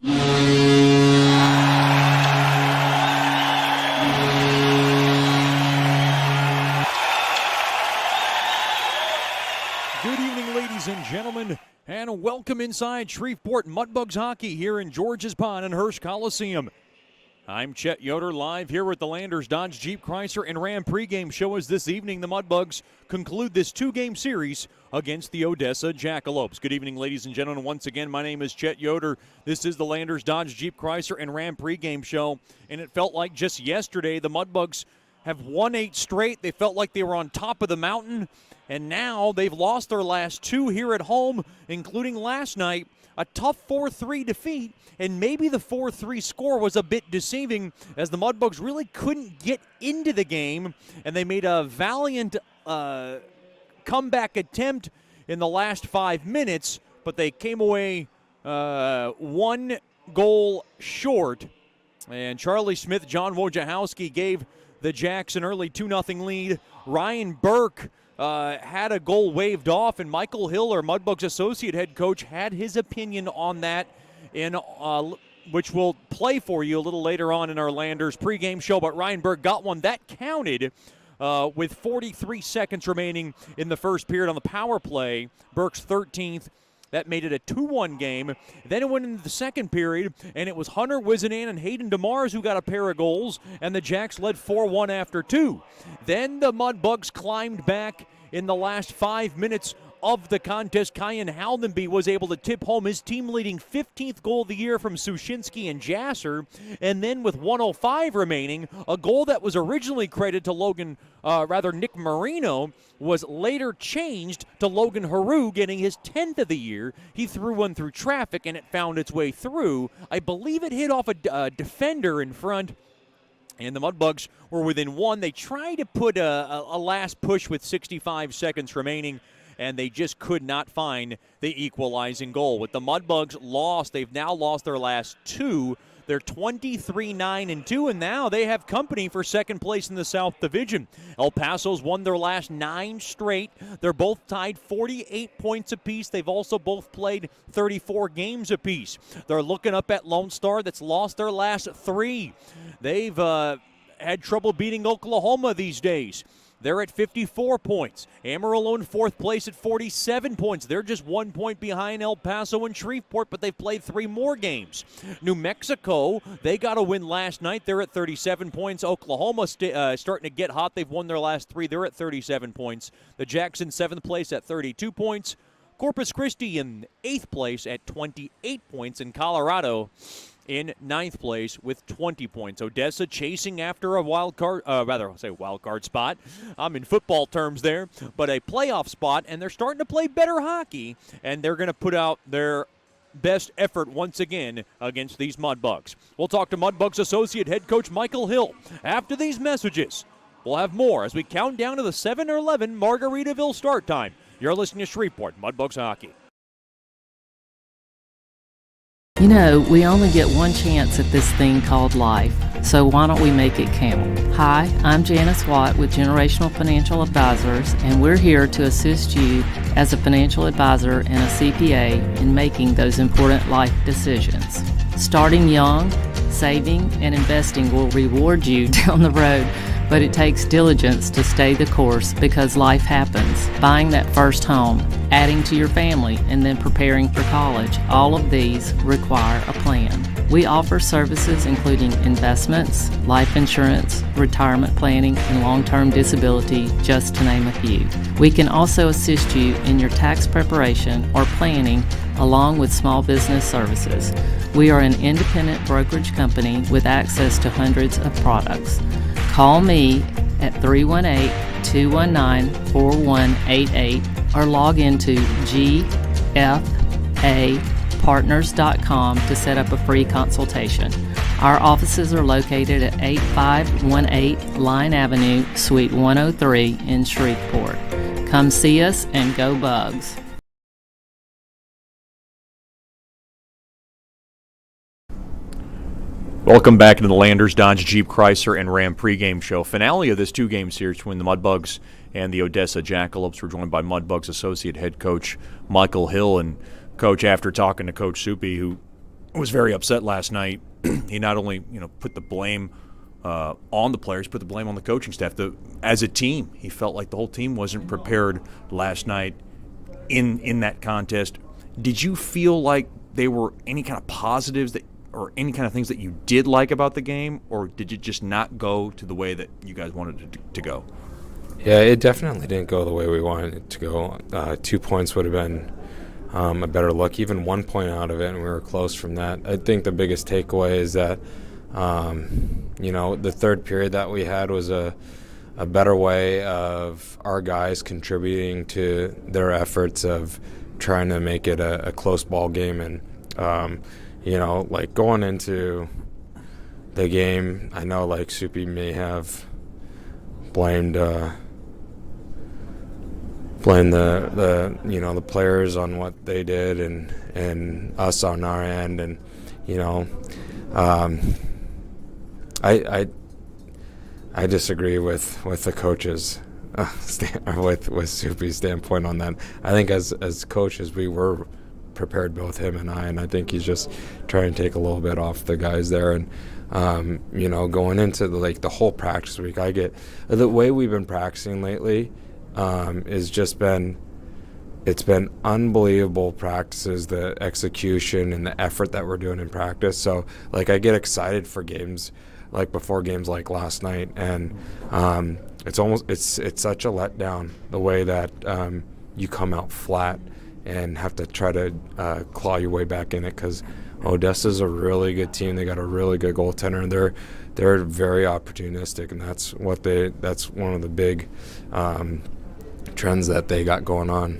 Good evening, ladies and gentlemen, and welcome inside Shreveport Mudbugs hockey here in George's Pond and Hirsch Coliseum. I'm Chet Yoder, live here with the Landers Dodge Jeep Chrysler and Ram pregame show as this evening the Mudbugs conclude this two-game series against the Odessa Jackalopes. Good evening, ladies and gentlemen. Once again, my name is Chet Yoder. This is the Landers Dodge Jeep Chrysler and Ram pregame show, and it felt like just yesterday the Mudbugs have won 8 straight. They felt like they were on top of the mountain, and now they've lost their last 2 here at home, including last night, a tough 4-3 defeat, and maybe the 4-3 score was a bit deceiving as the Mudbugs really couldn't get into the game, and they made a valiant comeback attempt in the last 5 minutes, but they came away 1 goal short. And Charlie Smith, John Wojciechowski gave the Jacks an early 2-0 lead. Ryan Burke had a goal waved off, and Michael Hill, our Mudbugs associate head coach, had his opinion on that, in which we'll play for you a little later on in our Landers pregame show. But Ryan Burke got one that counted with 43 seconds remaining in the first period on the power play. Burke's 13th. That made it a 2-1 game. Then it went into the second period, and it was Hunter Wizenan and Hayden DeMars who got a pair of goals, and the Jacks led 4-1 after 2. Then the Mudbugs climbed back in the last 5 minutes of the contest. Kyan Haldenby was able to tip home his team-leading 15th goal of the year from Sushinsky and Jasser, and then with 1:05 remaining, a goal that was originally credited to Nick Marino was later changed to Logan Haru, getting his 10th of the year. He threw one through traffic, and it found its way through. I believe it hit off a defender in front, and the Mudbugs were within 1. They tried to put a last push with 65 seconds remaining, and they just could not find the equalizing goal. With the Mudbugs lost, they've now lost their last 2. They're 23-9-2, and now they have company for second place in the South Division. El Paso's won their last 9 straight. They're both tied 48 points apiece. They've also both played 34 games apiece. They're looking up at Lone Star that's lost their last 3. They've had trouble beating Oklahoma these days. They're at 54 points. Amarillo in 4th place at 47 points. They're just 1 point behind El Paso and Shreveport, but they've played 3 more games. New Mexico, they got a win last night. They're at 37 points. Oklahoma starting to get hot. They've won their last 3. They're at 37 points. The Jacks in 7th place at 32 points. Corpus Christi in 8th place at 28 points. And Colorado in 9th place with 20 points. Odessa chasing after a wild card spot. I'm in football terms there, but a playoff spot, and they're starting to play better hockey, and they're going to put out their best effort once again against these Mudbugs. We'll talk to Mudbugs associate head coach Michael Hill after these messages. We'll have more as we count down to the 7 or 11 Margaritaville start time. You're listening to Shreveport Mudbugs hockey. You know, we only get one chance at this thing called life, so why don't we make it count? Hi, I'm Janice Watt with Generational Financial Advisors, and we're here to assist you as a financial advisor and a CPA in making those important life decisions. Starting young, saving, and investing will reward you down the road, but it takes diligence to stay the course because life happens. Buying that first home, adding to your family, and then preparing for college, all of these require a plan. We offer services including investments, life insurance, retirement planning, and long-term disability, just to name a few. We can also assist you in your tax preparation or planning along with small business services. We are an independent brokerage company with access to hundreds of products. Call me at 318-219-4188 or log into gfapartners.com to set up a free consultation. Our offices are located at 8518 Line Avenue, Suite 103 in Shreveport. Come see us and go Bugs. Welcome back to the Landers Dodge Jeep Chrysler and Ram pregame show. Finale of this 2-game series between the Mudbugs and the Odessa Jackalopes. We're joined by Mudbugs associate head coach Michael Hill. And Coach, after talking to Coach Soupy, who was very upset last night. He not only put the blame on the players, put the blame on the coaching staff. As a team, he felt like the whole team wasn't prepared last night in that contest. Did you feel like there were any kind of positives or any kind of things that you did like about the game, or did it just not go to the way that you guys wanted it to go? Yeah, it definitely didn't go the way we wanted it to go. 2 points would have been a better look. Even 1 point out of it, and we were close from that. I think the biggest takeaway is that, the third period that we had was a better way of our guys contributing to their efforts of trying to make it a close ball game. And, like going into the game, I know like Soupy may have blamed the players on what they did and us on our end, and I disagree with the coaches with Soupy's standpoint on that. I think as coaches we were prepared, both him and I think he's just trying to take a little bit off the guys there. And going into the whole practice week, I get the way we've been practicing lately is just it's been unbelievable practices, the execution and the effort that we're doing in practice. So I get excited for games before games like last night, and it's such a letdown the way that you come out flat and have to try to claw your way back in it, because Odessa's a really good team. They got a really good goaltender, and they're very opportunistic, and that's one of the big trends that they got going on.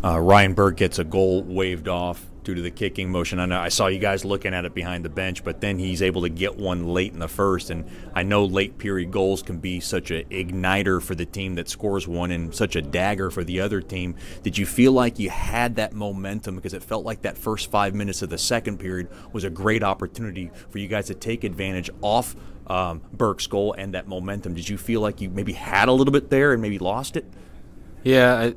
Ryan Burke gets a goal waved off due to the kicking motion. I know I saw you guys looking at it behind the bench, but then he's able to get one late in the first, and I know late period goals can be such an igniter for the team that scores one and such a dagger for the other team. Did you feel like you had that momentum, because it felt like that first 5 minutes of the second period was a great opportunity for you guys to take advantage off Burke's goal and that momentum? Did you feel like you maybe had a little bit there and maybe lost it? Yeah,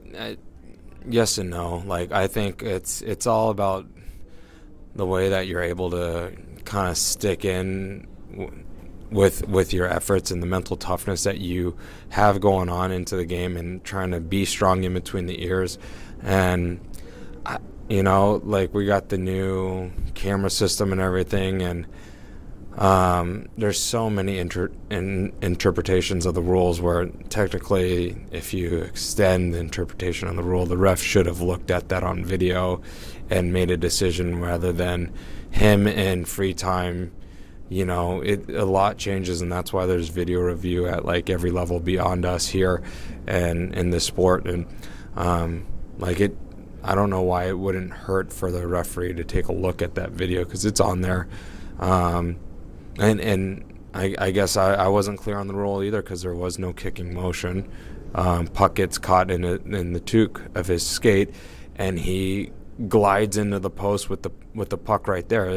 yes and no. I think it's all about the way that you're able to kind of stick in with your efforts and the mental toughness that you have going on into the game, and trying to be strong in between the ears. And we got the new camera system and everything, and there's so many interpretations of the rules where technically if you extend the interpretation of the rule, the ref should have looked at that on video and made a decision rather than him in free time. A lot changes, and that's why there's video review at every level beyond us here and in this sport. And I don't know why it wouldn't hurt for the referee to take a look at that video, because it's on there. And I guess I wasn't clear on the rule either, because there was no kicking motion. Puck gets caught in the toque of his skate, and he glides into the post with the puck right there.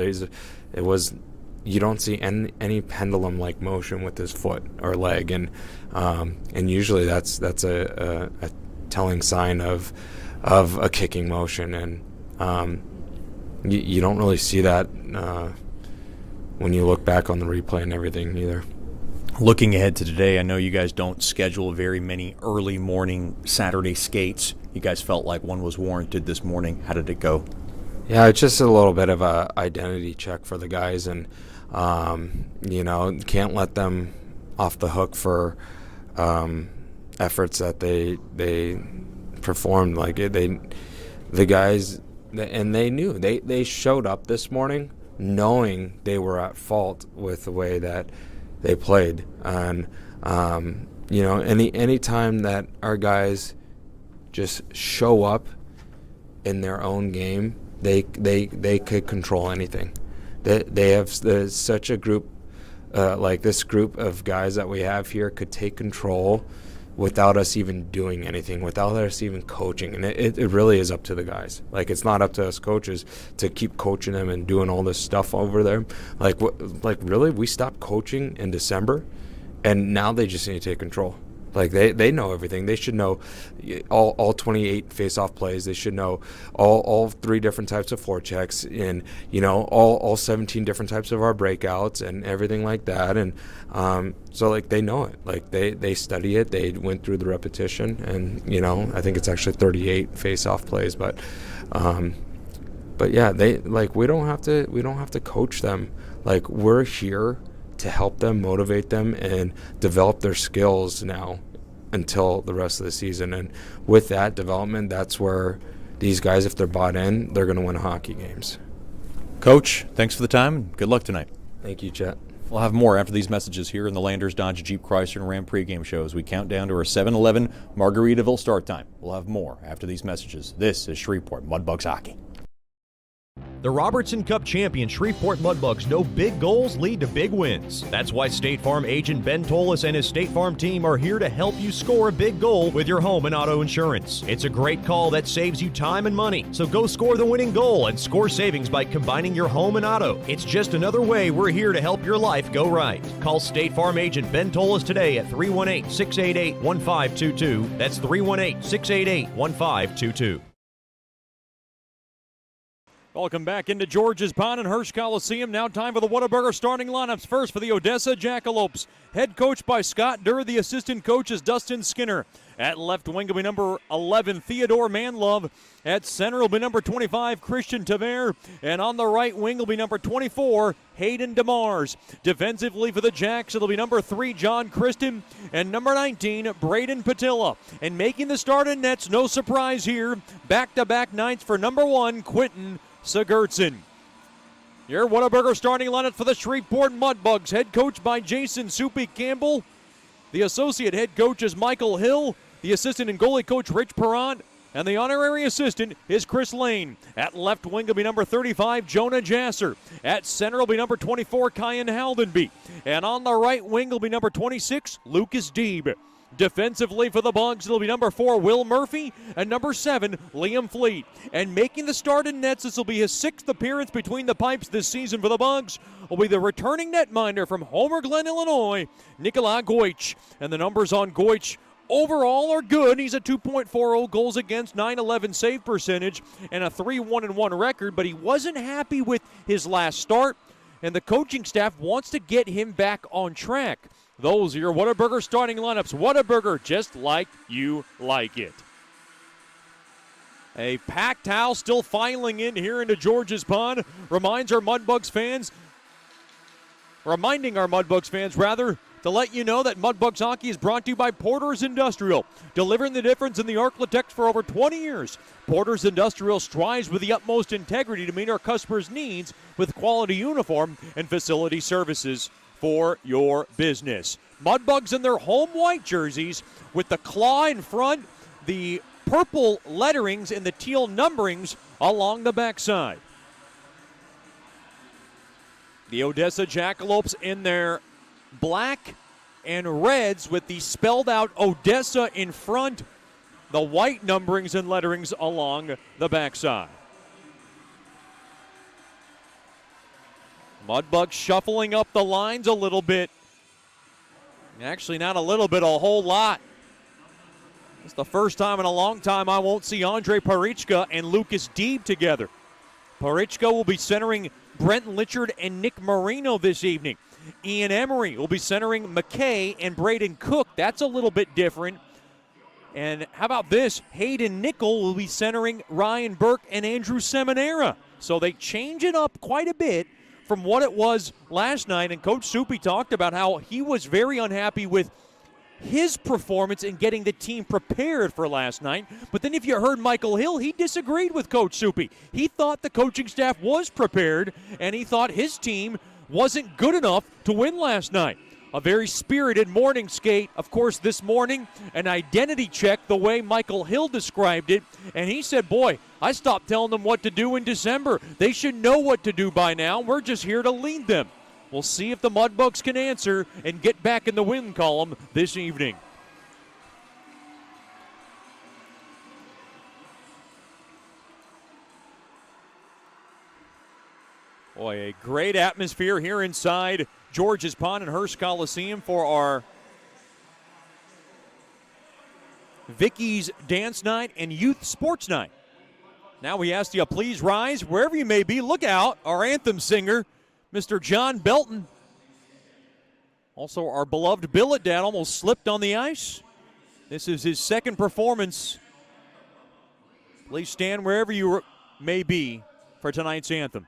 You don't see any pendulum like motion with his foot or leg, and usually that's a telling sign of a kicking motion, and you don't really see that when you look back on the replay and everything either. Looking ahead to today, I know you guys don't schedule very many early morning Saturday skates. You guys felt like one was warranted this morning. How did it go? Yeah, it's just a little bit of a identity check for the guys, and can't let them off the hook for efforts that they performed. The guys, and they knew they showed up this morning knowing they were at fault with the way that they played. And any time that our guys just show up in their own game, they could control anything. There's such a group, this group of guys that we have here could take control without us even doing anything, without us even coaching. And it really is up to the guys. It's not up to us coaches to keep coaching them and doing all this stuff over there. Really, we stopped coaching in December, and now they just need to take control. Like they know everything. They should know all 28 face-off plays. They should know all 3 different types of forechecks, and all 17 different types of our breakouts and everything like that. And so like they know it. Like they study it. They went through the repetition, and I think it's actually 38 face-off plays. But yeah, we don't have to coach them. Like, we're here to help them, motivate them, and develop their skills now until the rest of the season. And with that development, that's where these guys, if they're bought in, they're going to win hockey games. Coach, thanks for the time, and good luck tonight. Thank you, Chet. We'll have more after these messages here in the Landers Dodge Jeep Chrysler and Ram pregame show as we count down to our 7-11 Margaritaville start time. We'll have more after these messages. This is Shreveport Mudbugs Hockey. The Robertson Cup champion Shreveport Mudbugs know big goals lead to big wins. That's why State Farm agent Ben Tolis and his State Farm team are here to help you score a big goal with your home and auto insurance. It's a great call that saves you time and money. So go score the winning goal and score savings by combining your home and auto. It's just another way we're here to help your life go right. Call State Farm agent Ben Tolis today at 318-688-1522. That's 318-688-1522. Welcome back into George's Pond and Hirsch Coliseum. Now time for the Whataburger starting lineups. First for the Odessa Jackalopes. Head coach by Scott Durr. The assistant coach is Dustin Skinner. At left wing will be number 11, Theodore Manlove. At center will be number 25, Christian Taver. And on the right wing will be number 24, Hayden DeMars. Defensively for the Jacks, it'll be number 3, John Christen. And number 19, Braden Patilla. And making the start in nets, no surprise here. Back-to-back nights for number 1, Quentin Sigurdsson. Your Whataburger starting lineup for the Shreveport Mudbugs. Head coach by Jason Soupy Campbell. The associate head coach is Michael Hill. The assistant and goalie coach Rich Perrant. And the honorary assistant is Chris Lane. At left wing will be number 35, Jonah Jasser. At center will be number 24, Kyan Haldenby. And on the right wing will be number 26, Lucas Deeb. Defensively for the Bugs, it'll be number 4, Will Murphy, and number 7, Liam Fleet. And making the start in nets, this will be his 6th appearance between the pipes this season for the Bugs, will be the returning netminder from Homer Glen, Illinois, Nikolai Goich. And the numbers on Goich overall are good. He's a 2.40 goals against, .911 save percentage, and a 3-1-1 record, but he wasn't happy with his last start, and the coaching staff wants to get him back on track. Those are your Whataburger starting lineups. Whataburger, just like you like it. A packed house still filing in here into George's Pond. Reminding our Mudbugs fans, to let you know that Mudbugs Hockey is brought to you by Porter's Industrial, delivering the difference in the Arklatex for over 20 years. Porter's Industrial strives with the utmost integrity to meet our customers' needs with quality uniform and facility services for your business. Mudbugs in their home white jerseys with the claw in front, the purple letterings and the teal numberings along the backside. The Odessa Jackalopes in their black and reds with the spelled out Odessa in front, the white numberings and letterings along the backside. Mudbugs shuffling up the lines a little bit. Actually, not a little bit, a whole lot. It's the first time in a long time I won't see Andre Parichka and Lucas Deeb together. Parichka will be centering Brent Litchard and Nick Marino this evening. Ian Emery will be centering McKay and Braden Cook. That's a little bit different. And how about this? Hayden Nickel will be centering Ryan Burke and Andrew Seminara. So they change it up quite a bit from what it was last night. And Coach Soupy talked about how he was very unhappy with his performance in getting the team prepared for last night. But then if you heard Michael Hill, he disagreed with Coach Soupy. He thought the coaching staff was prepared, and he thought his team wasn't good enough to win last night. A very spirited morning skate. Of course, this morning, an identity check the way Michael Hill described it. And he said, boy, I stopped telling them what to do in December. They should know what to do by now. We're just here to lead them. We'll see if the Mudbugs can answer and get back in the win column this evening. Boy, a great atmosphere here inside George's Pond and Hirsch Coliseum for our Vicky's Dance Night, and Youth Sports Night. Now we ask you, please rise wherever you may be. Look out, our anthem singer, Mr. John Belton. Also, our beloved billet dad almost slipped on the ice. This is his second performance. Please stand wherever you may be for tonight's anthem.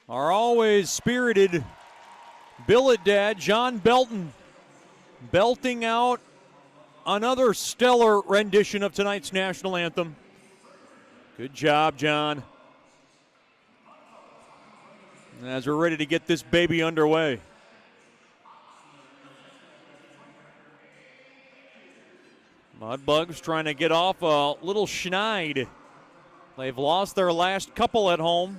Our always spirited billet dad, John Belton, belting out another stellar rendition of tonight's national anthem. Good job, John. As we're ready to get this baby underway. Mudbugs trying to get off a little schneid. They've lost their last couple at home.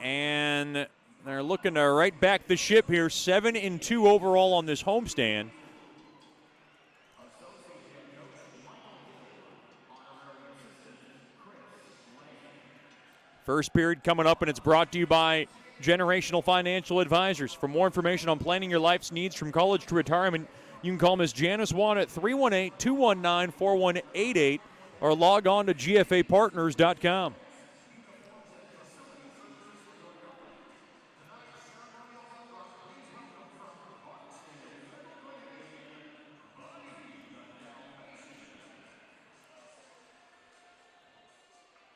And they're looking to right back the ship here. 7-2 overall on this homestand. First period coming up, and it's brought to you by Generational Financial Advisors. For more information on planning your life's needs from college to retirement, you can call Ms. Janice Watt at 318-219-4188 or log on to gfapartners.com.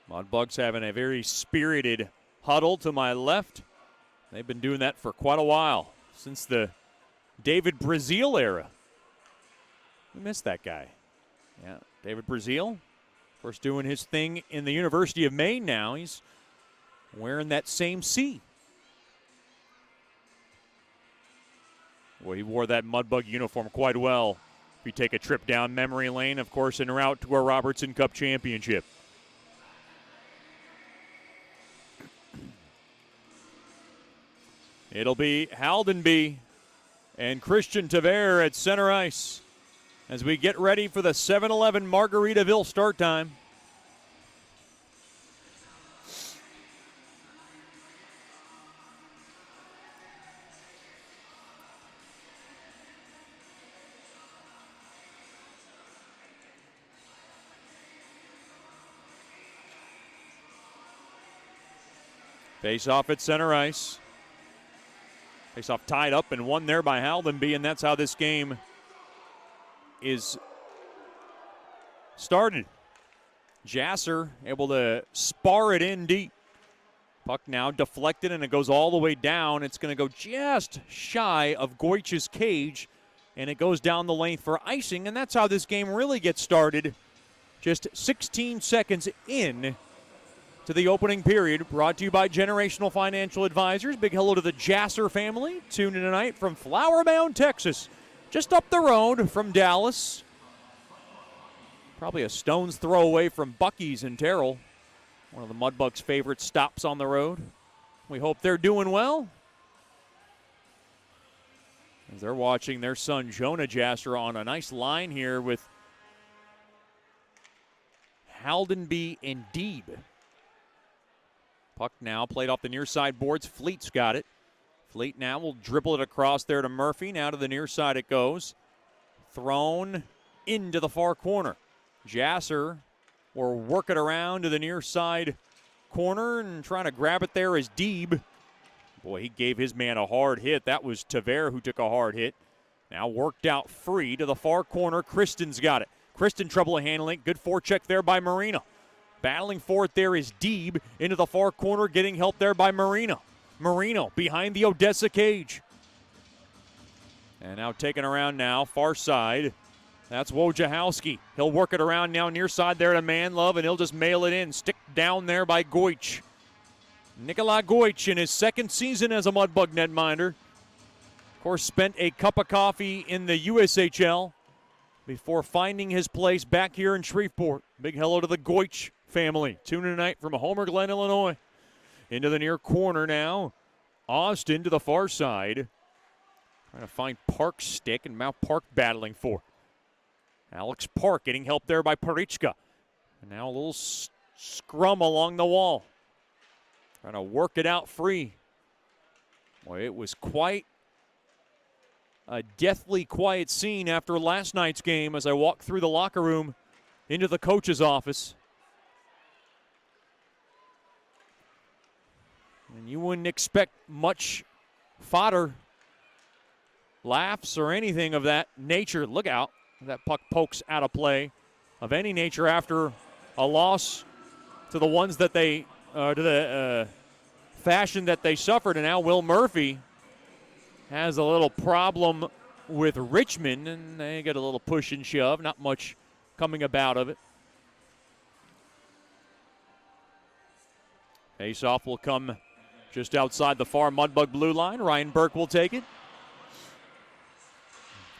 Mudbugs having a very spirited huddle to my left. They've been doing that for quite a while, since the David Brazil era. We miss that guy. Yeah, David Brazil, of course, doing his thing in the University of Maine now. He's wearing that same C. Well, he wore that Mudbug uniform quite well. If you take a trip down memory lane, of course, en route to our Robertson Cup championship. It'll be Haldenby and Christian Taver at center ice as we get ready for the 7-11 Margaritaville start time. Face off at center ice. Face-off tied up and won there by Haldenby, and that's how this game is started. Jasser able to spar it in deep. Puck now deflected, and it goes all the way down. It's going to go just shy of Goich's cage, and it goes down the lane for icing, and that's how this game really gets started. Just 16 seconds in to the opening period, brought to you by Generational Financial Advisors. Big hello to the Jasser family, tuned in tonight from Flower Mound, Texas, just up the road from Dallas. Probably a stone's throw away from Buc-ee's in Terrell, one of the Mudbugs' favorite stops on the road. We hope they're doing well, as they're watching their son Jonah Jasser on a nice line here with Haldenby and Deeb. Puck now played off the near side boards. Fleet's got it. Fleet now will dribble it across there to Murphy. Now to the near side it goes. Thrown into the far corner. Jasser will work it around to the near side corner, and trying to grab it there is Deeb. Boy, he gave his man a hard hit. That was Tavere who took a hard hit. Now worked out free to the far corner. Kristen's got it. Kristen trouble handling. Good forecheck there by Marina. Battling for it there is Deeb into the far corner, getting help there by Marina. Marino behind the Odessa cage. And now taken around now, far side. That's Wojciechowski. He'll work it around now near side there to Manlove, and he'll just mail it in. Stick down there by Goich. Nikolai Goich in his second season as a Mudbug netminder. Of course, spent a cup of coffee in the USHL before finding his place back here in Shreveport. Big hello to the Goich family. Tuning tonight from Homer Glen, Illinois. Into the near corner now. Austin to the far side. Trying to find Park's stick, and now Park battling for. Alex Park getting help there by Parichka. And now a little scrum along the wall. Trying to work it out free. Boy, it was quite a deathly quiet scene after last night's game as I walked through the locker room into the coach's office. And you wouldn't expect much fodder, laughs, or anything of that nature. Look out. That puck pokes out of play of any nature after a loss to the ones that they, to the fashion that they suffered. And now Will Murphy has a little problem with Richmond, and they get a little push and shove. Not much coming about of it. Face-off will come just outside the far Mudbug blue line. Ryan Burke will take it.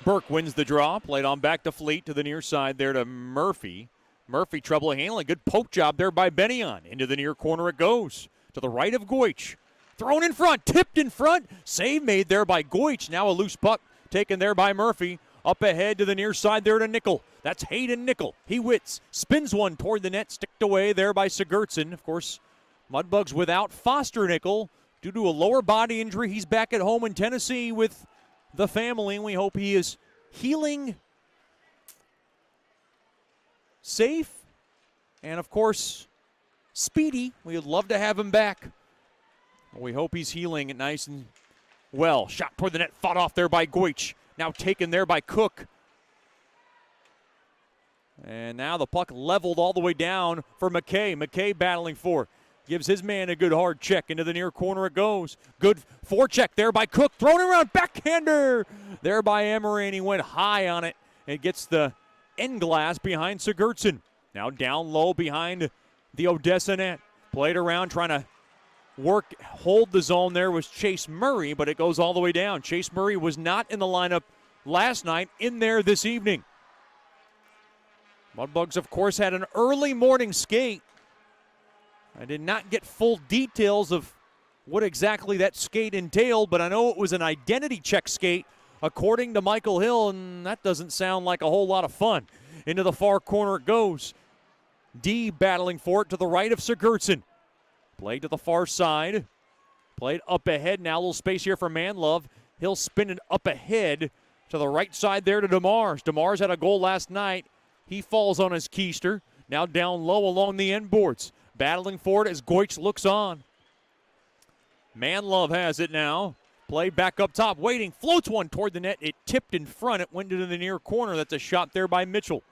Burke wins the draw. Played on back to Fleet to the near side there to Murphy. Murphy trouble handling. Good poke job there by Bennion. Into the near corner it goes. To the right of Goich. Thrown in front. Tipped in front. Save made there by Goich. Now a loose puck taken there by Murphy. Up ahead to the near side there to Nickel. That's Hayden Nickel. He whits. Spins one toward the net. Sticked away there by Sigurdsson. Of course, Mudbugs without Foster Nickel due to a lower body injury. He's back at home in Tennessee with the family, and we hope he is healing, safe, and of course, speedy. We would love to have him back. We hope he's healing nice and well. Shot toward the net, fought off there by Goich. Now taken there by Cook. And now the puck leveled all the way down for McKay. McKay battling for. Gives his man a good hard check. Into the near corner it goes. Good forecheck there by Cook. Thrown around. Backhander there by Emery, and he went high on it. And gets the end glass behind Sigurdsson. Now down low behind the Odessa net. Played around trying to hold the zone there was Chase Murray, but it goes all the way down. Chase Murray was not in the lineup last night, in there this evening. Mudbugs, of course, had an early morning skate. I did not get full details of what exactly that skate entailed, but I know it was an identity check skate, according to Michael Hill, and that doesn't sound like a whole lot of fun. Into the far corner it goes. D battling for it to the right of Sigurdsson. Played to the far side. Played up ahead. Now a little space here for Manlove. He'll spin it up ahead to the right side there to DeMars. DeMars had a goal last night. He falls on his keister. Now down low along the end boards. Battling for it as Goich looks on. Manlove has it now. Play back up top, waiting. Floats one toward the net. It tipped in front. It went into the near corner. That's a shot there by Mitchell.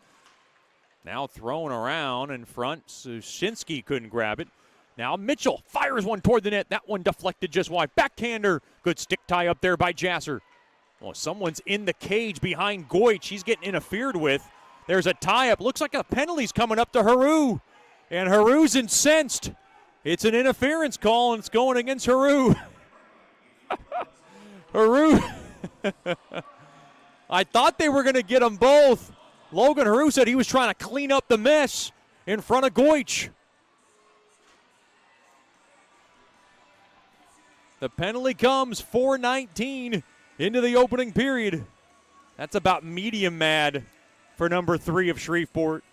Now thrown around in front. Sushinsky couldn't grab it. Now Mitchell fires one toward the net. That one deflected just wide. Backhander. Good stick tie up there by Jasser. Well, someone's in the cage behind Goich. He's getting interfered with. There's a tie-up. Looks like a penalty's coming up to Haru. And Haru's incensed. It's an interference call, and it's going against Haru. Haru. I thought they were going to get them both. Logan Haru said he was trying to clean up the mess in front of Goich. The penalty comes 4:19 into the opening period. That's about medium mad for number 3 of Shreveport.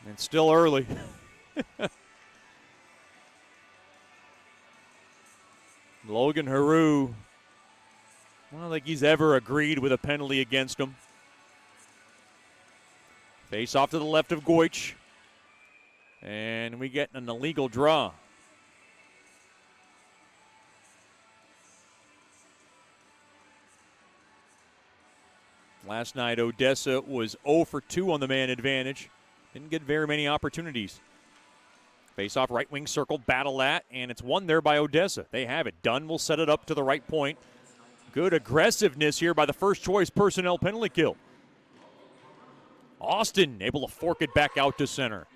And still early. Logan Haru, I don't think he's ever agreed with a penalty against him. Face off to the left of Goich. And we get an illegal draw. Last night, Odessa was 0 for 2 on the man advantage. Didn't get very many opportunities. Face-off right wing circle, battle that, and it's won there by Odessa. They have it. Dunn will set it up to the right point. Good aggressiveness here by the first choice personnel penalty kill. Austin able to fork it back out to center.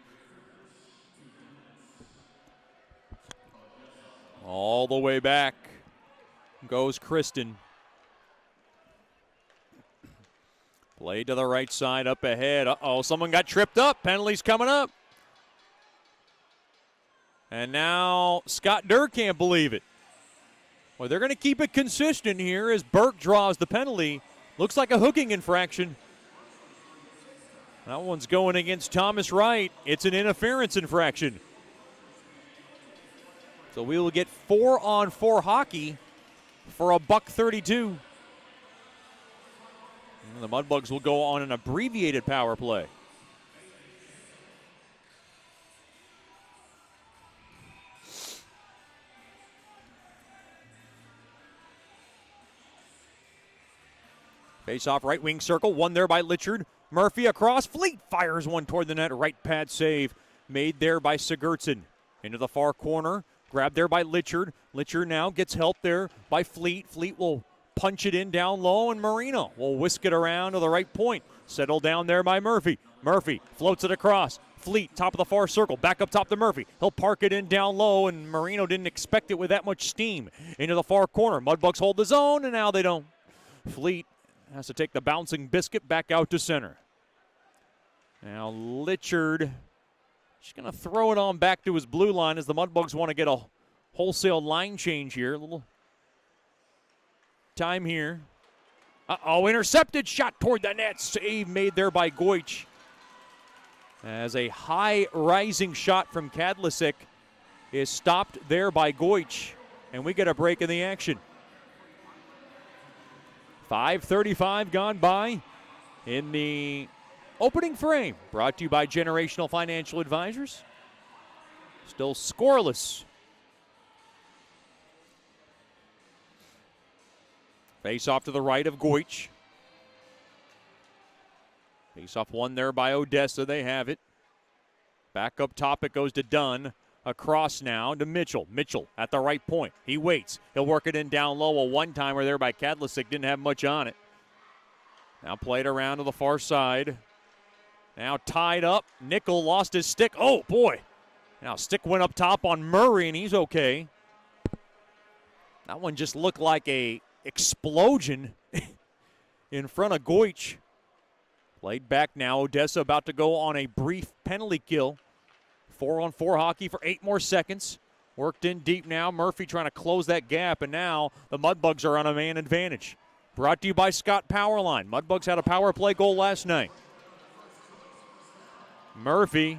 All the way back goes Kristen. Play to the right side, up ahead. Uh-oh, someone got tripped up. Penalty's coming up. And now Scott Durr can't believe it. Well, they're going to keep it consistent here as Burke draws the penalty. Looks like a hooking infraction. That one's going against Thomas Wright. It's an interference infraction. So we will get 4-on-4 hockey for $1.32. And the Mudbugs will go on an abbreviated power play. Face-off right wing circle, won there by Litchard. Murphy across, Fleet fires one toward the net, right pad save made there by Sigurdsson. Into the far corner, grabbed there by Litchard. Litchard now gets help there by Fleet. Fleet will punch it in down low, and Marino will whisk it around to the right point. Settled down there by Murphy. Murphy floats it across. Fleet, top of the far circle, back up top to Murphy. He'll park it in down low, and Marino didn't expect it with that much steam. Into the far corner, Mudbugs hold the zone, and now they don't. Fleet has to take the bouncing biscuit back out to center. Now Litchard just going to throw it on back to his blue line as the Mudbugs want to get a wholesale line change here. A little time here. Uh-oh, intercepted, shot toward the net. Save made there by Goich. As a high rising shot from Kadlasic is stopped there by Goich. And we get a break in the action. 5:35 gone by in the opening frame. Brought to you by Generational Financial Advisors. Still scoreless. Face off to the right of Goich. Face off one there by Odessa. They have it. Back up top it goes to Dunn. Across now to Mitchell. Mitchell at the right point. He waits. He'll work it in down low. A one-timer there by Kadlasic. Didn't have much on it. Now played around to the far side. Now tied up. Nickel lost his stick. Oh, boy. Now stick went up top on Murray, and he's okay. That one just looked like a explosion in front of Goich. Played back now. Odessa about to go on a brief penalty kill. 4-on-4 hockey for 8 more seconds. Worked in deep now. Murphy trying to close that gap, and now the Mudbugs are on a man advantage. Brought to you by Scott Powerline. Mudbugs had a power play goal last night. Murphy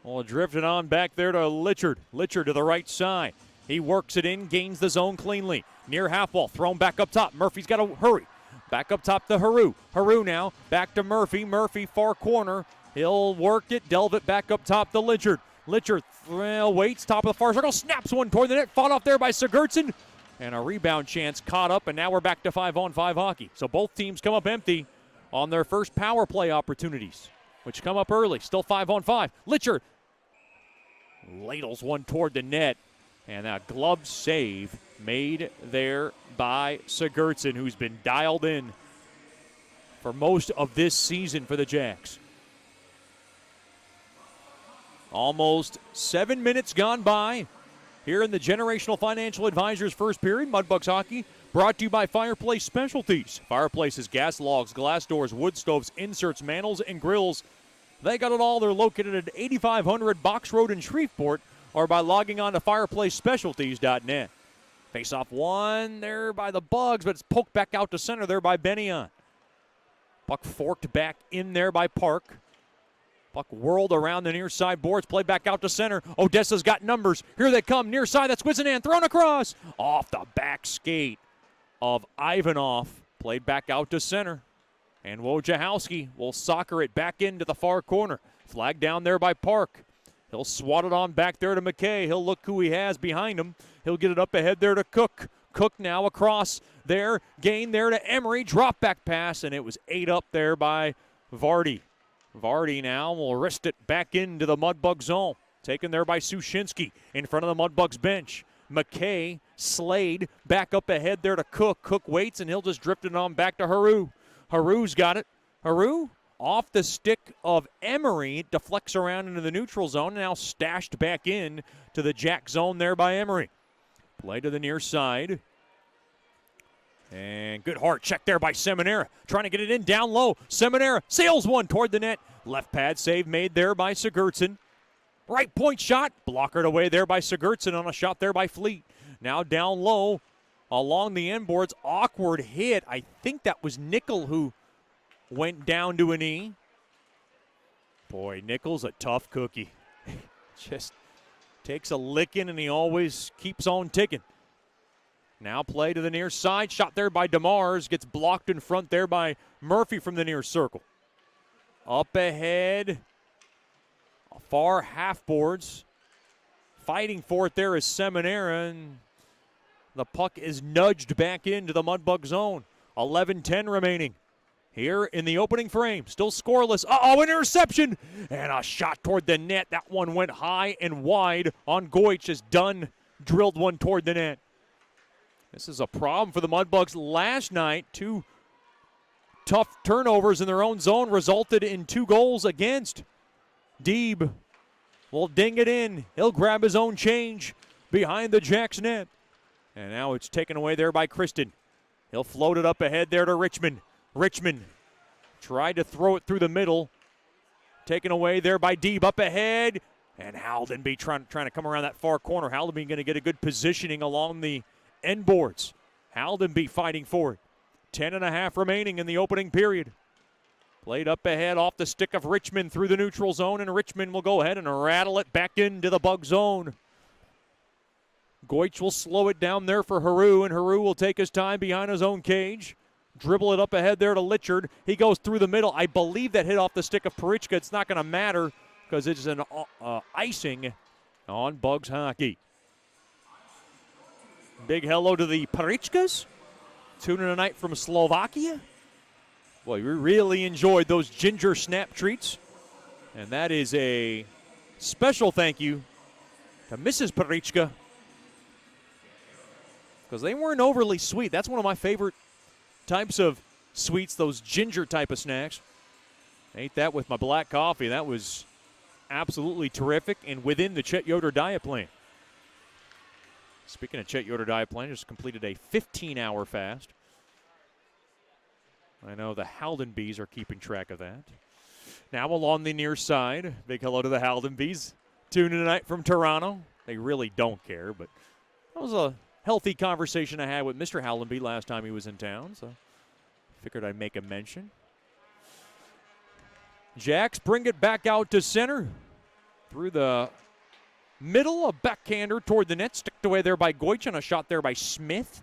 will drift it on back there to Litchard. Litchard to the right side. He works it in, gains the zone cleanly. Near half wall, thrown back up top. Murphy's got to hurry. Back up top to Haru. Haru now, back to Murphy. Murphy, far corner. He'll work it, delve it back up top to Litchard. Litchard waits, top of the far circle, snaps one toward the net, fought off there by Sigurdsson. And a rebound chance caught up, and now we're back to 5-on-5 hockey. So both teams come up empty on their first power play opportunities, which come up early. Still 5-on-5. Litchard ladles one toward the net, and a glove save made there by Sigurdsson, who's been dialed in for most of this season for the Jacks. Almost 7 minutes gone by here in the Generational Financial Advisors first period. Mudbugs hockey brought to you by Fireplace Specialties. Fireplaces, gas logs, glass doors, wood stoves, inserts, mantles, and grills. They got it all. They're located at 8500 Box Road in Shreveport, or by logging on to fireplacespecialties.net. Face-off one there by the Bugs, but it's poked back out to center there by Bennion. Puck forked back in there by Park. Puck whirled around the near side boards, played back out to center. Odessa's got numbers. Here they come, near side. That's Wizenan thrown across. Off the back skate of Ivanov. Played back out to center. And Wojciechowski will soccer it back into the far corner. Flag down there by Park. He'll swat it on back there to McKay. He'll look who he has behind him. He'll get it up ahead there to Cook. Cook now across there. Gain there to Emery. Drop back pass, and it was ate up there by Vardy. Vardy now will wrist it back into the Mudbug zone. Taken there by Sushinsky in front of the Mudbugs bench. McKay, Slade, back up ahead there to Cook. Cook waits, and he'll just drift it on back to Haru. Haru's got it. Haru off the stick of Emery, deflects around into the neutral zone, now stashed back in to the Jack zone there by Emery. Play to the near side. And good heart check there by Seminara. Trying to get it in down low. Seminara sails one toward the net. Left pad save made there by Sigurdsson. Right point shot. Blockered away there by Sigurdsson on a shot there by Fleet. Now down low along the end boards. Awkward hit. I think that was Nickel who went down to a knee. Boy, Nickel's a tough cookie. Just takes a licking and he always keeps on ticking. Now play to the near side. Shot there by DeMars. Gets blocked in front there by Murphy from the near circle. Up ahead. Far half boards. Fighting for it there is Seminara. And the puck is nudged back into the Mudbug zone. 11-10 remaining. Here in the opening frame. Still scoreless. Uh-oh, an interception. And a shot toward the net. That one went high and wide on Goich as Dunn drilled one toward the net. This is a problem for the Mudbugs last night. Two tough turnovers in their own zone resulted in 2 goals against. Deeb will ding it in. He'll grab his own change behind the Jacks net. And now it's taken away there by Kristen. He'll float it up ahead there to Richmond. Richmond tried to throw it through the middle. Taken away there by Deeb up ahead. And Haldenby trying to come around that far corner. Haldenby going to get a good positioning along the end boards. Haldenby fighting for it. 10.5 remaining in the opening period. Played up ahead off the stick of Richmond through the neutral zone, and Richmond will go ahead and rattle it back into the Bug zone. Goich will slow it down there for Haru, and Haru will take his time behind his own cage. Dribble it up ahead there to Litchard. He goes through the middle. I believe that hit off the stick of Parichka. It's not going to matter because it's an icing on Bugs hockey. Big hello to the Parichkas. Tuning tonight from Slovakia. Boy, we really enjoyed those ginger snap treats. And that is a special thank you to Mrs. Parichka. Because they weren't overly sweet. That's one of my favorite types of sweets, those ginger type of snacks. Ate that with my black coffee. That was absolutely terrific and within the Chet Yoder diet plan. Speaking of Chet Yoder diet plan, just completed a 15-hour fast. I know the Haldenbys are keeping track of that. Now along the near side, big hello to the Haldenbys. Tuning tonight from Toronto. They really don't care, but that was a healthy conversation I had with Mr. Haldenby last time he was in town, so figured I'd make a mention. Jacks bring it back out to center. Through the middle, a backhander toward the net. Sticked away there by Goich and a shot there by Smith.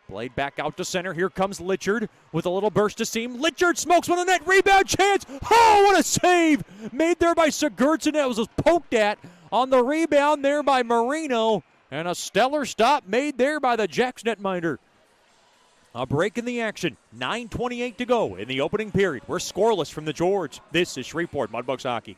Played back out to center. Here comes Litchard with a little burst to seam. Litchard smokes one on the net. Rebound chance. Oh, what a save. Made there by Sigurdsson. That was just poked at on the rebound there by Marino. And a stellar stop made there by the Jacks netminder. A break in the action. 9:28 to go in the opening period. We're scoreless from the George. This is Shreveport Mudbugs hockey.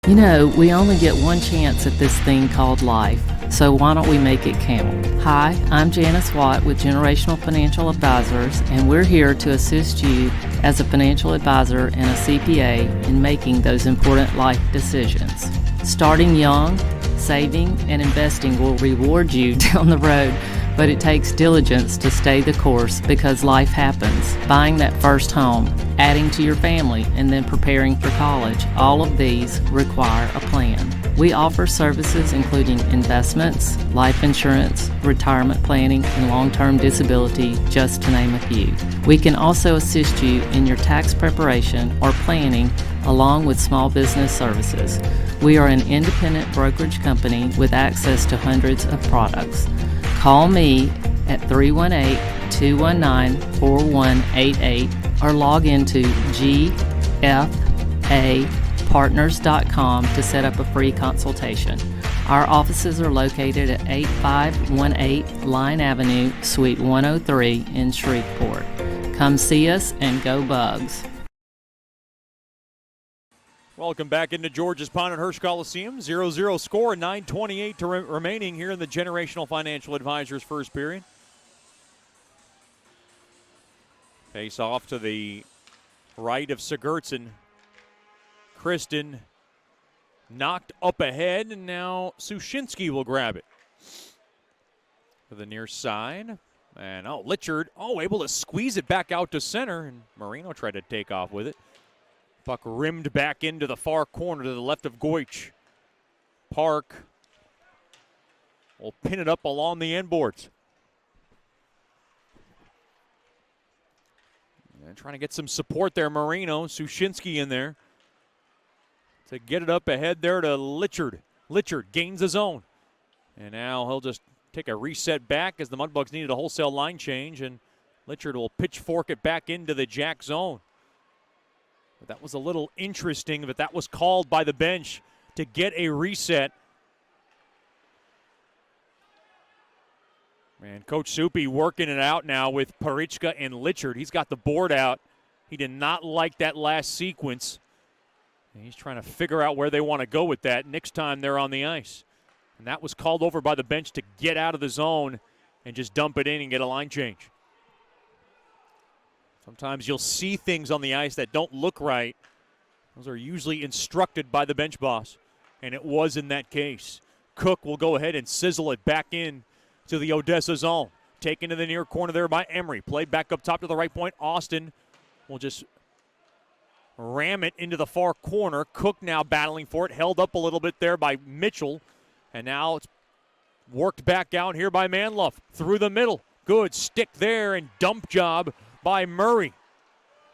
You know, we only get one chance at this thing called life, so why don't we make it count? Hi, I'm Janice Watt with Generational Financial Advisors, and we're here to assist you as a financial advisor and a CPA in making those important life decisions. Starting young, saving, and investing will reward you down the road, but it takes diligence to stay the course because life happens. Buying that first home, adding to your family, and then preparing for college, all of these require a plan. We offer services including investments, life insurance, retirement planning, and long-term disability, just to name a few. We can also assist you in your tax preparation or planning along with small business services. We are an independent brokerage company with access to hundreds of products. Call me at 318-219-4188 or log into gfapartners.com to set up a free consultation. Our offices are located at 8518 Line Avenue, Suite 103 in Shreveport. Come see us and go Bugs. Welcome back into George's Pond at Hirsch Coliseum. 0-0 score, 9:28 remaining here in the Generational Financial Advisors first period. Face off to the right of Sigurdsson. Kristen knocked up ahead, and now Sushinsky will grab it. To the near side. And, Litchard, able to squeeze it back out to center, and Marino tried to take off with it. Puck rimmed back into the far corner to the left of Goich. Park will pin it up along the end boards. And trying to get some support there, Marino. Sushinsky in there to get it up ahead there to Litchard. Litchard gains his own. And now he'll just take a reset back as the Mudbugs needed a wholesale line change, and Litchard will pitchfork it back into the Jack zone. But that was a little interesting, but that was called by the bench to get a reset. And Coach Soupy working it out now with Parichka and Litchard. He's got the board out. He did not like that last sequence. And he's trying to figure out where they want to go with that next time they're on the ice. And that was called over by the bench to get out of the zone and just dump it in and get a line change. Sometimes you'll see things on the ice that don't look right. Those are usually instructed by the bench boss, and it was in that case. Cook will go ahead and sizzle it back in to the Odessa zone. Taken to the near corner there by Emery. Played back up top to the right point. Austin will just ram it into the far corner. Cook now battling for it. Held up a little bit there by Mitchell. And now it's worked back out here by Manluff. Through the middle. Good stick there and dump job by Murray.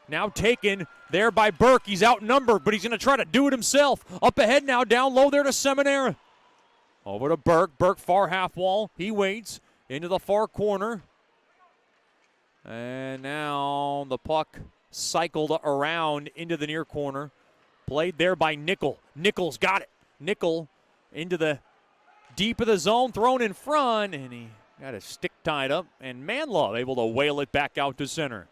Now taken there by Burke. He's outnumbered, but he's going to try to do it himself. Up ahead now, down low there to Seminara. Over to Burke. Burke far half wall. He waits into the far corner. And now the puck cycled around into the near corner. Played there by Nickel. Nickel's got it. Nickel into the deep of the zone, thrown in front, and he got his stick tied up, and Manlove able to whale it back out to center.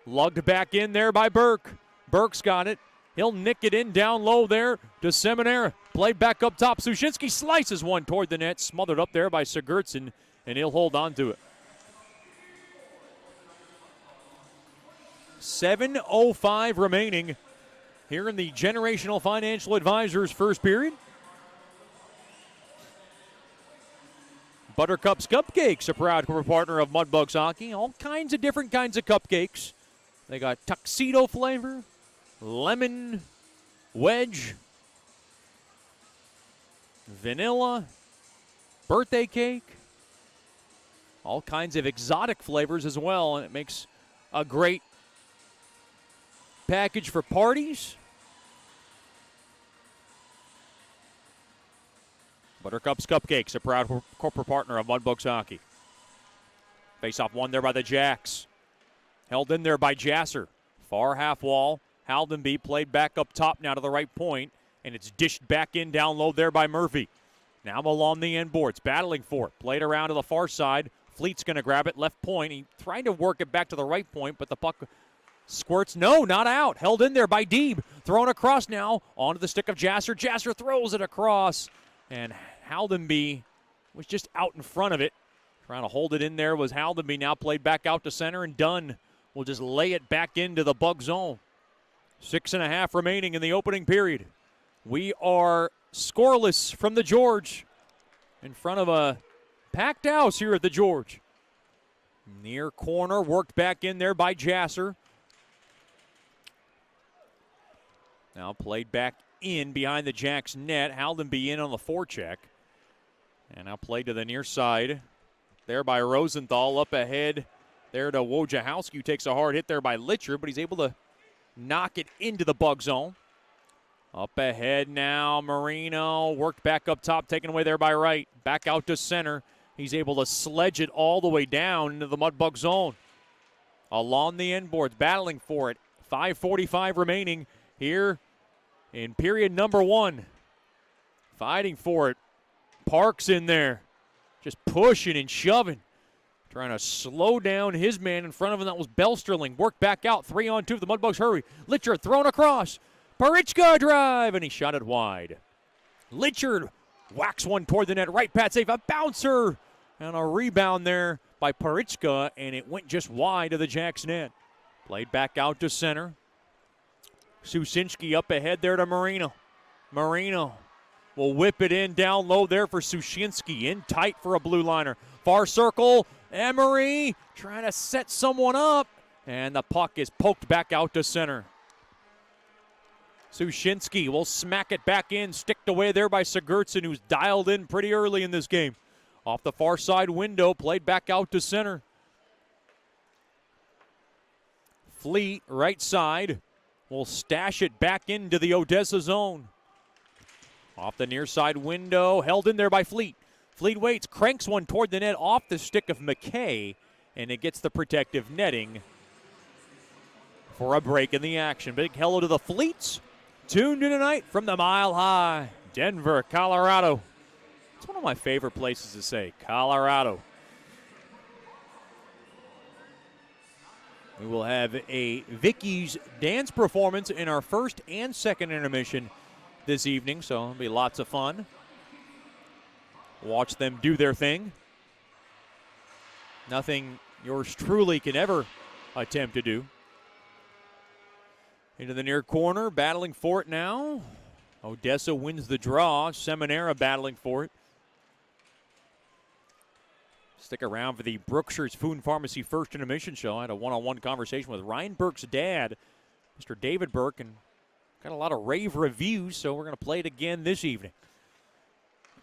Lugged back in there by Burke. Burke's got it. He'll nick it in down low there to Seminara. Played back up top. Sushinsky slices one toward the net, smothered up there by Sigurdsson, and he'll hold on to it. 7:05 remaining here in the Generational Financial Advisors first period. Buttercup's Cupcakes, a proud partner of Mudbugs Hockey. All kinds of different kinds of cupcakes. They got tuxedo flavor, lemon, wedge, vanilla, birthday cake. All kinds of exotic flavors as well, and it makes a great package for parties. Buttercup's Cupcakes, a proud corporate partner of Mudbugs Hockey. Face-off won there by the Jacks. Held in there by Jasser. Far half wall. Haldenby played back up top now to the right point, and it's dished back in down low there by Murphy. Now along the end boards, battling for it. Played around to the far side. Fleet's going to grab it, left point. He tried to work it back to the right point, but the puck squirts. No, not out. Held in there by Deeb. Thrown across now onto the stick of Jasser. Jasser throws it across, and Haldenby was just out in front of it. Trying to hold it in there was Haldenby. Now played back out to center, and Dunn will just lay it back into the Bug zone. 6.5 remaining in the opening period. We are scoreless from the George in front of a packed house here at the George. Near corner, worked back in there by Jasser. Now played back in behind the Jacks net. Haldenby in on the forecheck. And now played to the near side. There by Rosenthal, up ahead. There to Wojciechowski, who takes a hard hit there by Litcher, but he's able to knock it into the Bug zone. Up ahead now, Marino. Worked back up top, taken away there by Wright. Back out to center. He's able to sledge it all the way down into the Mudbug zone. Along the end boards, battling for it. 5:45 remaining here in period number one. fighting for it. Parks in there, just pushing and shoving, trying to slow down his man in front of him. That was Belsterling. Worked back out, 3-on-2. The Mudbugs hurry. Litchard thrown across. Parichka drive, and he shot it wide. Litchard whacks one toward the net. Right pad save, a bouncer, and a rebound there by Parichka, and it went just wide of the Jacks net. Played back out to center. Susinski up ahead there to Marino. Marino will whip it in down low there for Sushinsky. In tight for a blue liner. Far circle. Emery trying to set someone up. And the puck is poked back out to center. Sushinsky will smack it back in. Sticked away there by Sigurdsson, who's dialed in pretty early in this game. Off the far side window. Played back out to center. Fleet, right side, will stash it back into the Odessa zone. Off the near side window, held in there by Fleet. Fleet waits, cranks one toward the net off the stick of McKay, and it gets the protective netting for a break in the action. Big hello to the Fleets, tuned in tonight from the Mile High, Denver, Colorado. It's one of my favorite places to say, Colorado. We will have a Vicky's dance performance in our first and second intermission this evening, so it'll be lots of fun. Watch them do their thing. Nothing yours truly can ever attempt to do. Into the near corner, battling for it now. Odessa wins the draw. Seminara battling for it. Stick around for the Brookshire's Food and Pharmacy First Intermission Show. I had a one-on-one conversation with Ryan Burke's dad, Mr. David Burke, and got a lot of rave reviews, so we're going to play it again this evening.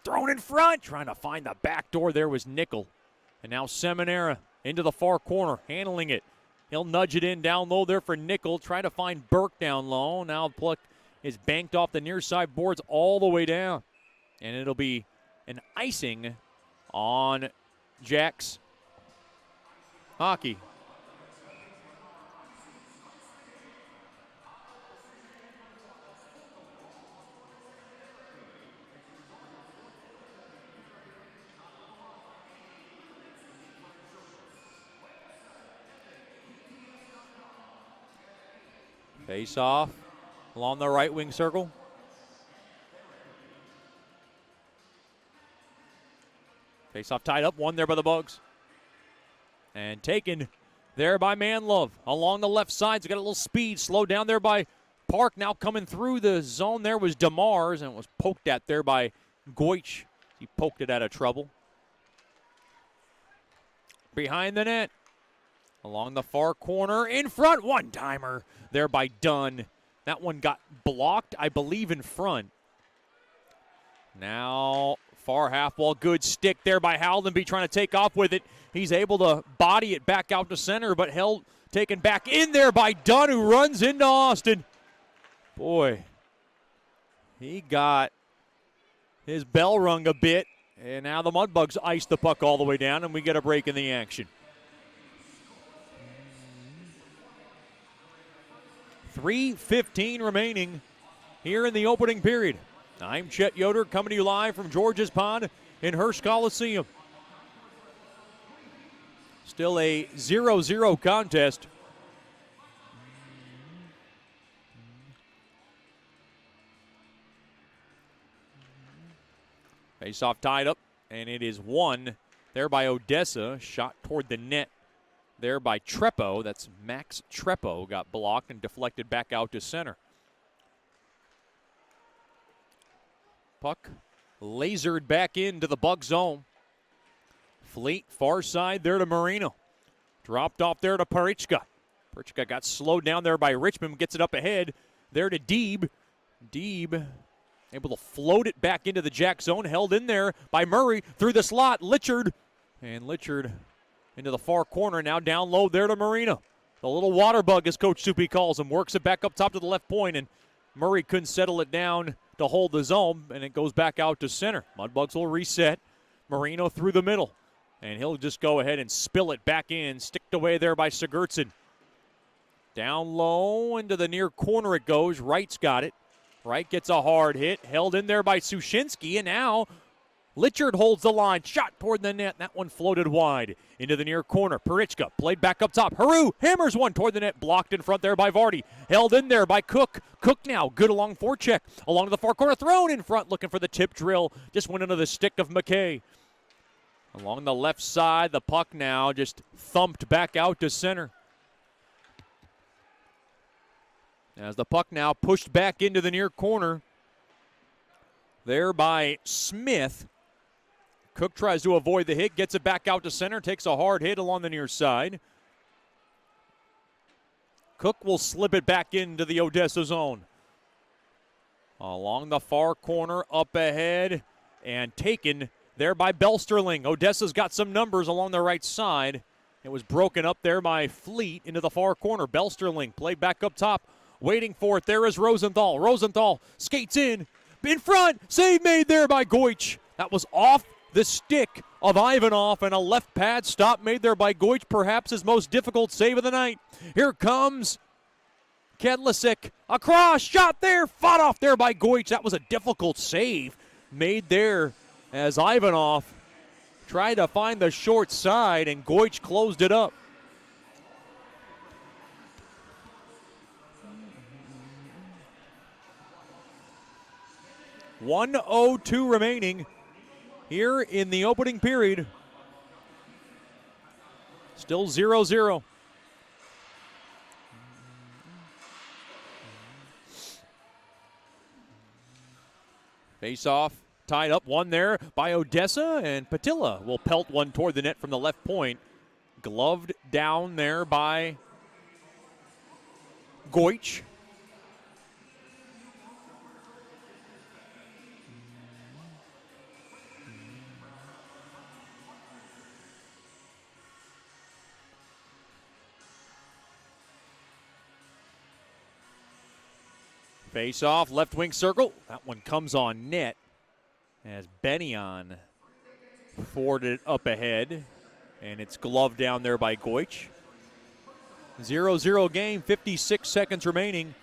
Thrown in front, trying to find the back door. There was Nickel. And now Seminara into the far corner, handling it. He'll nudge it in down low there for Nickel. Try to find Burke down low. Now the puck is banked off the near side boards all the way down. And it'll be an icing on Jacks hockey. Face off along the right wing circle. Face off tied up, one there by the Bugs. And taken there by Manlove. Along the left side, he's got a little speed. Slowed down there by Park. Now coming through the zone there was DeMars, and it was poked at there by Goich. He poked it out of trouble. Behind the net. Along the far corner, in front, one-timer there by Dunn. That one got blocked, I believe, in front. Now, far half wall, good stick there by Haldenby trying to take off with it. He's able to body it back out to center, but held, taken back in there by Dunn, who runs into Austin. Boy, he got his bell rung a bit, and now the Mudbugs ice the puck all the way down, and we get a break in the action. 3:15 remaining here in the opening period. I'm Chet Yoder coming to you live from George's Pond in Hearst Coliseum. Still a 0-0 contest. Face-off tied up, and it is won there by Odessa. Shot toward the net there by Treppo. That's Max Treppo. Got blocked and deflected back out to center. Puck lasered back into the Bug zone. Fleet far side there to Marino. Dropped off there to Parichka. Parichka got slowed down there by Richmond. Gets it up ahead there to Deeb. Deeb able to float it back into the Jack zone. Held in there by Murray through the slot. Litchard. And Litchard into the far corner, now down low there to Marino. The little water bug, as Coach Soupy calls him, works it back up top to the left point, and Murray couldn't settle it down to hold the zone, and it goes back out to center. Mudbugs will reset. Marino through the middle, and he'll just go ahead and spill it back in. Sticked away there by Sigurdsson. Down low into the near corner it goes. Wright's got it. Wright gets a hard hit, held in there by Sushinsky, and now Litchard holds the line. Shot toward the net. That one floated wide into the near corner. Perichka played back up top. Haru hammers one toward the net. Blocked in front there by Vardy. Held in there by Cook. Cook now good along forecheck. Along to the far corner. Thrown in front looking for the tip drill. Just went into the stick of McKay. Along the left side, the puck now just thumped back out to center. As the puck now pushed back into the near corner. There by Smith. Cook tries to avoid the hit, gets it back out to center, takes a hard hit along the near side. Cook will slip it back into the Odessa zone. Along the far corner, up ahead, and taken there by Belsterling. Odessa's got some numbers along the right side. It was broken up there by Fleet into the far corner. Belsterling played back up top, waiting for it. There is Rosenthal. Rosenthal skates in front. Save made there by Goich. That was off the stick of Ivanov, and a left pad stop made there by Goich, perhaps his most difficult save of the night. Here comes Kedlacek. Across, shot there, fought off there by Goich. That was a difficult save made there as Ivanov tried to find the short side, and Goich closed it up. .102 remaining here in the opening period. Still 0-0. Face-off tied up, one there by Odessa, and Patilla will pelt one toward the net from the left point. Gloved down there by Goich. Face off, left wing circle. That one comes on net as Benyon forwarded it up ahead, and it's gloved down there by Goich. 0-0 game, 56 seconds remaining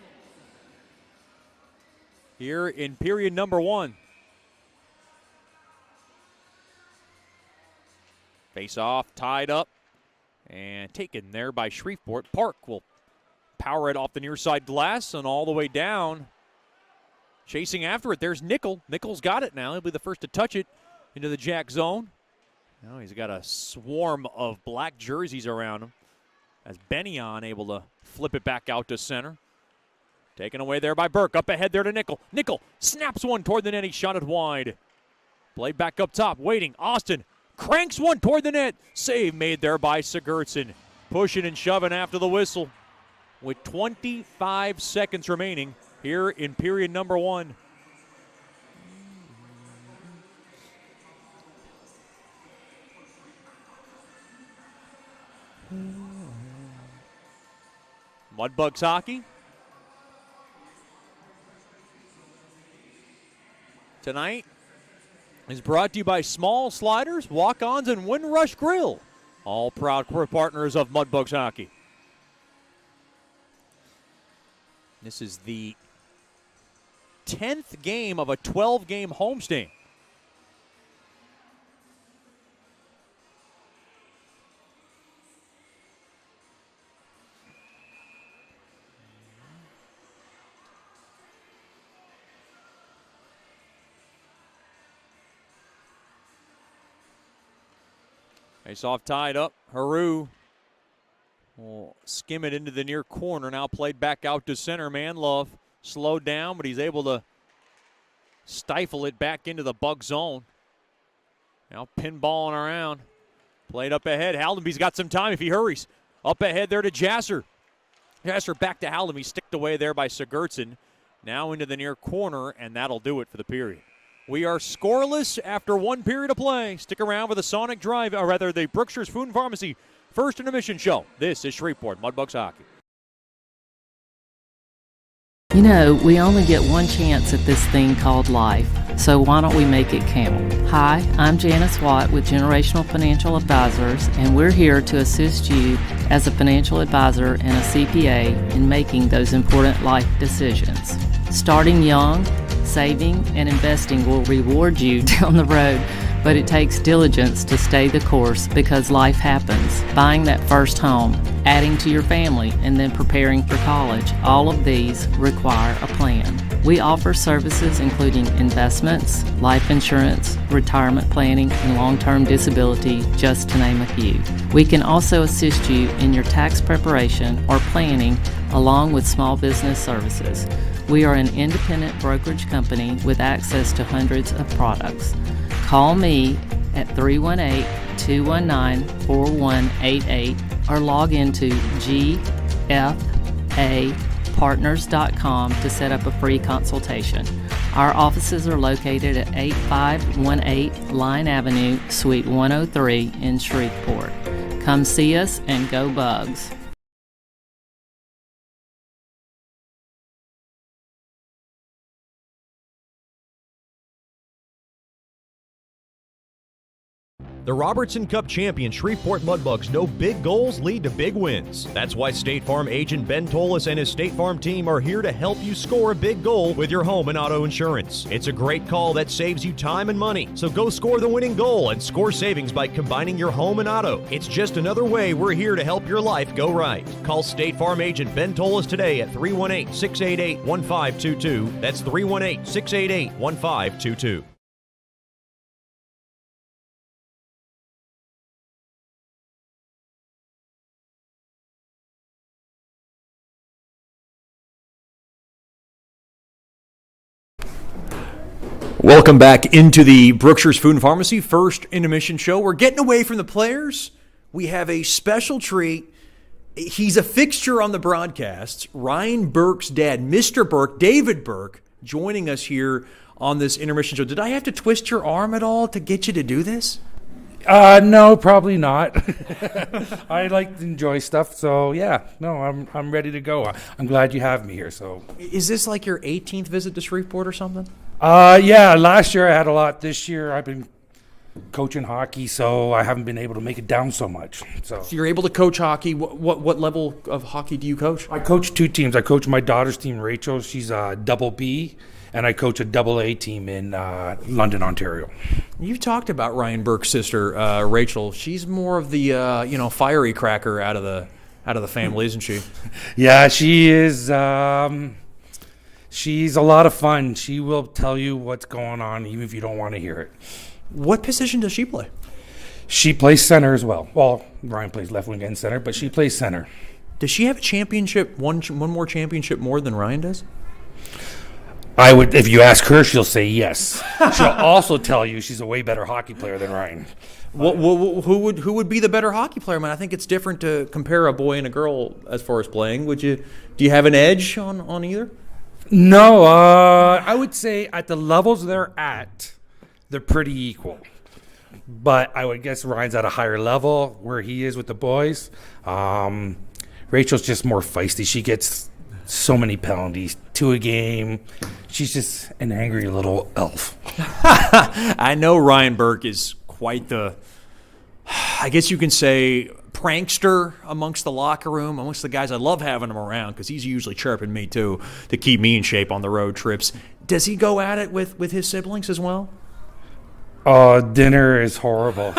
here in period number one. Face off, tied up, and taken there by Shreveport. Park will power it off the near side glass and all the way down. Chasing after it, there's Nickel. Nickel's got it now. He'll be the first to touch it into the Jack zone. Now he's got a swarm of black jerseys around him as Benyon able to flip it back out to center. Taken away there by Burke. Up ahead there to Nickel. Nickel snaps one toward the net. He shot it wide. Played back up top, waiting. Austin cranks one toward the net. Save made there by Sigurdsson. Pushing and shoving after the whistle. With 25 seconds remaining here in period number one. Mudbugs hockey tonight is brought to you by Small Sliders, Walk-Ons, and Windrush Grill, all proud partners of Mudbugs hockey. This is the 10th game of a 12-game homestand. Face-off tied up. Haru will skim it into the near corner. Now played back out to center. Manlove slowed down, but he's able to stifle it back into the Bug zone. Now pinballing around. Played up ahead. Haldenby's got some time if he hurries. Up ahead there to Jasser. Jasser back to Haldenby. Sticked away there by Sigurdsson. Now into the near corner, and that'll do it for the period. We are scoreless after one period of play. Stick around for the Sonic Drive, or rather the Brookshire's Food and Pharmacy First Intermission Show. This is Shreveport Mudbugs hockey. You know, we only get one chance at this thing called life, so why don't we make it count? Hi, I'm Janice Watt with Generational Financial Advisors, and we're here to assist you as a financial advisor and a CPA in making those important life decisions. Starting young, saving, and investing will reward you down the road, but it takes diligence to stay the course because life happens. Buying that first home, adding to your family, and then preparing for college, all of these require a plan. We offer services including investments, life insurance, retirement planning, and long-term disability, just to name a few. We can also assist you in your tax preparation or planning along with small business services. We are an independent brokerage company with access to hundreds of products. Call me at 318-219-4188 or log into gfapartners.com to set up a free consultation. Our offices are located at 8518 Line Avenue, Suite 103 in Shreveport. Come see us and go Bugs. The Robertson Cup champion Shreveport Mudbugs know big goals lead to big wins. That's why State Farm agent Ben Tolis and his State Farm team are here to help you score a big goal with your home and auto insurance. It's a great call that saves you time and money. So go score the winning goal and score savings by combining your home and auto. It's just another way we're here to help your life go right. Call State Farm agent Ben Tolis today at 318-688-1522. That's 318-688-1522. Welcome back into the Brookshire's Food and Pharmacy first intermission show. We're getting away from the players. We have a special treat. He's a fixture on the broadcasts. Ryan Burke's dad, Mr. Burke, David Burke, joining us here on this intermission show. Did I have to twist your arm at all to get you to do this? No, probably not. I like to enjoy stuff, so yeah. No, I'm ready to go. I'm glad you have me here. So, is this like your 18th visit to Shreveport or something? Yeah. Last year I had a lot. This year I've been coaching hockey, so I haven't been able to make it down so much. So you're able to coach hockey. What level of hockey do you coach? I coach two teams. I coach my daughter's team, Rachel. She's a double B. And I coach a AA team in London, Ontario. You've talked about Ryan Burke's sister, Rachel. She's more of the fiery cracker out of the family, isn't she? Yeah, she is. She's a lot of fun. She will tell you what's going on, even if you don't want to hear it. What position does she play? She plays center as well. Well, Ryan plays left wing and center, but she plays center. Does she have a championship? One more championship more than Ryan does? I would, if you ask her, she'll say yes. She'll also tell you she's a way better hockey player than Ryan. Who would be the better hockey player? I mean, I think it's different to compare a boy and a girl as far as playing. Do you have an edge on either? No, I would say at the levels they're at, they're pretty equal. But I would guess Ryan's at a higher level where he is with the boys. Rachel's just more feisty. She gets so many penalties, 2 a game. She's just an angry little elf. I know Ryan Burke is quite the, I guess you can say, prankster amongst the locker room, amongst the guys. I love having him around because he's usually chirping me too to keep me in shape on the road trips. Does he go at it with his siblings as well? Oh, dinner is horrible.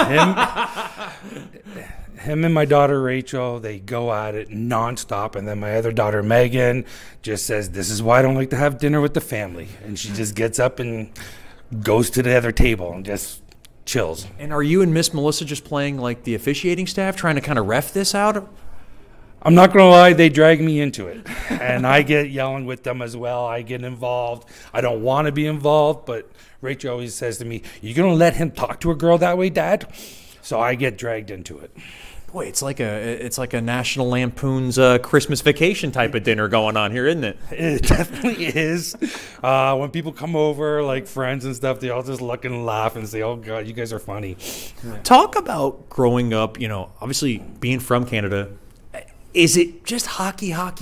Him and my daughter Rachel, they go at it nonstop, and then my other daughter Megan just says, "This is why I don't like to have dinner with the family," and she just gets up and goes to the other table and just chills. And are you and Miss Melissa just playing like the officiating staff, trying to kind of ref this out? I'm not gonna lie, they drag me into it, and I get yelling with them as well. I get involved. I don't want to be involved, but Rachel always says to me, "You gonna let him talk to a girl that way, Dad?" So I get dragged into it. Boy, it's like a National Lampoon's Christmas Vacation type of dinner going on here, isn't it? It definitely is. When people come over, like friends and stuff, they all just look and laugh and say, "Oh God, you guys are funny." Talk about growing up. Obviously being from Canada. Is it just hockey? I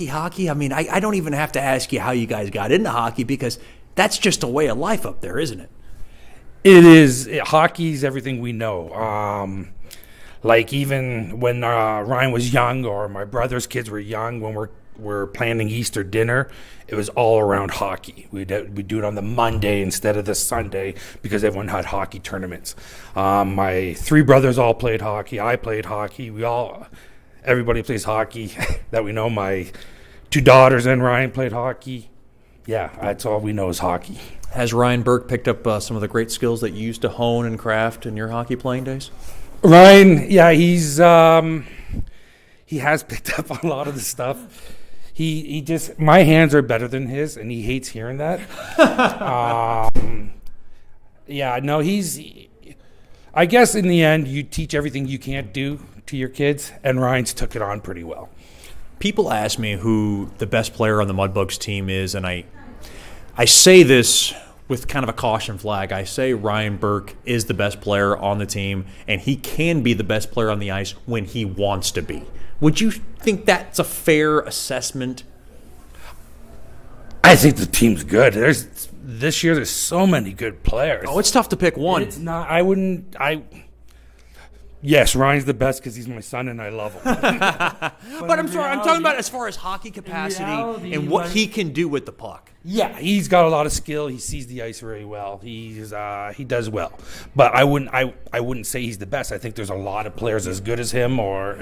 mean, I don't even have to ask you how you guys got into hockey because that's just a way of life up there, isn't it? It is. Hockey's everything we know. Like even when Ryan was young or my brother's kids were young, when we're were planning Easter dinner, it was all around hockey. We'd do it on the Monday instead of the Sunday because everyone had hockey tournaments. My 3 brothers all played hockey. I played hockey. Everybody plays hockey that we know. My 2 daughters and Ryan played hockey. Yeah, that's all we know is hockey. Has Ryan Burke picked up some of the great skills that you used to hone and craft in your hockey playing days? Ryan, yeah, he has picked up a lot of the stuff. He just, my hands are better than his, and he hates hearing that. Yeah, no, I guess in the end, you teach everything you can't do to your kids, and Ryan's took it on pretty well. People ask me who the best player on the Mudbugs team is, and I say this with kind of a caution flag. I say Ryan Burke is the best player on the team, and he can be the best player on the ice when he wants to be. Would you think that's a fair assessment? I think the team's good. This year there's so many good players. Oh, it's tough to pick one. It's not. Yes, Ryan's the best because he's my son and I love him. But I'm talking about as far as hockey capacity and what he can do with the puck. Yeah, he's got a lot of skill. He sees the ice very well. He does well. But I wouldn't say he's the best. I think there's a lot of players as good as him, or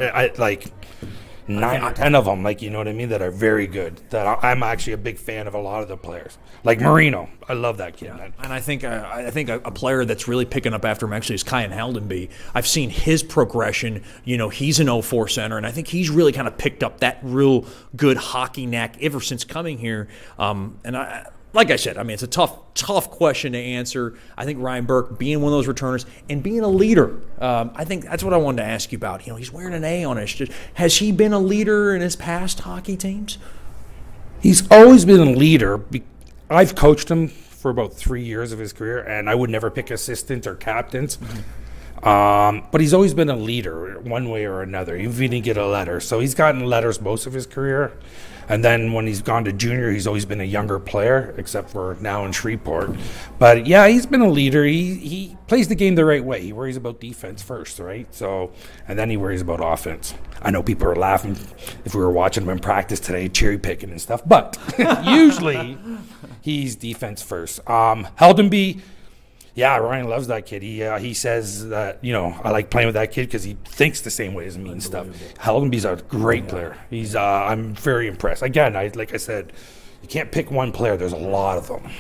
9 or 10 of them, like, you know what I mean, that are very good. That I'm actually a big fan of a lot of the players. Like Marino. I love that kid, man. And I think a player that's really picking up after him actually is Kyan Haldenby. I've seen his progression. You know, he's an 04 center, and I think he's really kind of picked up that real good hockey knack ever since coming here. Like I said, I mean, it's a tough question to answer. I think Ryan Burke being one of those returners and being a leader, I think that's what I wanted to ask you about. You know, he's wearing an A on his chest. Has he been a leader in his past hockey teams? He's always been a leader. I've coached him for about 3 years of his career, and I would never pick assistants or captains. But he's always been a leader one way or another. Even if he didn't get a letter. So he's gotten letters most of his career. And then when he's gone to junior, he's always been a younger player, except for now in Shreveport. But yeah, he's been a leader. He plays the game the right way. He worries about defense first, right? So, and then he worries about offense. I know people are laughing if we were watching him in practice today, cherry picking and stuff. But usually he's defense first. Haldenby. Yeah, Ryan loves that kid. He says that, you know, I like playing with that kid because he thinks the same way as me and stuff. Haldenby's a great player. I'm very impressed. Again, like I said, you can't pick one player. There's a lot of them.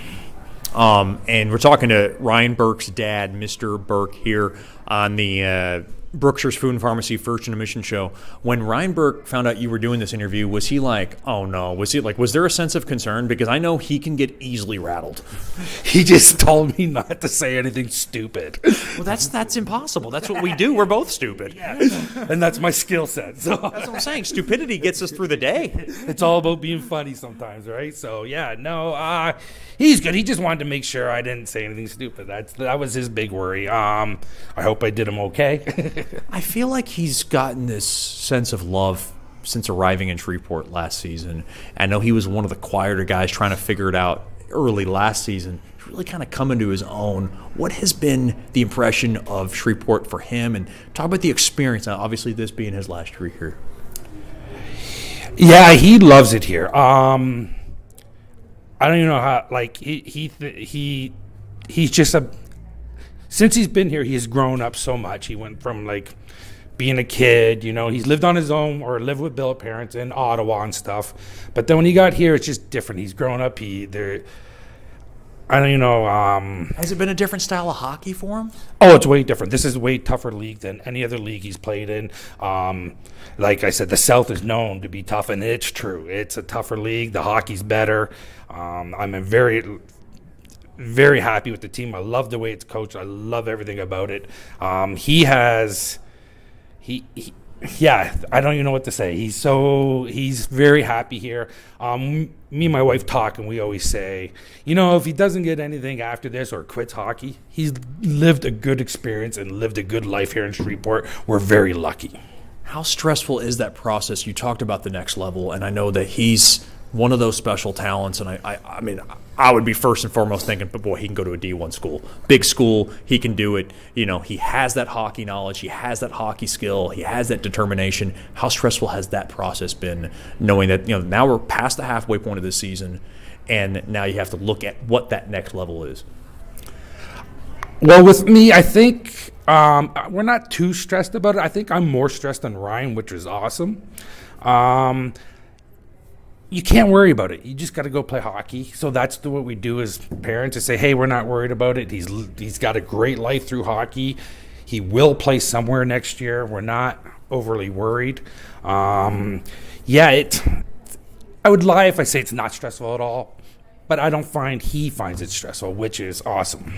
And we're talking to Ryan Burke's dad, Mr. Burke, here on the Brookshire's Food and Pharmacy First Intermission Show. When Ryan Burke found out you were doing this interview, was he like, oh no? Was there a sense of concern? Because I know he can get easily rattled. He just told me not to say anything stupid. Well, that's impossible. That's what we do. We're both stupid. Yeah. And that's my skill set. So that's what I'm saying. Stupidity gets us through the day. It's all about being funny sometimes, right? So yeah, no, he's good. He just wanted to make sure I didn't say anything stupid. That was his big worry. I hope I did him okay. I feel like he's gotten this sense of love since arriving in Shreveport last season. I know he was one of the quieter guys trying to figure it out early last season. He's really kind of coming to his own. What has been the impression of Shreveport for him? And talk about the experience. Now, obviously, this being his last year here. Yeah, he loves it here. I don't even know how. Like he's just a. Since he's been here, he has grown up so much. He went from, like, being a kid, you know, he's lived on his own or lived with Bill's parents in Ottawa and stuff. But then when he got here, it's just different. He's grown up. I don't even know. Has it been a different style of hockey for him? Oh, it's way different. This is a way tougher league than any other league he's played in. Like I said, the South is known to be tough, and it's true. It's a tougher league. The hockey's better. I'm very happy with the team. I love the way it's coached. I love everything about it. Yeah, I don't even know what to say. He's very happy here. Me and my wife talk, and we always say, you know, if he doesn't get anything after this or quits hockey, he's lived a good experience and lived a good life here in Shreveport. We're very lucky. How stressful is that process? You talked about the next level, and I know that he's one of those special talents, and I mean, I would be first and foremost thinking, but boy, he can go to a D1 school. Big school, he can do it. You know, he has that hockey knowledge, he has that hockey skill, he has that determination. How stressful has that process been, knowing that, you know, now we're past the halfway point of this season, and now you have to look at what that next level is? Well, with me, I think we're not too stressed about it. I think I'm more stressed than Ryan, which is awesome. You can't worry about it. You just got to go play hockey. So that's what we do as parents, to say, hey, we're not worried about it. He's got a great life through hockey. He will play somewhere next year. We're not overly worried. I would lie if I say it's not stressful at all, but I don't find he finds it stressful, which is awesome.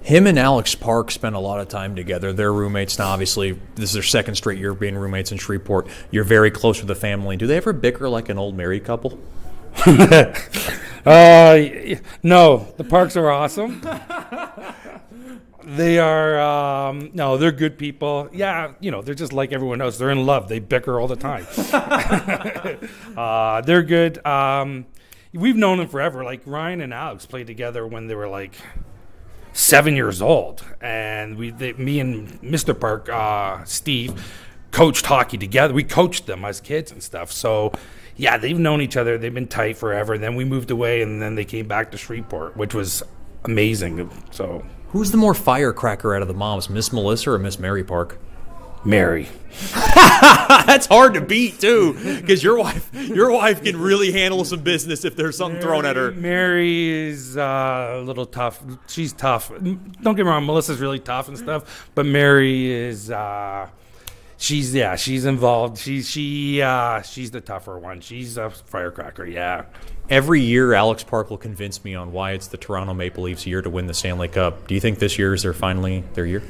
Him and Alex Park spent a lot of time together. They're roommates now. Obviously, this is their second straight year being roommates in Shreveport. You're very close with the family. Do they ever bicker like an old married couple? No, the Parks are awesome. They are, no, they're good people. Yeah, you know, they're just like everyone else. They're in love. They bicker all the time. They're good. We've known them forever. Like, Ryan and Alex played together when they were like 7 years old, and me and Mr. Park, Steve, coached hockey together. We coached them as kids and stuff. So, yeah, they've known each other. They've been tight forever. Then we moved away, and then they came back to Shreveport, which was amazing. So, who's the more firecracker out of the moms, Miss Melissa or Miss Mary Park? Mary. That's hard to beat too, because your wife can really handle some business if there's something thrown at her. Mary is a little tough. She's tough. Don't get me wrong, Melissa's really tough and stuff, but Mary is she's involved. She's the tougher one. She's a firecracker. Yeah. Every year, Alex Park will convince me on why it's the Toronto Maple Leafs' year to win the Stanley Cup. Do you think this year is finally their year?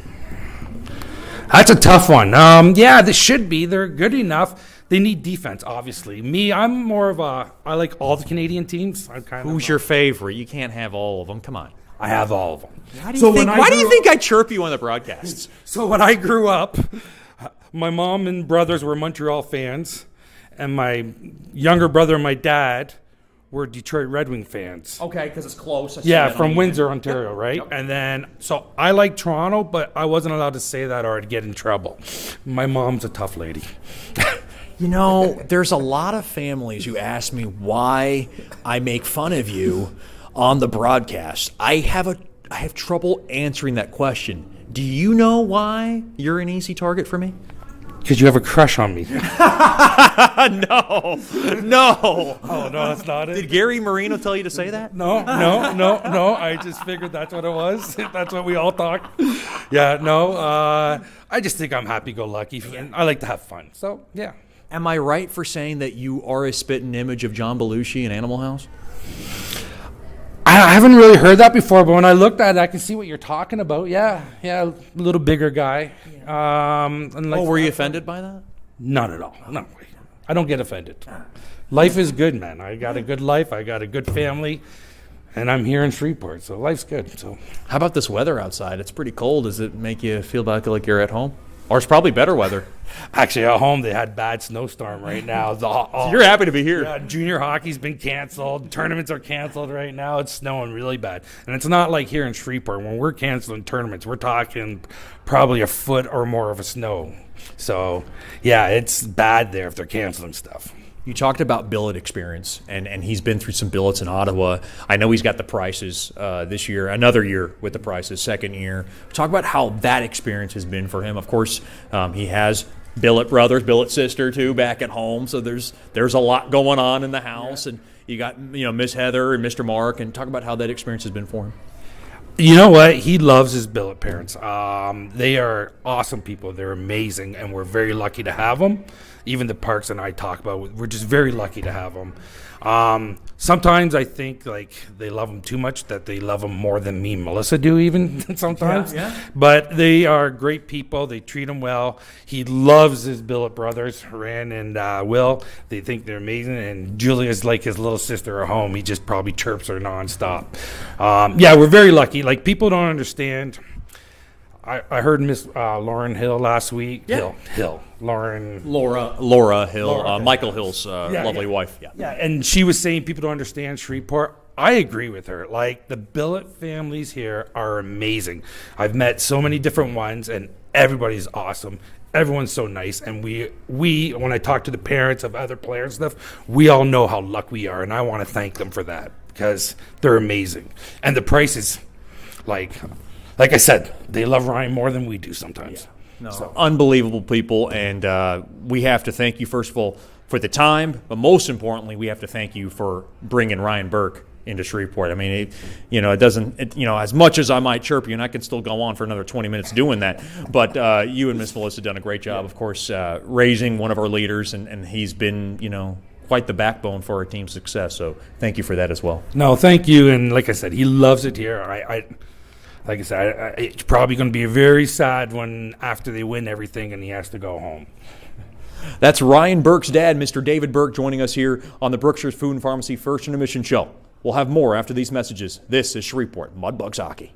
That's a tough one. Yeah, this should be. They're good enough. They need defense, obviously. Me, I'm more of I like all the Canadian teams. Who's your favorite? You can't have all of them. Come on. I have all of them. Why do you think I chirp you on the broadcasts? So when I grew up, my mom and brothers were Montreal fans, and my younger brother and my dad were Detroit Red Wing fans. Okay, because it's close. Yeah, from Windsor, Ontario, right? Yep. And then, so I like Toronto, but I wasn't allowed to say that or I'd get in trouble. My mom's a tough lady. You know, there's a lot of families who ask me why I make fun of you on the broadcast. I have trouble answering that question. Do you know why you're an easy target for me? Because you have a crush on me. No. Oh, no, that's not it. Did Gary Marino tell you to say that? No. I just figured that's what it was. That's what we all talk. Yeah, no. I just think I'm happy-go-lucky. And I like to have fun. So, yeah. Am I right for saying that you are a spitting image of John Belushi in Animal House? I haven't really heard that before, but when I looked at it, I can see what you're talking about. Yeah, a little bigger guy. Were you offended by that? Not at all. No, I don't get offended. Life is good, man. I got a good life. I got a good family, and I'm here in Shreveport, so life's good. So, how about this weather outside? It's pretty cold. Does it make you feel like you're at home? Or it's probably better weather. Actually, at home, they had bad snowstorm right now. So you're happy to be here. Yeah, junior hockey's been canceled. Tournaments are canceled right now. It's snowing really bad. And it's not like here in Shreveport. When we're canceling tournaments, we're talking probably a foot or more of a snow. So, yeah, it's bad there if they're canceling stuff. You talked about billet experience, and he's been through some billets in Ottawa. I know he's got the Prices this year, another year with the Prices, second year. Talk about how that experience has been for him. Of course, he has billet brothers, billet sister too back at home, so there's a lot going on in the house, and you got Miss Heather and Mr. Mark, and talk about how that experience has been for him. You know what? He loves his billet parents. They are awesome people. They're amazing, and we're very lucky to have them. Even the Parks and I talk about, we're just very lucky to have them. Sometimes I think they love them too much, that they love them more than me and Melissa do even sometimes. Yeah. But they are great people. They treat him well. He loves his billet brothers, Ran and Will. They think they're amazing. And Julia's like his little sister at home. He just probably chirps her nonstop. We're very lucky. People don't understand. I heard Miss Lauren Hill last week. Yeah. Laura Hill. Michael Hill's lovely wife. Yeah, and she was saying people don't understand Shreveport. I agree with her. Like, the billet families here are amazing. I've met so many different ones, and everybody's awesome. Everyone's so nice, and we when I talk to the parents of other players and stuff, we all know how lucky we are, and I want to thank them for that because they're amazing. And the prices, like I said, they love Ryan more than we do sometimes. No, So. unbelievable people, and we have to thank you, first of all, for the time, but most importantly, we have to thank you for bringing Ryan Burke into Shreveport. I mean, it doesn't, as much as I might chirp you, and I can still go on for another 20 minutes doing that, but you and Miss Melissa done a great job, of course, raising one of our leaders, and he's been, quite the backbone for our team's success, so thank you for that as well. No, thank you, and like I said, he loves it here. Like I said, it's probably going to be very sad when after they win everything and he has to go home. That's Ryan Burke's dad, Mr. David Burke, joining us here on the Brookshire's Food and Pharmacy First Intermission Show. We'll have more after these messages. This is Shreveport Mudbugs Hockey.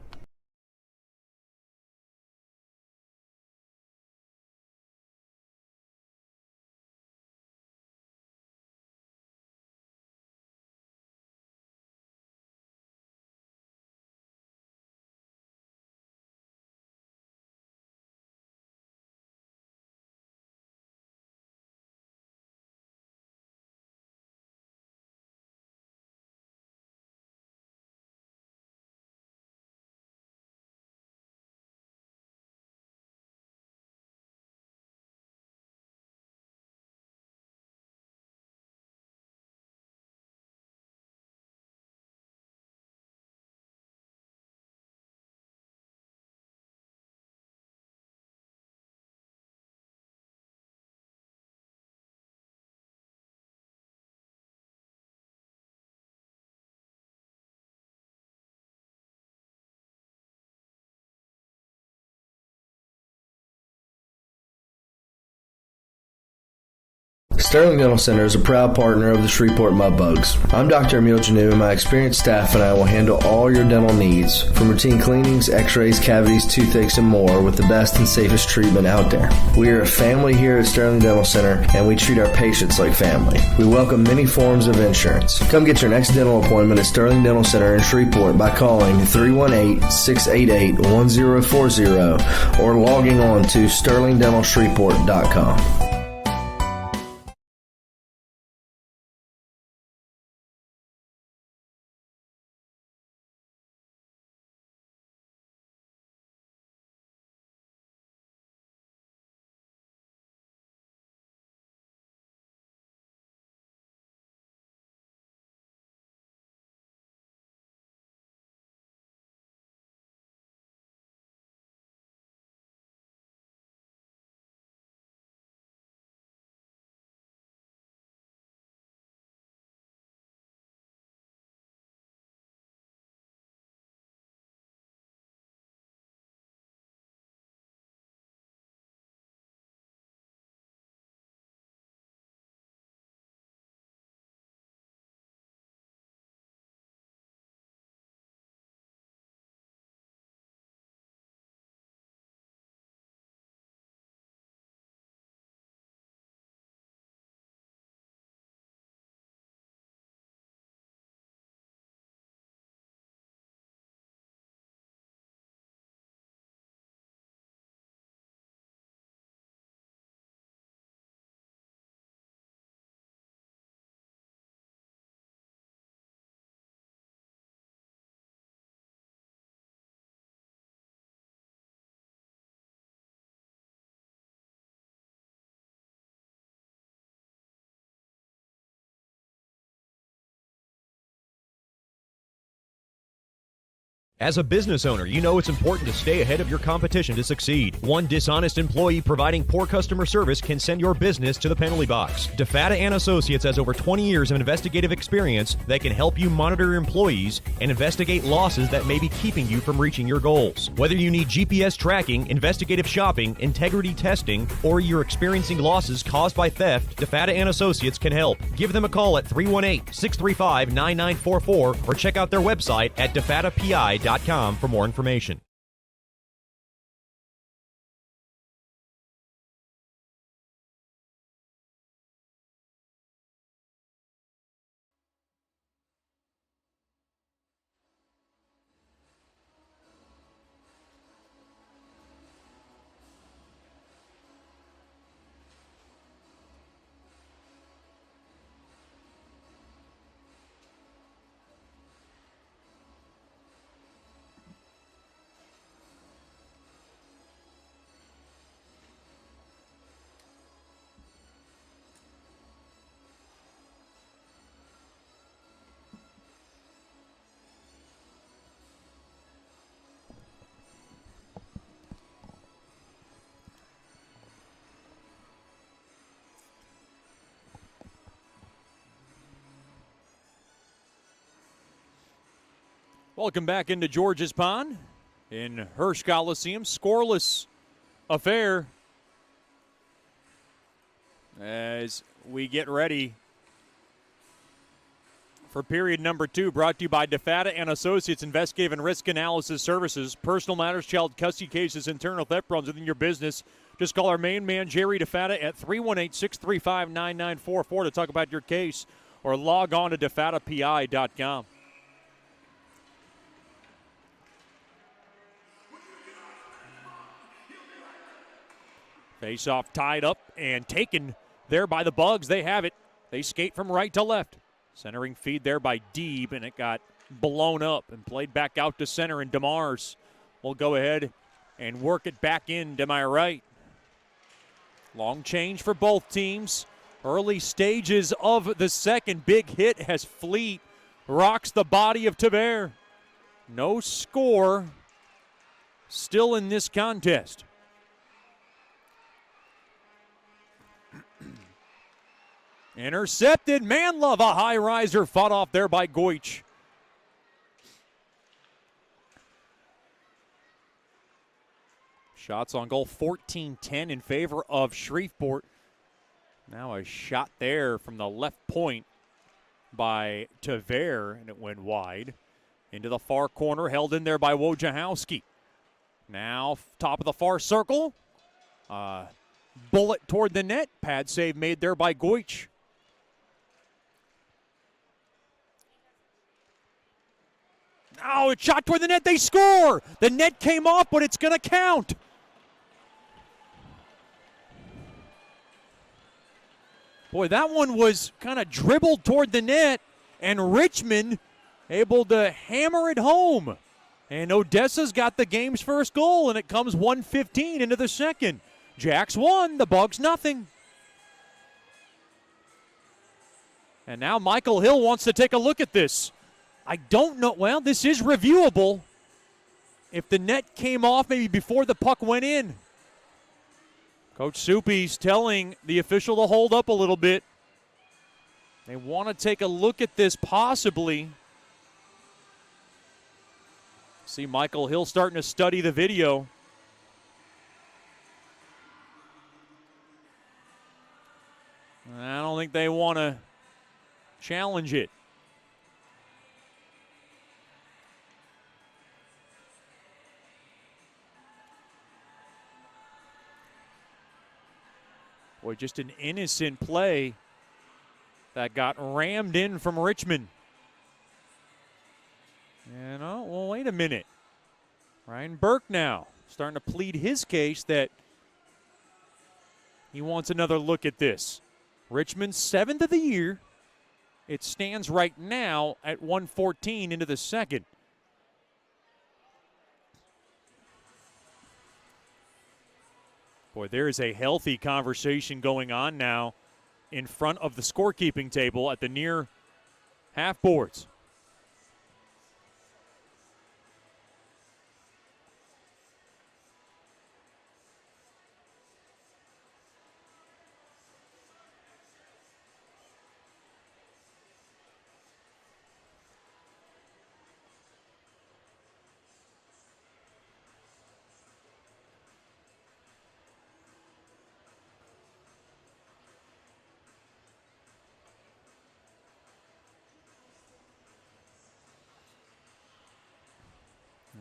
Sterling Dental Center is a proud partner of the Shreveport Mudbugs. I'm Dr. Emil Janu, and my experienced staff and I will handle all your dental needs, from routine cleanings, x-rays, cavities, toothaches, and more, with the best and safest treatment out there. We are a family here at Sterling Dental Center, and we treat our patients like family. We welcome many forms of insurance. Come get your next dental appointment at Sterling Dental Center in Shreveport by calling 318-688-1040 or logging on to sterlingdentalshreveport.com. As a business owner, you know it's important to stay ahead of your competition to succeed. One dishonest employee providing poor customer service can send your business to the penalty box. DeFata and Associates has over 20 years of investigative experience that can help you monitor your employees and investigate losses that may be keeping you from reaching your goals. Whether you need GPS tracking, investigative shopping, integrity testing, or you're experiencing losses caused by theft, DeFata and Associates can help. Give them a call at 318-635-9944 or check out their website at defatapi.com for more information. Welcome back into George's Pond in Hirsch Coliseum. Scoreless affair as we get ready for period number 2, brought to you by DeFata and Associates, Investigative and Risk Analysis Services. Personal matters, child custody cases, internal theft problems within your business. Just call our main man, Jerry DeFata, at 318-635-9944 to talk about your case, or log on to defatapi.com. Face-off tied up and taken there by the Bugs. They have it. They skate from right to left. Centering feed there by Deeb, and it got blown up and played back out to center, and DeMars will go ahead and work it back in to my right. Long change for both teams. Early stages of the second. Big hit as Fleet rocks the body of Tavere. No score still in this contest. Intercepted. Manlove, a high riser, fought off there by Goich. Shots on goal, 14-10 in favor of Shreveport. Now a shot there from the left point by Tavere, and it went wide. Into the far corner, held in there by Wojciechowski. Now top of the far circle. Bullet toward the net. Pad save made there by Goich. Oh, it's shot toward the net. They score. The net came off, but it's going to count. Boy, that one was kind of dribbled toward the net, and Richmond able to hammer it home. And Odessa's got the game's first goal, and it comes 1:15 into the second. Jacks 1, the Bugs nothing. And now Michael Hill wants to take a look at this. I don't know. Well, this is reviewable. If the net came off maybe before the puck went in. Coach Soupy's telling the official to hold up a little bit. They want to take a look at this possibly. See Michael Hill starting to study the video. I don't think they want to challenge it. Boy, just an innocent play that got rammed in from Richmond. And, oh, well, wait a minute. Ryan Burke now starting to plead his case that he wants another look at this. Richmond's 7th of the year. It stands right now at 1:14 into the second. Boy, there is a healthy conversation going on now in front of the scorekeeping table at the near half boards.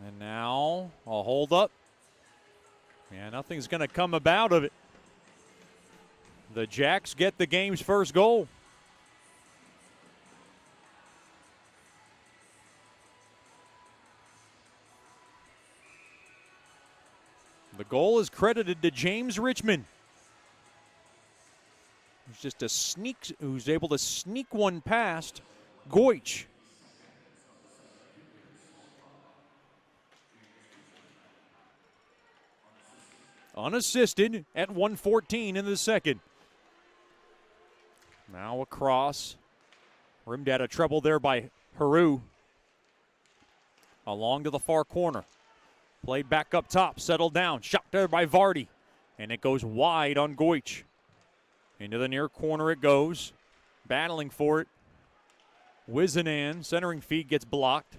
And now a hold up. Yeah, nothing's going to come about of it. The Jacks get the game's first goal. The goal is credited to James Richmond. Who's able to sneak one past Goich. Unassisted at 1:14 in the second. Now across. Rimmed out of trouble there by Haru. Along to the far corner. Played back up top, settled down. Shot there by Vardy. And it goes wide on Goich. Into the near corner it goes. Battling for it. Wizenan, centering feed gets blocked.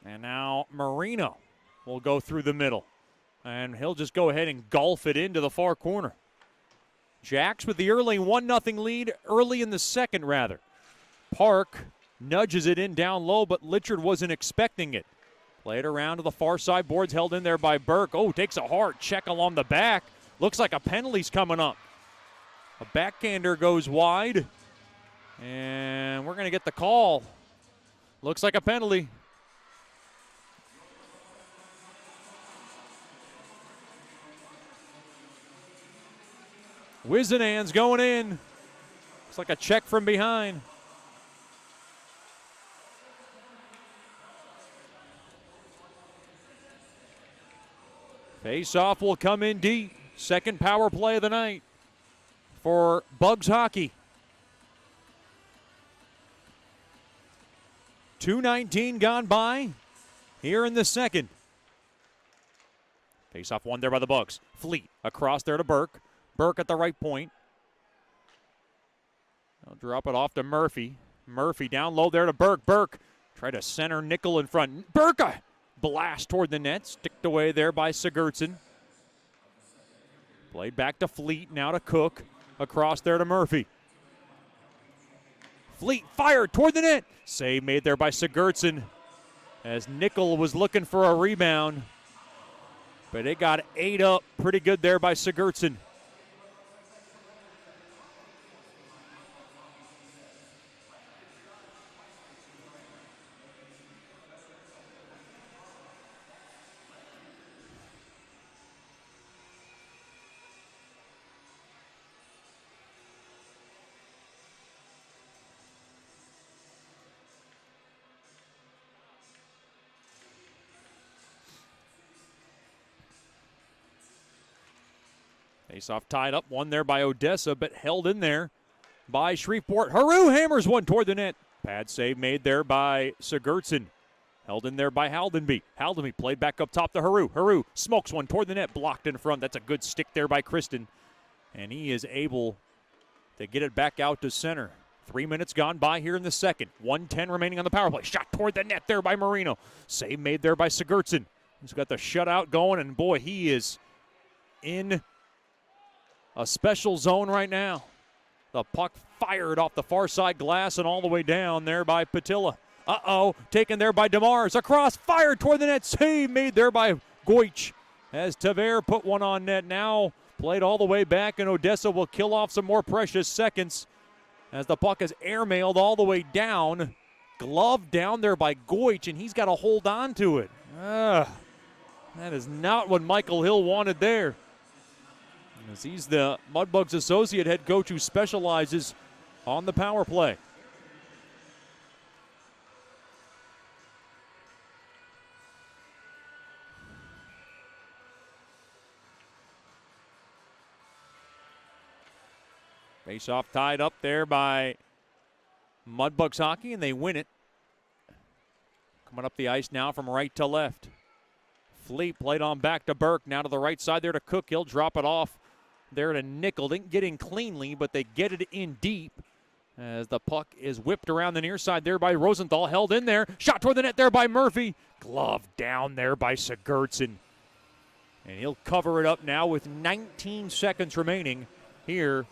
And now Marino will go through the middle. And he'll just go ahead and golf it into the far corner. Jacks with the early 1-0 lead, early in the second, rather. Park nudges it in down low, but Litchard wasn't expecting it. Played around to the far side, boards held in there by Burke. Oh, takes a hard check along the back. Looks like a penalty's coming up. A backhander goes wide, and we're going to get the call. Looks like a penalty. Wizenand's going in. Looks like a check from behind. Face-off will come in deep. Second power play of the night for Bugs hockey. 2:19 gone by here in the second. Face-off won there by the Bugs. Fleet across there to Burke. Burke at the right point. I'll drop it off to Murphy. Murphy down low there to Burke. Burke try to center nickel in front. Burke a blast toward the net. Sticked away there by Sigurdsson. Played back to Fleet, now to Cook. Across there to Murphy. Fleet fired toward the net. Save made there by Sigurdsson as Nickel was looking for a rebound. But it got ate up pretty good there by Sigurdsson. Face-off tied up, one there by Odessa, but held in there by Shreveport. Haru hammers one toward the net. Pad save made there by Sigurdsson. Held in there by Haldenby. Haldenby played back up top to Haru. Haru smokes one toward the net, blocked in front. That's a good stick there by Kristen. And he is able to get it back out to center. 3 minutes gone by here in the second. 1:10 remaining on the power play. Shot toward the net there by Marino. Save made there by Sigurdsson. He's got the shutout going, and boy, he is in a special zone right now. The puck fired off the far side glass and all the way down there by Patilla. Taken there by DeMars. Across, fired toward the net. Save made there by Goich as Taver put one on net. Now played all the way back, and Odessa will kill off some more precious seconds as the puck is airmailed all the way down. Glove down there by Goich, and he's got to hold on to it. That is not what Michael Hill wanted there, as he's the Mudbugs associate head coach who specializes on the power play. Face-off tied up there by Mudbugs hockey, and they win it. Coming up the ice now from right to left. Fleet played on back to Burke. Now to the right side there to Cook. He'll drop it off there to Nickel. Didn't get in cleanly, but they get it in deep as the puck is whipped around the near side there by Rosenthal. Held in there. Shot toward the net there by Murphy. Glove down there by Sigurdsson. And he'll cover it up now with 19 seconds remaining here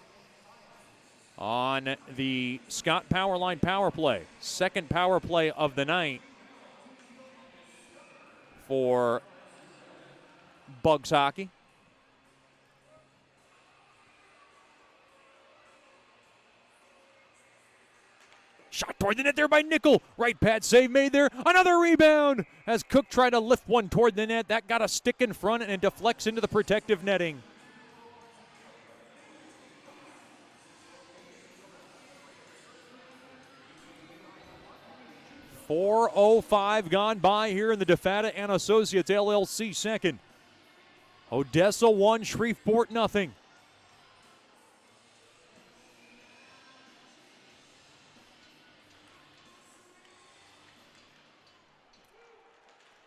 on the Scott Powerline power play. Second power play of the night for Bugs hockey. Shot toward the net there by Nickel. Right pad save made there. Another rebound as Cook tried to lift one toward the net. That got a stick in front and deflects into the protective netting. .405 gone by here in the DeFata and Associates LLC second. Odessa 1, Shreveport nothing.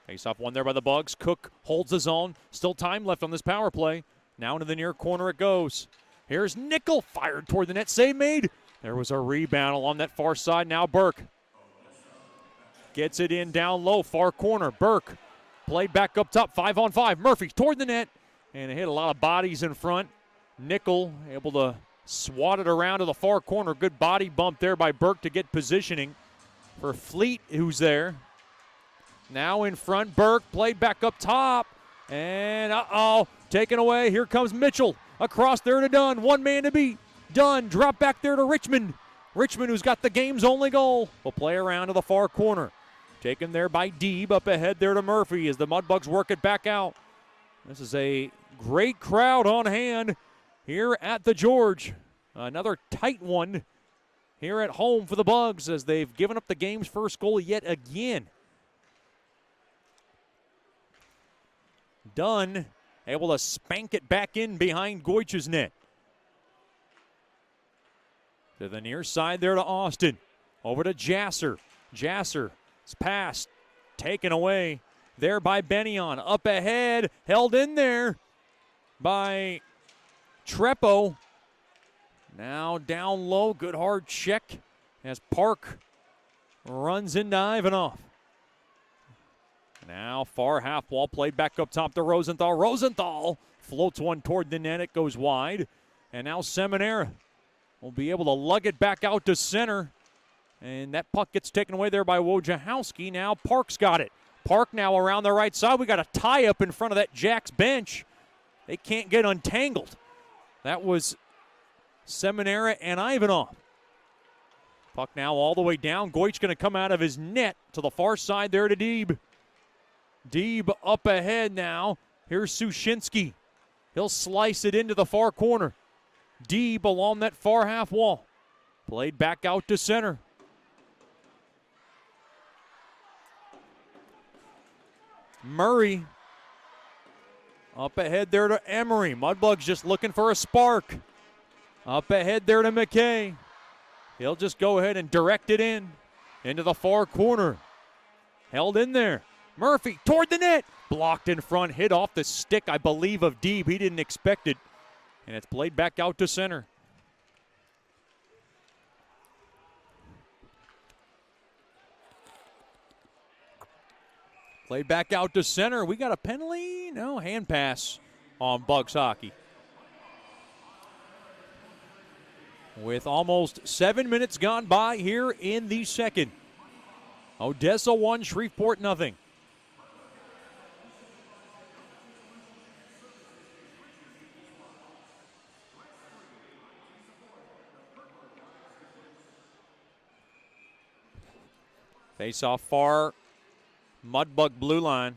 Face-off one there by the Bugs. Cook holds his own. Still time left on this power play. Now into the near corner it goes. Here's Nickel. Fired toward the net. Save made. There was a rebound along that far side. Now Burke. Gets it in down low, far corner. Burke played back up top, 5-on-5. Murphy toward the net, and it hit a lot of bodies in front. Nickel able to swat it around to the far corner. Good body bump there by Burke to get positioning for Fleet, who's there. Now in front, Burke played back up top, and taken away. Here comes Mitchell across there to Dunn. One man to beat. Dunn drop back there to Richmond. Richmond, who's got the game's only goal, will play around to the far corner. Taken there by Deeb, up ahead there to Murphy as the Mudbugs work it back out. This is a great crowd on hand here at the George. Another tight one here at home for the Bugs as they've given up the game's first goal yet again. Dunn able to spank it back in behind Goich's net. To the near side there to Austin. Over to Jasser. Jasser's pass taken away there by Bennion. Up ahead, held in there by Treppo. Now down low, good hard check as Park runs into Ivanov. Now far half wall, played back up top to Rosenthal. Rosenthal floats one toward the net, it goes wide. And now Seminara will be able to lug it back out to center. And that puck gets taken away there by Wojciechowski. Now Park's got it. Park now around the right side. We got a tie up in front of that Jack's bench. They can't get untangled. That was Seminara and Ivanov. Puck now all the way down. Goich going to come out of his net to the far side there to Deeb. Deeb up ahead now. Here's Sushinsky. He'll slice it into the far corner. Deeb along that far half wall. Played back out to center. Murray up ahead there to Emery. Mudbugs just looking for a spark. Up ahead there to McKay. He'll just go ahead and direct it into the far corner. Held in there. Murphy toward the net. Blocked in front, hit off the stick, I believe, of Deeb. He didn't expect it. And it's played back out to center. Played back out to center. We got a penalty? No, hand pass on Bugs hockey. With almost 7 minutes gone by here in the second. Odessa 1, Shreveport nothing. Face off far, Mudbug blue line.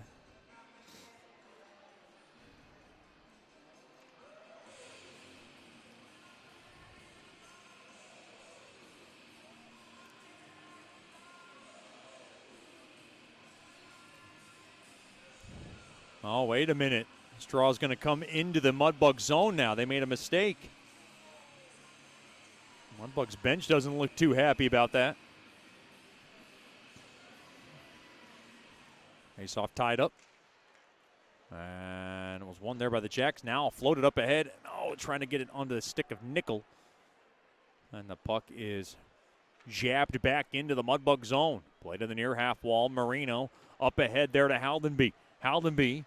Oh, wait a minute. Straw's going to come into the Mudbug zone now. They made a mistake. Mudbug's bench doesn't look too happy about that. Face-off tied up. And it was won there by the Jacks. Now floated up ahead. Oh, trying to get it onto the stick of Nickel. And the puck is jabbed back into the Mudbug zone. Played to the near half wall. Marino up ahead there to Haldenby. Haldenby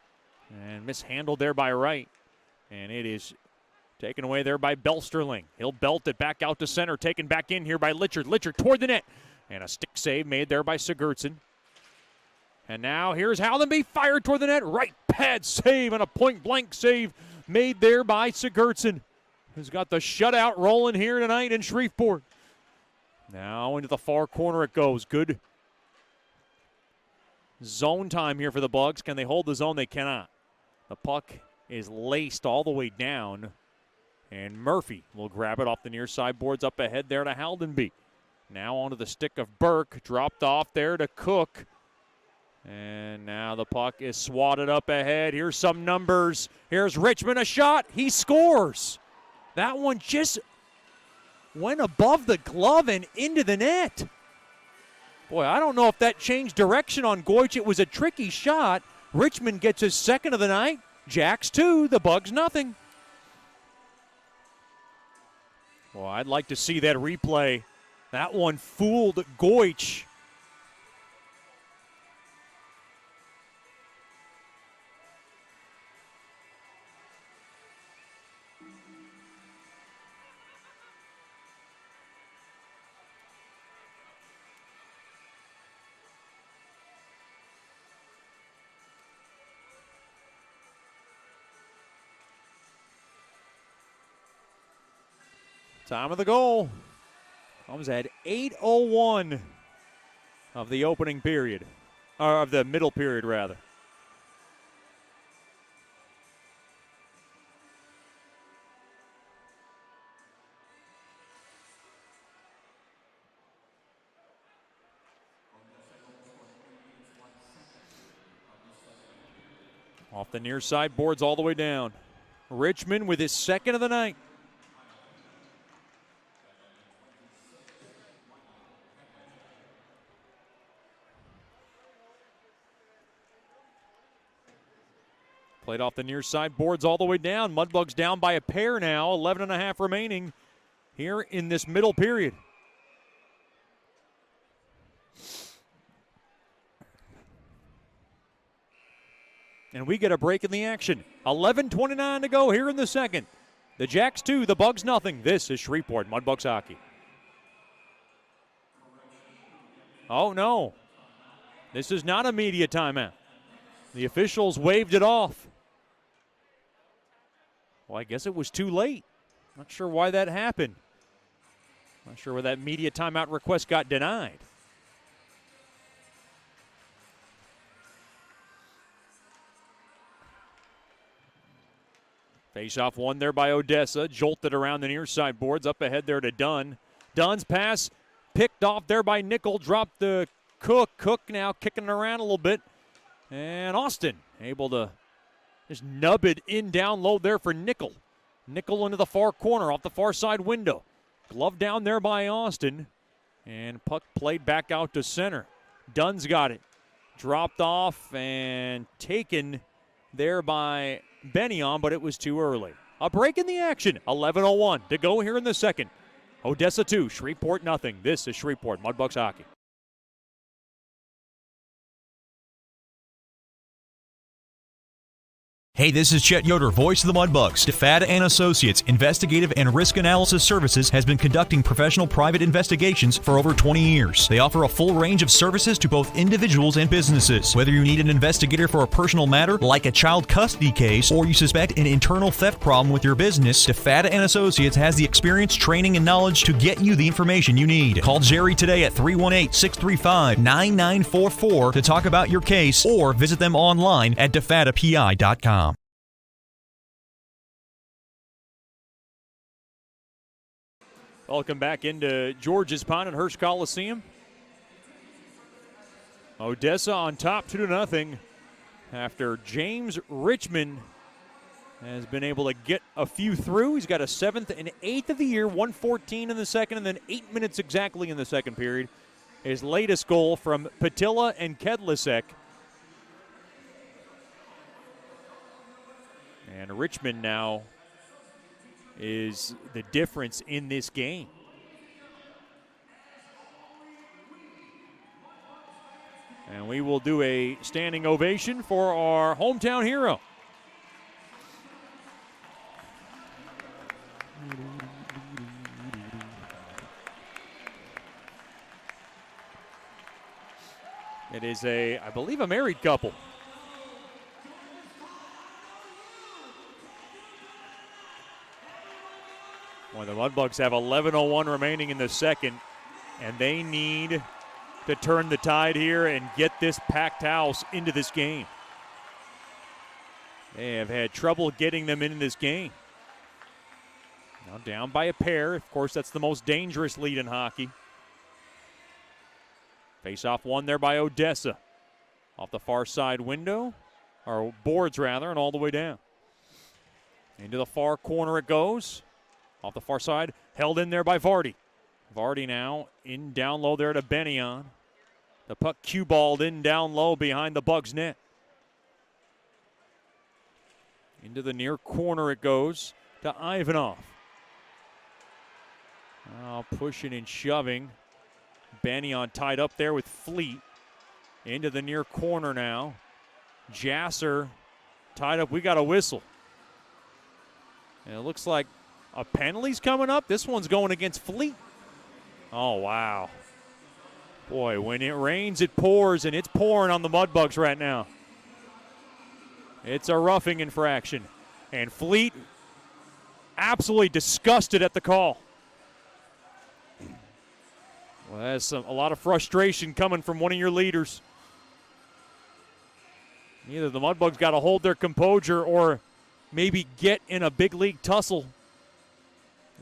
and mishandled there by Wright. And it is taken away there by Belsterling. He'll belt it back out to center. Taken back in here by Litchard. Litchard toward the net. And a stick save made there by Sigurdsson. And now here's Haldenby, fired toward the net. Right pad save and a point-blank save made there by Sigurdsson, who's got the shutout rolling here tonight in Shreveport. Now into the far corner it goes. Good zone time here for the Bugs. Can they hold the zone? They cannot. The puck is laced all the way down. And Murphy will grab it off the near side boards up ahead there to Haldenby. Now onto the stick of Burke. Dropped off there to Cook. And now the puck is swatted up ahead. Here's some numbers. Here's Richmond, a shot. He scores. That one just went above the glove and into the net. Boy, I don't know if that changed direction on Goich. It was a tricky shot. Richmond gets his second of the night. Jacks 2, the Bugs nothing. Well, I'd like to see that replay. That one fooled Goich. Time of the goal comes at 8:01 of the opening period, or of the middle period, rather. Off the near side, boards all the way down. Richmond with his second of the night. Played off the near side, boards all the way down. Mudbugs down by a pair now, 11.5 remaining here in this middle period. And we get a break in the action. 11:29 to go here in the second. The Jacks 2, the Bugs nothing. This is Shreveport Mudbugs hockey. Oh, no. This is not a media timeout. The officials waved it off. Well, I guess it was too late. Not sure why that happened. Not sure where that media timeout request got denied. Face-off won there by Odessa. Jolted around the near side boards. Up ahead there to Dunn. Dunn's pass picked off there by Nickel. Dropped the Cook. Cook now kicking around a little bit. And Austin able to just nub it in down low there for Nickel. Nickel into the far corner off the far side window. Glove down there by Austin. And puck played back out to center. Dunn's got it. Dropped off and taken there by Bennion, but it was too early. A break in the action. 11:01 to go here in the second. Odessa 2, Shreveport nothing. This is Shreveport Mudbugs hockey. Hey, this is Chet Yoder, voice of the Mudbugs. DeFada and Associates Investigative and Risk Analysis Services has been conducting professional private investigations for over 20 years. They offer a full range of services to both individuals and businesses. Whether you need an investigator for a personal matter like a child custody case or you suspect an internal theft problem with your business, DeFada and Associates has the experience, training, and knowledge to get you the information you need. Call Jerry today at 318-635-9944 to talk about your case or visit them online at defadapi.com. Welcome back into George's Pond and Hirsch Coliseum. Odessa on top 2-0 after James Richmond has been able to get a few through. He's got a 7th and 8th of the year, 1:14 in the second, and then 8 minutes exactly in the second period. His latest goal from Patilla and Kedlisek. And Richmond now is the difference in this game. And we will do a standing ovation for our hometown hero. It is I believe, a married couple. Well, the Mudbugs have 11:01 remaining in the second, and they need to turn the tide here and get this packed house into this game. They have had trouble getting them into this game. Now down by a pair. Of course, that's the most dangerous lead in hockey. Face-off won there by Odessa. Off the far side window, or boards rather, and all the way down. Into the far corner it goes. Off the far side, held in there by Vardy. Vardy now in down low there to Bennion. The puck cue-balled in down low behind the Bugs net. Into the near corner it goes to Ivanov. Now pushing and shoving. Bennion tied up there with Fleet. Into the near corner now. Jasser tied up. We got a whistle. And it looks like a penalty's coming up. This one's going against Fleet. Oh, wow. Boy, when it rains, it pours, and it's pouring on the Mudbugs right now. It's a roughing infraction. And Fleet absolutely disgusted at the call. Well, that's a lot of frustration coming from one of your leaders. Either the Mudbugs got to hold their composure or maybe get in a big league tussle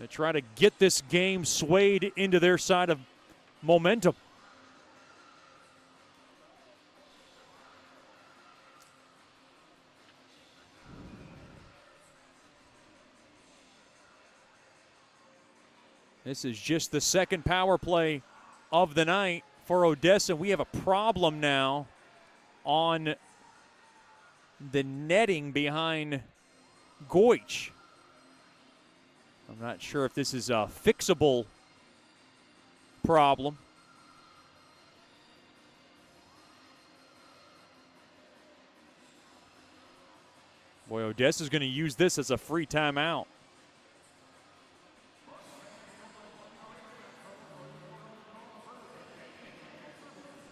to try to get this game swayed into their side of momentum. This is just the second power play of the night for Odessa. We have a problem now on the netting behind Goich. I'm not sure if this is a fixable problem. Boy, Odessa's going to use this as a free timeout.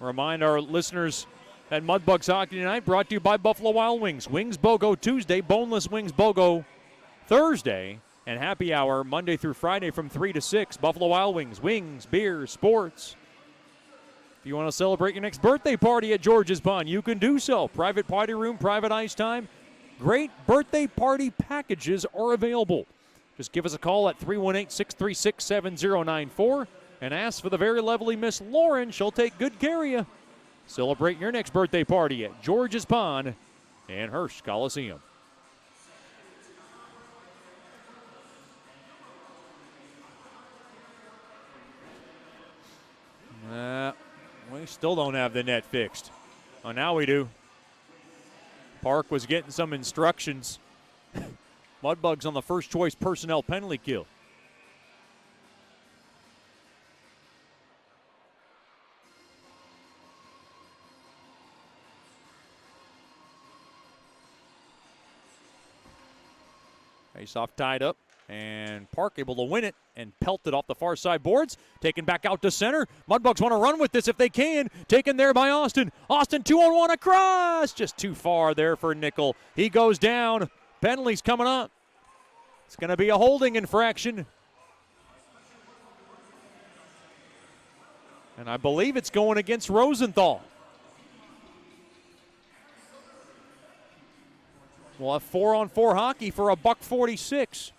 Remind our listeners that Mudbugs Hockey Tonight brought to you by Buffalo Wild Wings. Wings BOGO Tuesday, boneless wings BOGO Thursday, and happy hour Monday through Friday from 3 to 6. Buffalo Wild Wings, wings, beer, sports. If you want to celebrate your next birthday party at George's Pond, you can do so. Private party room, private ice time. Great birthday party packages are available. Just give us a call at 318-636-7094 and ask for the very lovely Miss Lauren. She'll take good care of you. Celebrate your next birthday party at George's Pond and Hearst Coliseum. We still don't have the net fixed. Oh, now we do. Park was getting some instructions. Mudbugs on the first choice personnel penalty kill. Face-off tied up, and Park able to win it and pelt it off the far side boards. Taken back out to center. Mudbugs want to run with this if they can. Taken there by Austin. Austin 2-on-1 across. Just too far there for Nickel. He goes down. Penalties coming up. It's going to be a holding infraction. And I believe it's going against Rosenthal. We'll have 4-on-4 hockey for $1.46.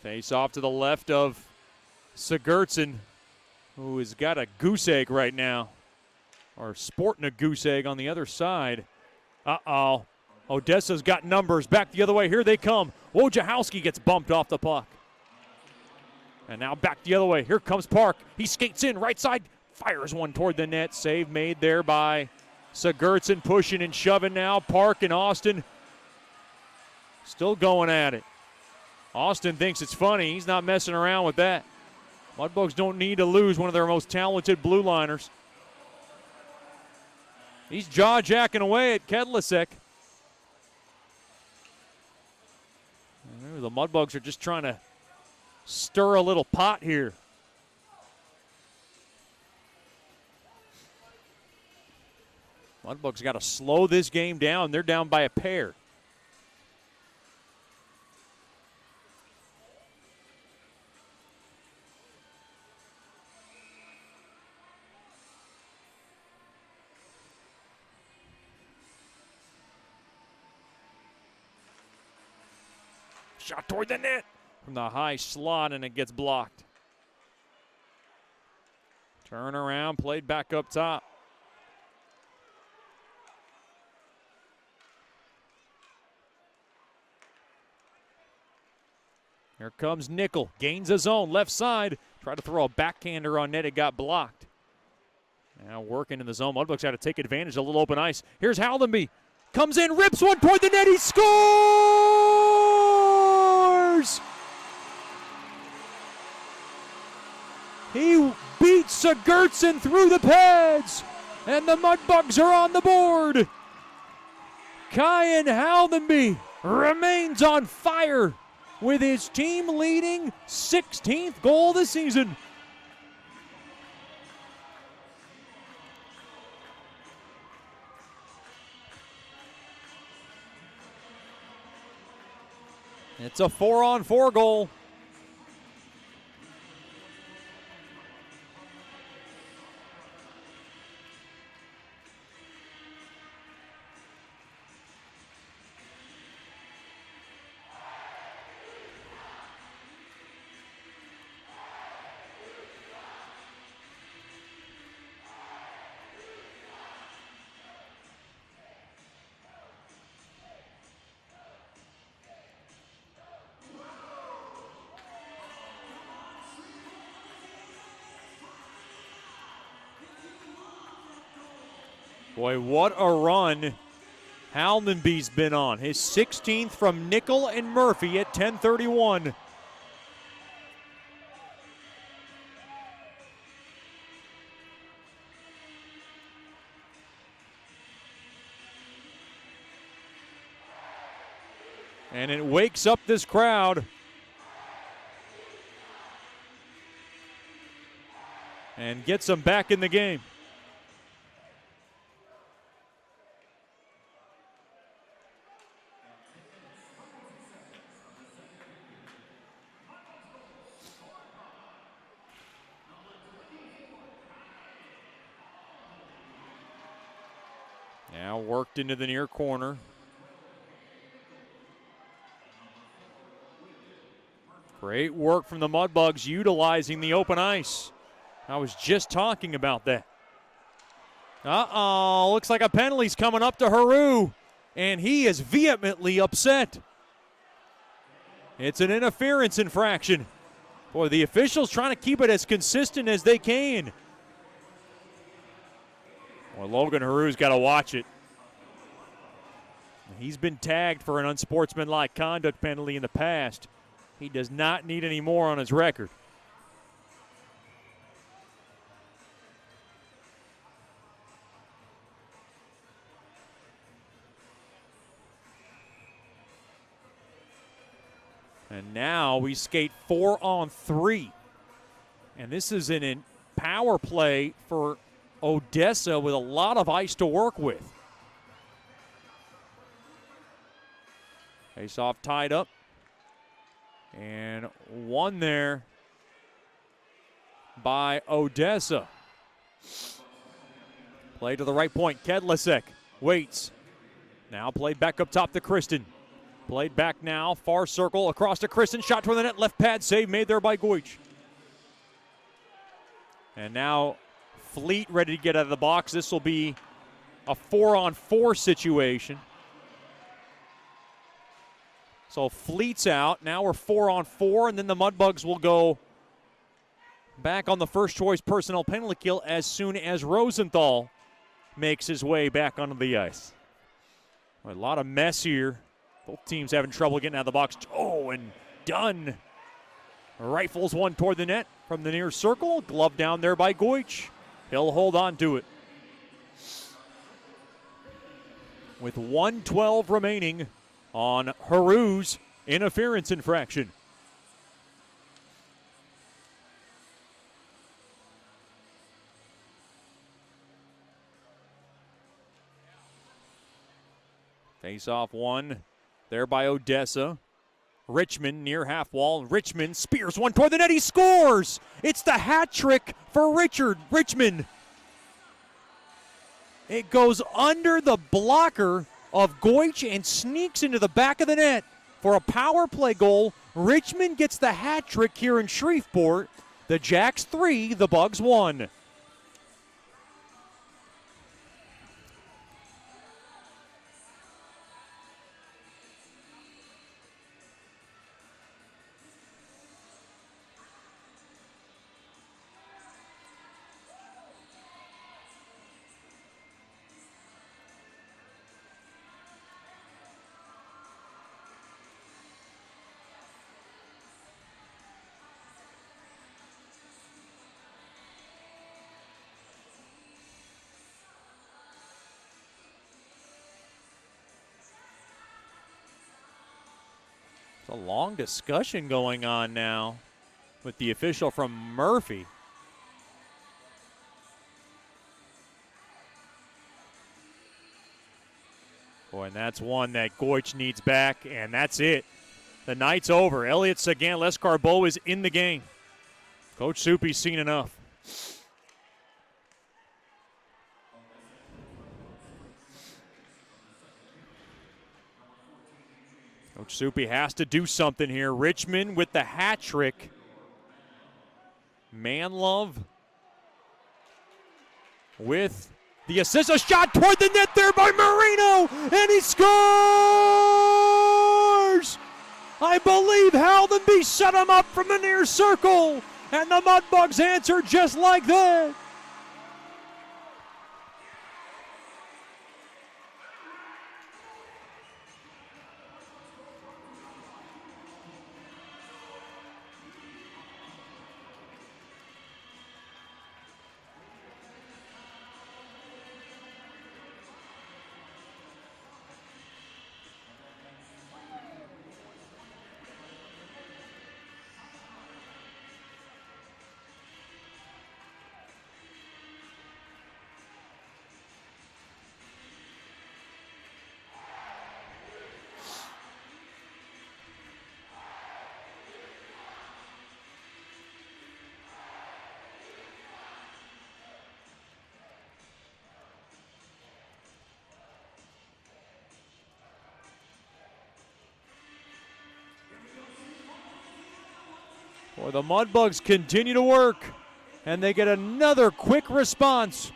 Face off to the left of Sigurdsson, who has got a goose egg right now, or sporting a goose egg on the other side. Uh-oh. Odessa's got numbers. Back the other way. Here they come. Wojciechowski gets bumped off the puck. And now back the other way. Here comes Park. He skates in. Right side. Fires one toward the net. Save made there by Sigurdsson. Pushing and shoving now. Park and Austin still going at it. Austin thinks it's funny. He's not messing around with that. Mudbugs don't need to lose one of their most talented blue liners. He's jaw-jacking away at Kedlisek. The Mudbugs are just trying to stir a little pot here. Mudbugs got to slow this game down. They're down by a pair. Shot toward the net from the high slot, and it gets blocked. Turn around, played back up top. Here comes Nickel, gains his own left side. Tried to throw a backhander on net, it got blocked. Now working in the zone. Mudbugs had to take advantage of a little open ice. Here's Haldenby. Comes in, rips one toward the net, he scores! He beats Sigurdsson through the pads, and the Mudbugs are on the board. Kyan Haldenby remains on fire with his team-leading 16th goal of the season. It's a 4-on-4 goal. Boy, what a run Haldenby's been on. His 16th from Nickel and Murphy at 10:31. And it wakes up this crowd. And gets them back in the game. Now worked into the near corner. Great work from the Mudbugs utilizing the open ice. I was just talking about that. Looks like a penalty's coming up to Haru, and he is vehemently upset. It's an interference infraction. Boy, the officials trying to keep it as consistent as they can. Well, Logan Haru's got to watch it. He's been tagged for an unsportsmanlike conduct penalty in the past. He does not need any more on his record. And now we skate 4-on-3. And this is in power play for Odessa with a lot of ice to work with. Face-off tied up. And one there by Odessa. Play to the right point. Kedlasek waits. Now played back up top to Kristen. Played back now. Far circle across to Kristen. Shot toward the net. Left pad save made there by Goich. And now Fleet ready to get out of the box. This will be a 4-on-4 situation. So Fleet's out. Now we're 4-on-4, and then the Mudbugs will go back on the first choice personnel penalty kill as soon as Rosenthal makes his way back onto the ice. A lot of mess here. Both teams having trouble getting out of the box. Oh, and Dunn rifles one toward the net from the near circle. Glove down there by Goich. He'll hold on to it. With 1:12 remaining on Haru's interference infraction. Face-off one there by Odessa. Richmond near half wall. Richmond spears one toward the net. He scores! It's the hat trick for Richmond. It goes under the blocker of Goich and sneaks into the back of the net for a power play goal. Richmond gets the hat trick here in Shreveport. The Jacks 3, the Bugs 1. A long discussion going on now with the official from Murphy. Boy, and that's one that Goich needs back, and that's it. The night's over. Elliot Sagan-Lescarbeau is in the game. Coach Soupy's seen enough. Coach Soupy has to do something here. Richmond with the hat trick. Manlove with the assist. A shot toward the net there by Marino, and he scores! I believe Haldenby set him up from the near circle, and the Mudbugs answered just like that. Boy, the Mudbugs continue to work, and they get another quick response.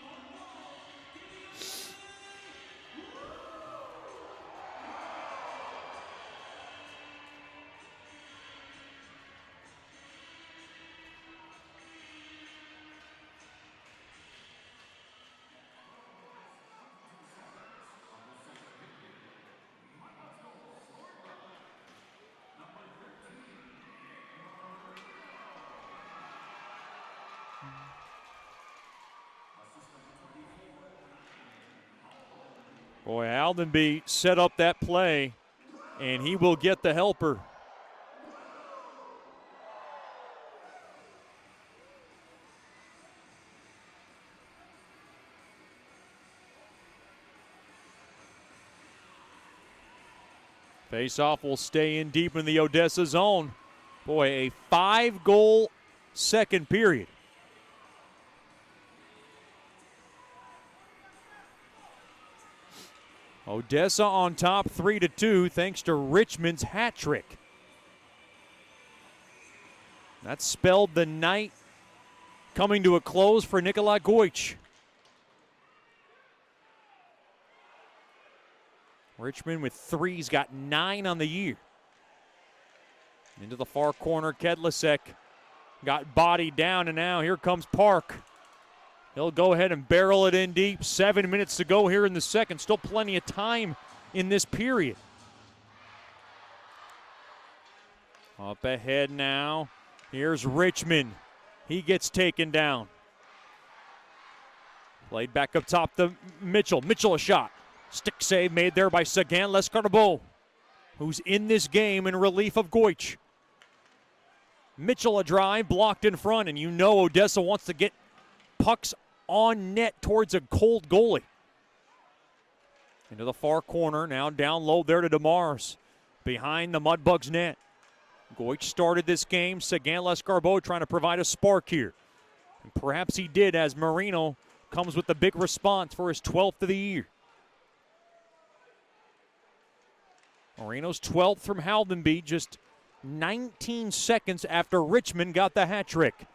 Boy, Aldenby set up that play, and he will get the helper. Face-off will stay in deep in the Odessa zone. Boy, a 5-goal second period. Odessa on top 3-2 thanks to Richmond's hat trick. That spelled the night coming to a close for Nikolai Goich. Richmond with 3, he's got 9 on the year. Into the far corner, Kedlisek got bodied down, and now here comes Park. He'll go ahead and barrel it in deep. 7 minutes to go here in the second. Still plenty of time in this period. Up ahead now. Here's Richmond. He gets taken down. Played back up top to Mitchell. Mitchell a shot. Stick save made there by Sagan-Lescarbeau, who's in this game in relief of Goich. Mitchell a drive, blocked in front, and you know Odessa wants to get pucks on net towards a cold goalie. Into the far corner, now down low there to DeMars. Behind the Mudbugs net. Goich started this game. Sagan-Lescarbeau trying to provide a spark here. And perhaps he did, as Marino comes with the big response for his 12th of the year. Marino's 12th from Haldenby, just 19 seconds after Richmond got the hat trick.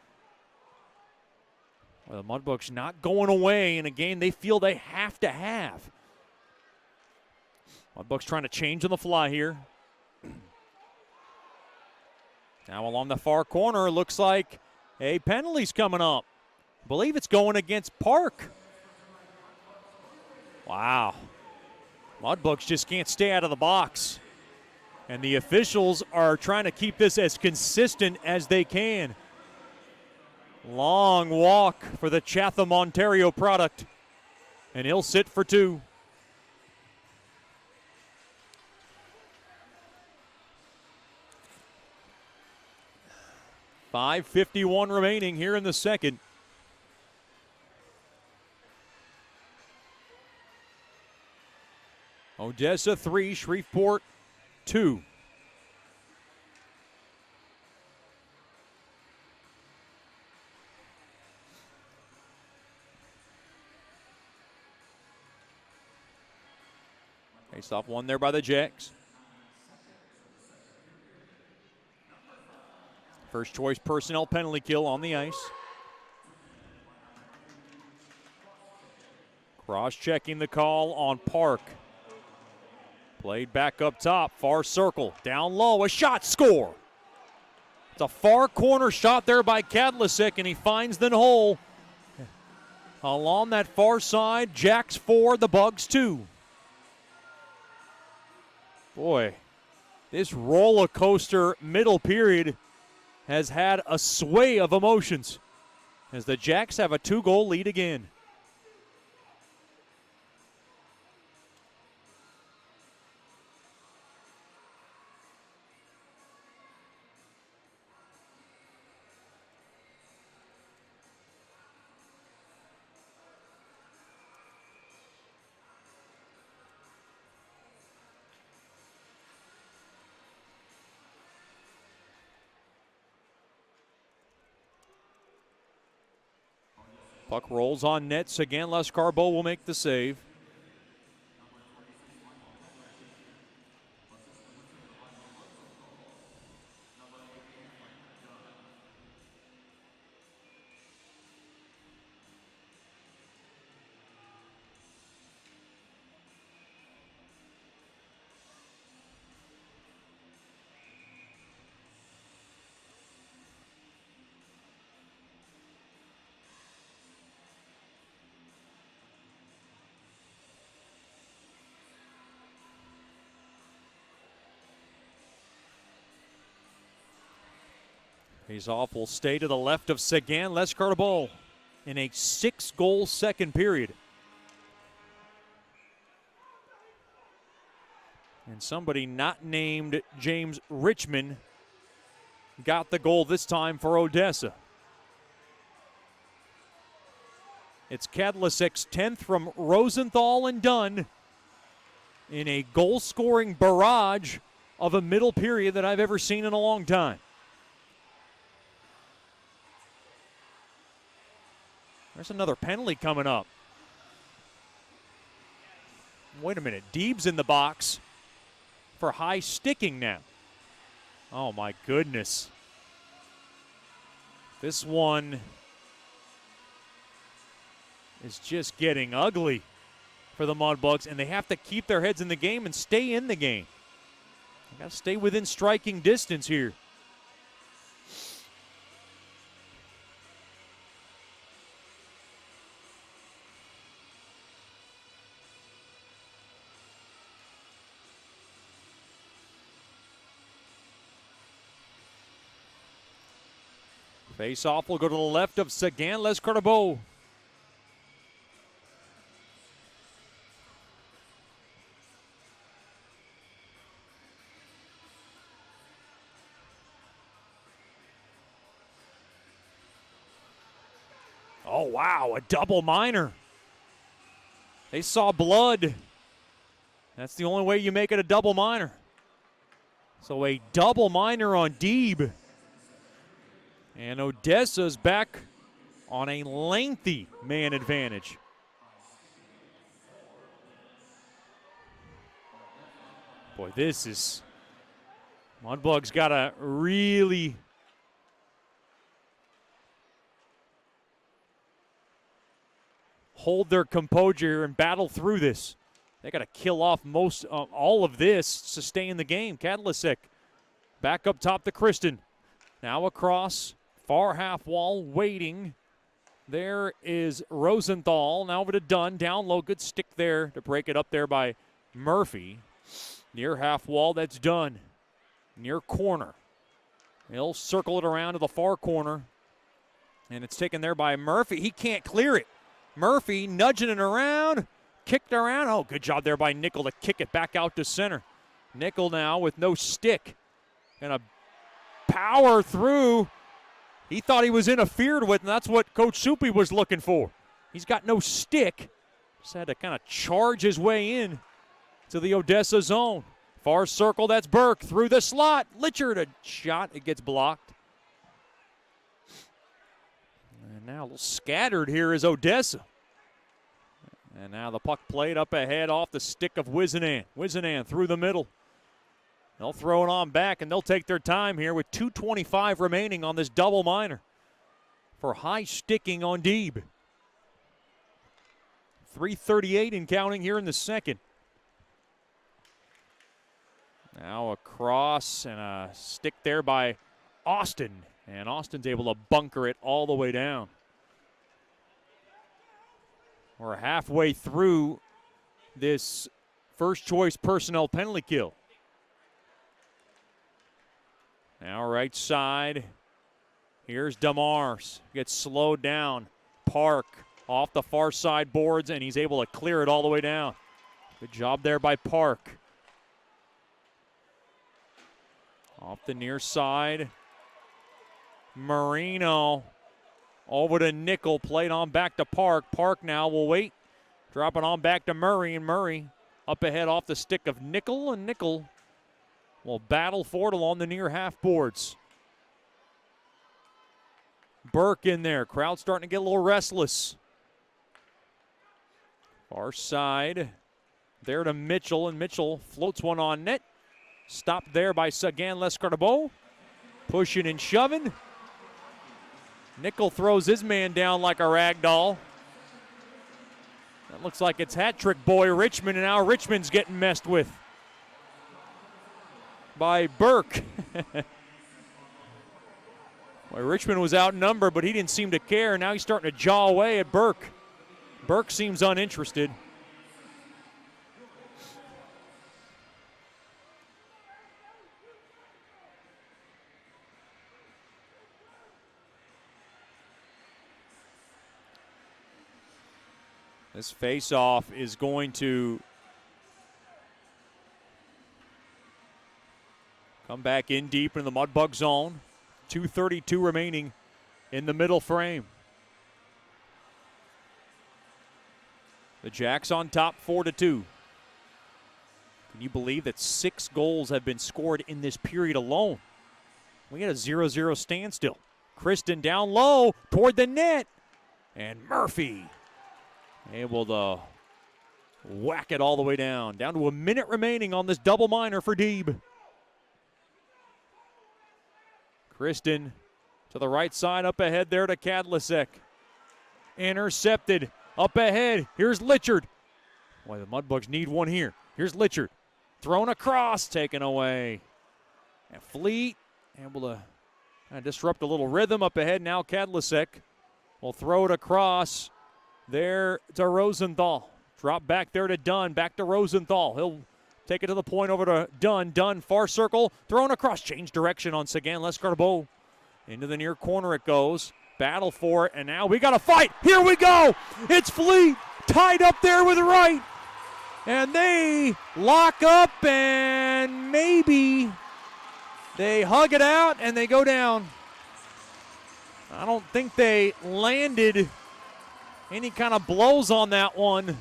Well, the Mudbugs not going away in a game they feel they have to have. Mudbugs trying to change on the fly here. Now along the far corner, looks like a penalty's coming up. I believe it's going against Park. Wow. Mudbugs just can't stay out of the box. And the officials are trying to keep this as consistent as they can. Long walk for the Chatham, Ontario product. And he'll sit for 2. 5:51 remaining here in the second. Odessa 3, Shreveport 2. Face off one there by the Jacks. First choice personnel penalty kill on the ice. Cross-checking the call on Park. Played back up top, far circle, down low, a shot, score. It's a far corner shot there by Kadlicek, and he finds the hole. Along that far side, Jacks 4, the Bugs 2. Boy, this roller coaster middle period has had a sway of emotions as the Jacks have a 2-goal lead again. Puck rolls on nets again. Lescarbo will make the save. He's off, will stay to the left of Sagan. Lescarbo in a 6-goal second period. And somebody not named James Richmond got the goal this time for Odessa. It's Kadlicek's 10th from Rosenthal and Dunn in a goal-scoring barrage of a middle period that I've ever seen in a long time. There's another penalty coming up. Wait a minute. Deeb's in the box for high sticking now. Oh, my goodness. This one is just getting ugly for the Mudbugs, and they have to keep their heads in the game and stay in the game. They got to stay within striking distance here. Face-off will go to the left of Sagan. Lescarbo. Oh, wow, a double minor. They saw blood. That's the only way you make it a double minor. So a double minor on Deeb. And Odessa's back on a lengthy man advantage. Boy, this is... Mudbugs got to really hold their composure and battle through this. They got to kill off all of this to stay in the game. Kadlicek back up top to Kristen. Now across, far half wall, waiting. There is Rosenthal. Now over to Dunn. Down low, good stick there to break it up there by Murphy. Near half wall, that's Dunn. Near corner. He'll circle it around to the far corner. And it's taken there by Murphy. He can't clear it. Murphy nudging it around. Kicked around. Oh, good job there by Nickel to kick it back out to center. Nickel now with no stick. Gonna power through. He thought he was interfered with, and that's what Coach Soupy was looking for. He's got no stick. Just had to kind of charge his way in to the Odessa zone. Far circle, that's Burke through the slot. Litchard, a shot, it gets blocked. And now a little scattered here is Odessa. And now the puck played up ahead off the stick of Wizenan. Wizenan through the middle. They'll throw it on back, and they'll take their time here with 2:25 remaining on this double minor for high sticking on Deeb. 3:38 and counting here in the second. Now a cross and a stick there by Austin. And Austin's able to bunker it all the way down. We're halfway through this first choice personnel penalty kill. Now right side. Here's DeMars. Gets slowed down. Park off the far side boards, and he's able to clear it all the way down. Good job there by Park. Off the near side. Marino over to Nickel. Played on back to Park. Park now will wait. Drop it on back to Murray, and Murray up ahead off the stick of Nickel, and Nickel will battle for it along the near half boards. Burke in there. Crowd starting to get a little restless. Far side. There to Mitchell, and Mitchell floats one on net. Stopped there by Sagan Lescarbot. Pushing and shoving. Nickel throws his man down like a rag doll. That looks like it's hat trick boy Richmond, and now Richmond's getting messed with by Burke. Well, Richmond was outnumbered, but he didn't seem to care. Now he's starting to jaw away at Burke. Burke seems uninterested. This face-off is going to come back in deep in the Mudbug zone. 2:32 remaining in the middle frame. The Jacks on top 4-2. Can you believe that 6 goals have been scored in this period alone? We had a 0-0 standstill. Kristen down low toward the net. And Murphy able to whack it all the way down. Down to a minute remaining on this double minor for Deeb. Kristen to the right side, up ahead there to Kadlicek. Intercepted, up ahead. Here's Litchard. Boy, the Mudbugs need one here. Here's Litchard. Thrown across, taken away. And Fleet able to disrupt a little rhythm up ahead. Now Kadlicek will throw it across. There to Rosenthal. Drop back there to Dunn. Back to Rosenthal. He'll take it to the point over to Dunn. Dunn, far circle. Thrown across. Change direction on Sagan Lescarbot. Into the near corner it goes. Battle for it. And now we got a fight. Here we go. It's Fleet tied up there with Wright. And they lock up, and maybe they hug it out and they go down. I don't think they landed any kind of blows on that one,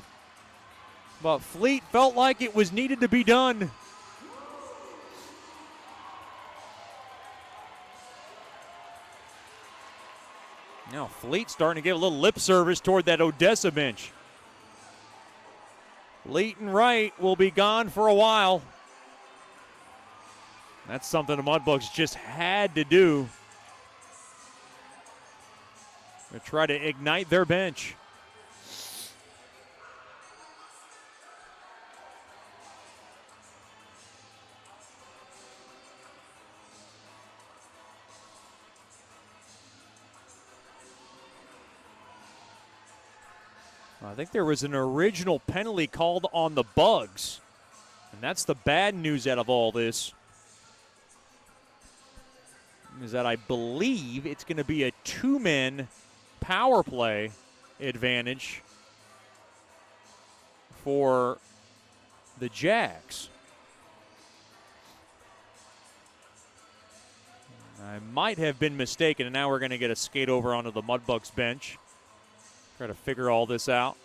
but Fleet felt like it was needed to be done. Now Fleet starting to give a little lip service toward that Odessa bench. Fleet and Wright will be gone for a while. That's something the Mudbugs just had to do to try to ignite their bench. I think there was an original penalty called on the Bugs, and that's the bad news out of all this, is that I believe it's going to be a 2-man power play advantage for the Jacks. I might have been mistaken, and now we're going to get a skate over onto the Mudbugs bench. Try to figure all this out.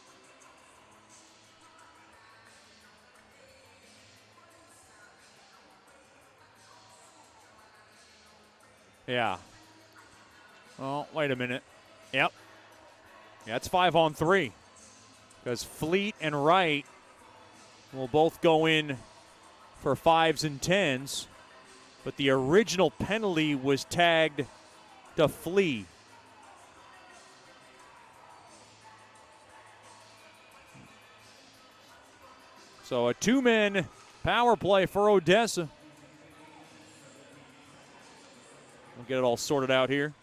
Yeah. Oh, wait a minute. Yep. Yeah, it's 5-on-3. Because Fleet and Wright will both go in for 5s and 10s. But the original penalty was tagged to Fleet. So a 2-man power play for Odessa. We'll get it all sorted out here.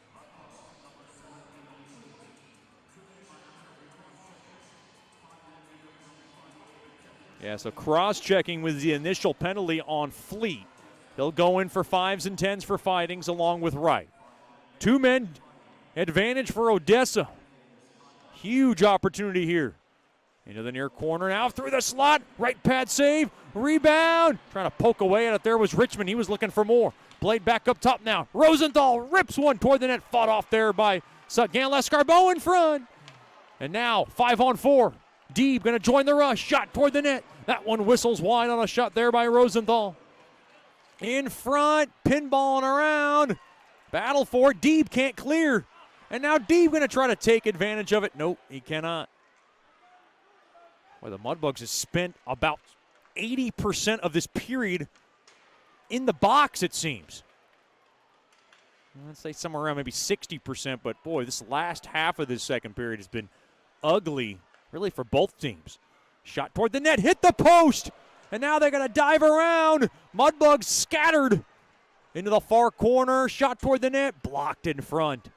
Yeah, so cross-checking with the initial penalty on Fleet. He'll go in for 5s and 10s for fightings along with Wright. 2-men advantage for Odessa. Huge opportunity here. Into the near corner now through the slot. Right pad save. Rebound. Trying to poke away at it. There was Richmond. He was looking for more. Played back up top now. Rosenthal rips one toward the net. Fought off there by Sutgan. Lescarbo in front. And now 5-on-4. Deeb going to join the rush. Shot toward the net. That one whistles wide on a shot there by Rosenthal. In front. Pinballing around. Battle for it. Deeb can't clear. And now Deeb going to try to take advantage of it. Nope, he cannot. Well, the Mudbugs has spent about 80% of this period in the box, it seems. I'd say somewhere around maybe 60%, but boy, this last half of this second period has been ugly, really, for both teams. Shot toward the net, hit the post, and now they're going to dive around. Mudbugs scattered into the far corner, shot toward the net, blocked in front.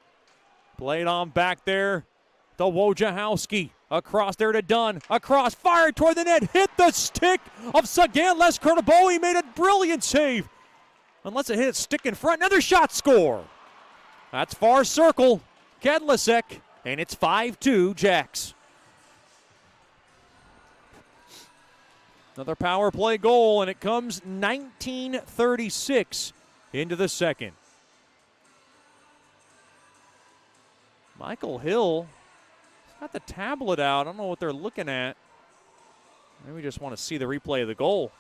Played on back there to Wojciechowski. Across there to Dunn. Across, fired toward the net. Hit the stick of Sagan. Les Kurnaboe. He made a brilliant save. Unless it hit its stick in front. Another shot score. That's far circle. Kedlisek. And it's 5-2 Jacks. Another power play goal, and it comes 19:36 into the second. Michael Hill got the tablet out. I don't know what they're looking at. Maybe we just want to see the replay of the goal.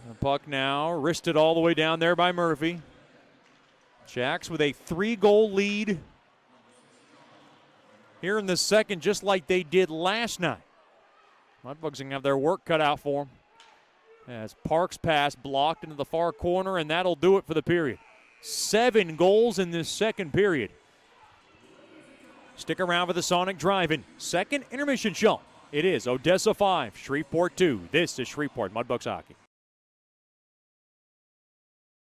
The puck now wristed all the way down there by Murphy. Jacks with a 3-goal lead here in the second, just like they did last night. Mudbugs going to have their work cut out for them. As Parks' pass blocked into the far corner, and that'll do it for the period. 7 goals in this second period. Stick around for the Sonic Drive-In. Second intermission show. It is Odessa 5, Shreveport 2. This is Shreveport Mudbugs Hockey.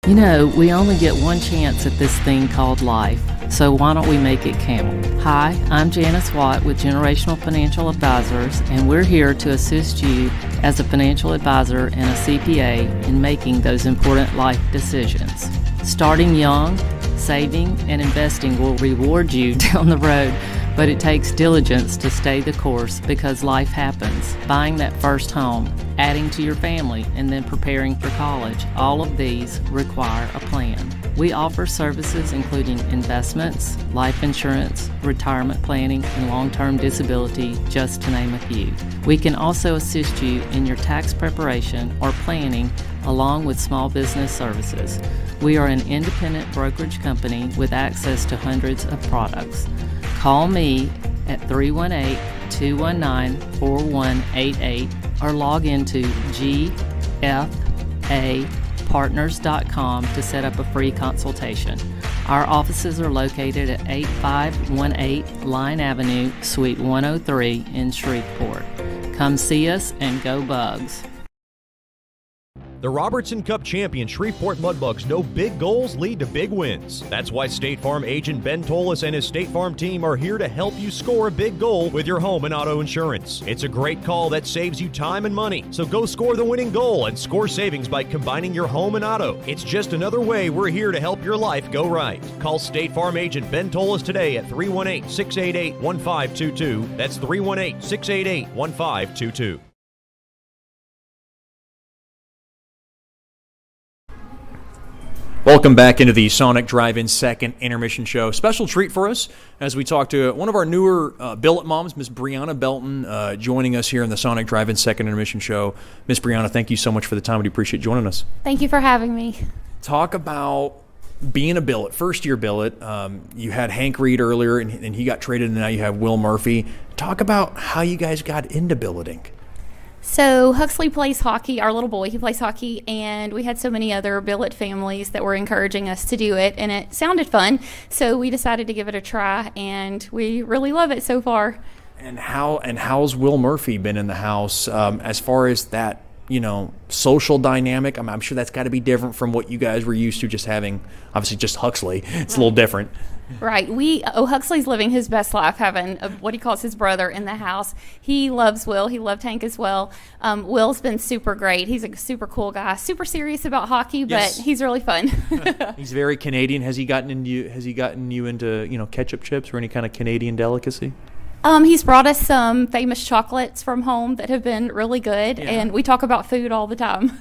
You know, we only get one chance at this thing called life, so why don't we make it count? Hi, I'm Janice Watt with Generational Financial Advisors, and we're here to assist you as a financial advisor and a CPA in making those important life decisions. Starting young, saving, and investing will reward you down the road, but it takes diligence to stay the course because life happens. Buying that first home, adding to your family, and then preparing for college, all of these require a plan. We offer services including investments, life insurance, retirement planning, and long-term disability, just to name a few. We can also assist you in your tax preparation or planning along with small business services. We are an independent brokerage company with access to hundreds of products. Call me at 318-219-4188 or log into gfapartners.com to set up a free consultation. Our offices are located at 8518 Line Avenue, Suite 103 in Shreveport. Come see us and go Bugs. The Robertson Cup champion Shreveport Mudbugs know big goals lead to big wins. That's why State Farm agent Ben Tolis and his State Farm team are here to help you score a big goal with your home and auto insurance. It's a great call that saves you time and money. So go score the winning goal and score savings by combining your home and auto. It's just another way we're here to help your life go right. Call State Farm agent Ben Tolis today at 318-688-1522. That's 318-688-1522. Welcome back into the Sonic Drive-In second intermission show. Special treat for us as we talk to one of our newer billet moms, Miss Brianna Belton, joining us here in the Sonic Drive-In second intermission show. Miss Brianna, thank you so much for the time. We appreciate joining us. Thank you for having me. Talk about being a billet, first-year billet. You had Hank Reed earlier, and he got traded, and now you have Will Murphy. Talk about how you guys got into billeting. So Huxley plays hockey, our little boy, he plays hockey, and we had so many other billet families that were encouraging us to do it, and it sounded fun, so we decided to give it a try, and we really love it so far. And how's Will Murphy been in the house as far as that, social dynamic? I'm sure that's got to be different from what you guys were used to just having, obviously just Huxley. It's a little different. Right. Huxley's living his best life, having what he calls his brother in the house. He loves Will. He loved Hank as well. Will's been super great. He's a super cool guy, super serious about hockey, but yes, he's really fun. He's very Canadian. Has he gotten you into ketchup chips or any kind of Canadian delicacy? He's brought us some famous chocolates from home that have been really good, and we talk about food all the time.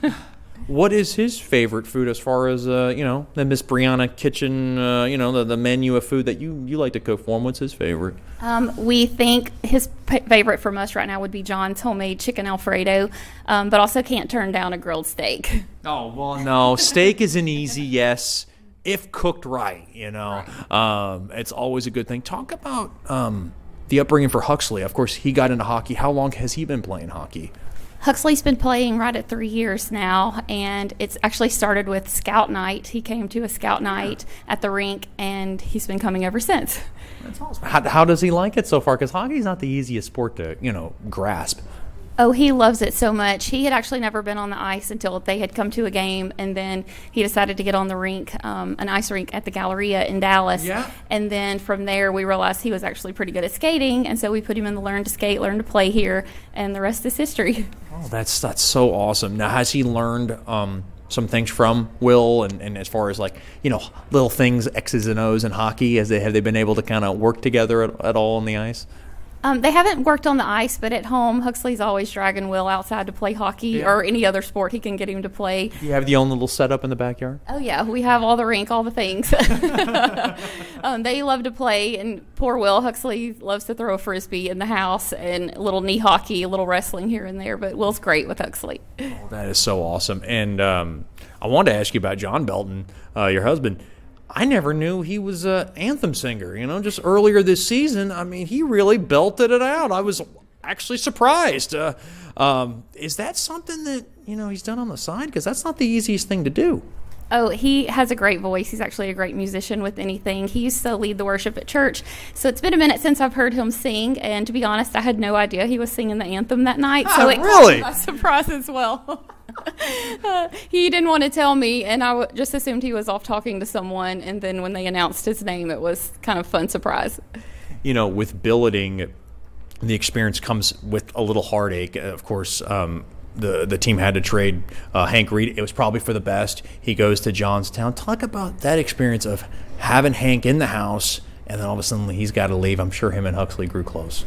What is his favorite food as far as, the Miss Brianna kitchen, the menu of food that you like to cook for him? What's his favorite? We think his favorite from us right now would be John's homemade chicken Alfredo, but also can't turn down a grilled steak. Oh, well, no. Steak is an easy yes, if cooked right, It's always a good thing. Talk about the upbringing for Huxley. Of course, he got into hockey. How long has he been playing hockey? Huxley's been playing right at 3 years now, and it's actually started with Scout Night. He came to a Scout Night at the rink, and he's been coming ever since. That's awesome. How does he like it so far? Because hockey's not the easiest sport to, grasp. Oh, he loves it so much. He had actually never been on the ice until they had come to a game, and then he decided to get on the rink, an ice rink at the Galleria in Dallas. Yeah. And then from there, we realized he was actually pretty good at skating, and so we put him in the Learn to Skate, Learn to Play here, and the rest is history. Oh, that's so awesome. Now, has he learned some things from Will, and as far as little things, X's and O's in hockey, have they been able to kind of work together at all on the ice? They haven't worked on the ice, but at home, Huxley's always dragging Will outside to play hockey or any other sport he can get him to play. You have your own little setup in the backyard? Oh, yeah. We have all the rink, all the things. They love to play, and poor Will, Huxley loves to throw a Frisbee in the house and a little knee hockey, a little wrestling here and there, but Will's great with Huxley. Oh, that is so awesome. And I wanted to ask you about John Belton, your husband. I never knew he was an anthem singer. Just earlier this season, he really belted it out. I was actually surprised. Is that something that, he's done on the side? Because that's not the easiest thing to do. Oh, he has a great voice. He's actually a great musician with anything. He used to lead the worship at church. So it's been a minute since I've heard him sing, and to be honest, I had no idea he was singing the anthem that night. So it really? caught me by surprise as well. He didn't want to tell me, and I just assumed he was off talking to someone, and then when they announced his name, it was kind of a fun surprise. With billeting, the experience comes with a little heartache. Of course, the team had to trade Hank Reed. It was probably for the best. He goes to Johnstown. Talk about that experience of having Hank in the house, and then all of a sudden he's got to leave. I'm sure him and Huxley grew close.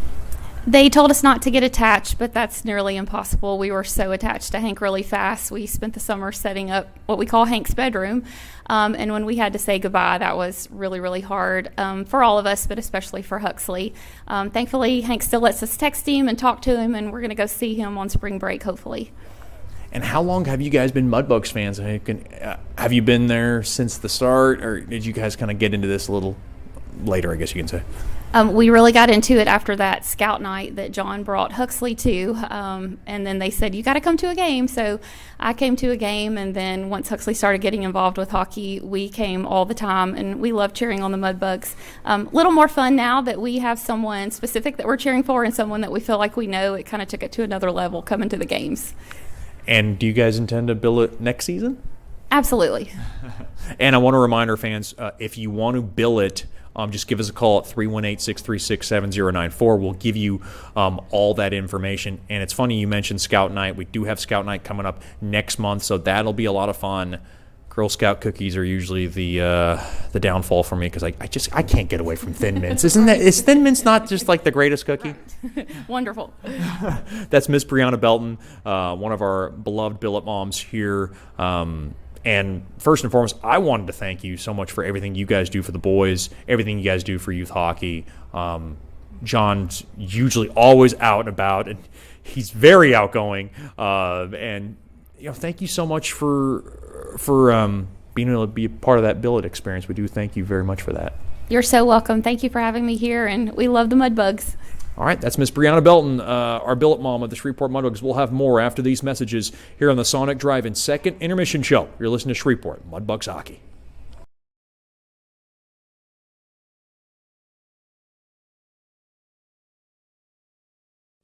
They told us not to get attached, but that's nearly impossible. We were so attached to Hank really fast. We spent the summer setting up what we call Hank's bedroom. And when we had to say goodbye, that was really, really hard for all of us, but especially for Huxley. Thankfully, Hank still lets us text him and talk to him, and we're going to go see him on spring break, hopefully. And how long have you guys been Mudbugs fans? Have you been there since the start, or did you guys kind of get into this a little later, I guess you can say? We really got into it after that Scout Night that John brought Huxley to, and then they said, you got to come to a game. So I came to a game, and then once Huxley started getting involved with hockey, we came all the time, and we love cheering on the Mudbugs. A little more fun now that we have someone specific that we're cheering for and someone that we feel like we know. It kind of took it to another level coming to the games. And do you guys intend to bill it next season? Absolutely. And I want to remind our fans, if you want to bill it, just give us a call at 318-636-7094. We'll give you all that information. And it's funny you mentioned Scout Night. We do have Scout Night coming up next month, so that'll be a lot of fun. Girl Scout cookies are usually the downfall for me because I can't get away from Thin Mints. Is Thin Mints not just like the greatest cookie? Wonderful. That's Miss Brianna Belton, one of our beloved billet moms here. And first and foremost, I wanted to thank you so much for everything you guys do for the boys, everything you guys do for youth hockey. John's usually always out and about, and he's very outgoing. And thank you so much for being able to be a part of that billet experience. We do thank you very much for that. You're so welcome. Thank you for having me here, and we love the Mudbugs. All right, that's Miss Brianna Belton, our billet mom of the Shreveport Mudbugs. We'll have more after these messages here on the Sonic Drive-In second intermission show. You're listening to Shreveport Mudbugs Hockey.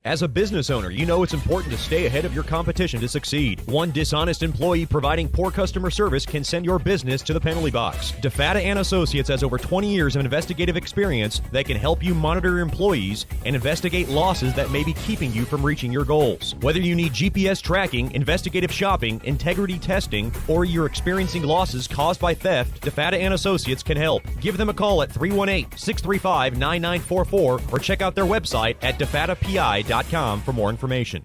As a business owner, you know it's important to stay ahead of your competition to succeed. One dishonest employee providing poor customer service can send your business to the penalty box. DeFata & Associates has over 20 years of investigative experience that can help you monitor your employees and investigate losses that may be keeping you from reaching your goals. Whether you need GPS tracking, investigative shopping, integrity testing, or you're experiencing losses caused by theft, DeFata & Associates can help. Give them a call at 318-635-9944 or check out their website at defatapi.com for more information.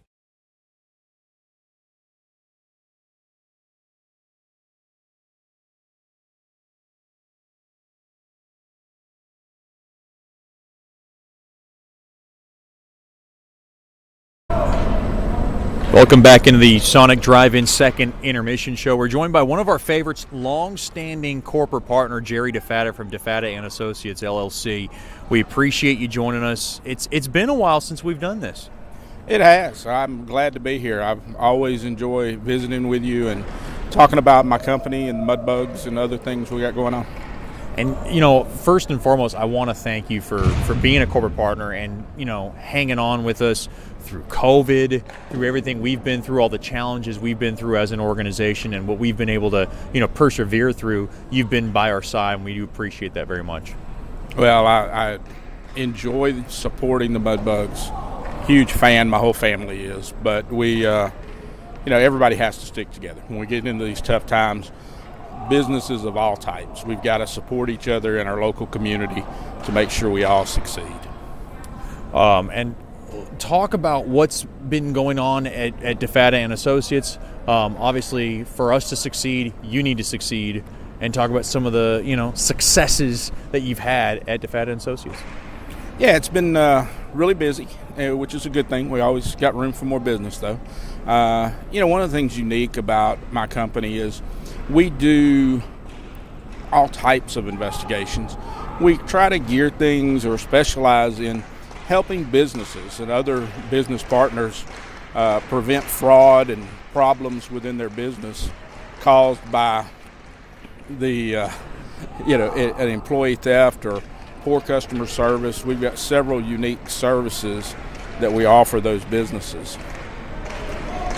Welcome back into the Sonic Drive-In second intermission show. We're joined by one of our favorites, long-standing corporate partner, Jerry DeFata from DeFata & Associates, LLC. We appreciate you joining us. It's been a while since we've done this. It has. I'm glad to be here. I always enjoy visiting with you and talking about my company and Mudbugs and other things we got going on. And, first and foremost, I want to thank you for being a corporate partner and, hanging on with us through COVID, through everything we've been through, all the challenges we've been through as an organization and what we've been able to, persevere through. You've been by our side, and we do appreciate that very much. Well, I enjoy supporting the Mudbugs. Huge fan, my whole family is. But we, everybody has to stick together. When we get into these tough times, businesses of all types, we've got to support each other in our local community to make sure we all succeed. And talk about what's been going on at DeFata & Associates. Obviously, for us to succeed, you need to succeed. And talk about some of the, successes that you've had at DeFata & Associates. Yeah, it's been really busy, which is a good thing. We always got room for more business, though. One of the things unique about my company is we do all types of investigations. We try to gear things or specialize in helping businesses and other business partners prevent fraud and problems within their business caused by the, an employee theft or poor customer service. We've got several unique services that we offer those businesses.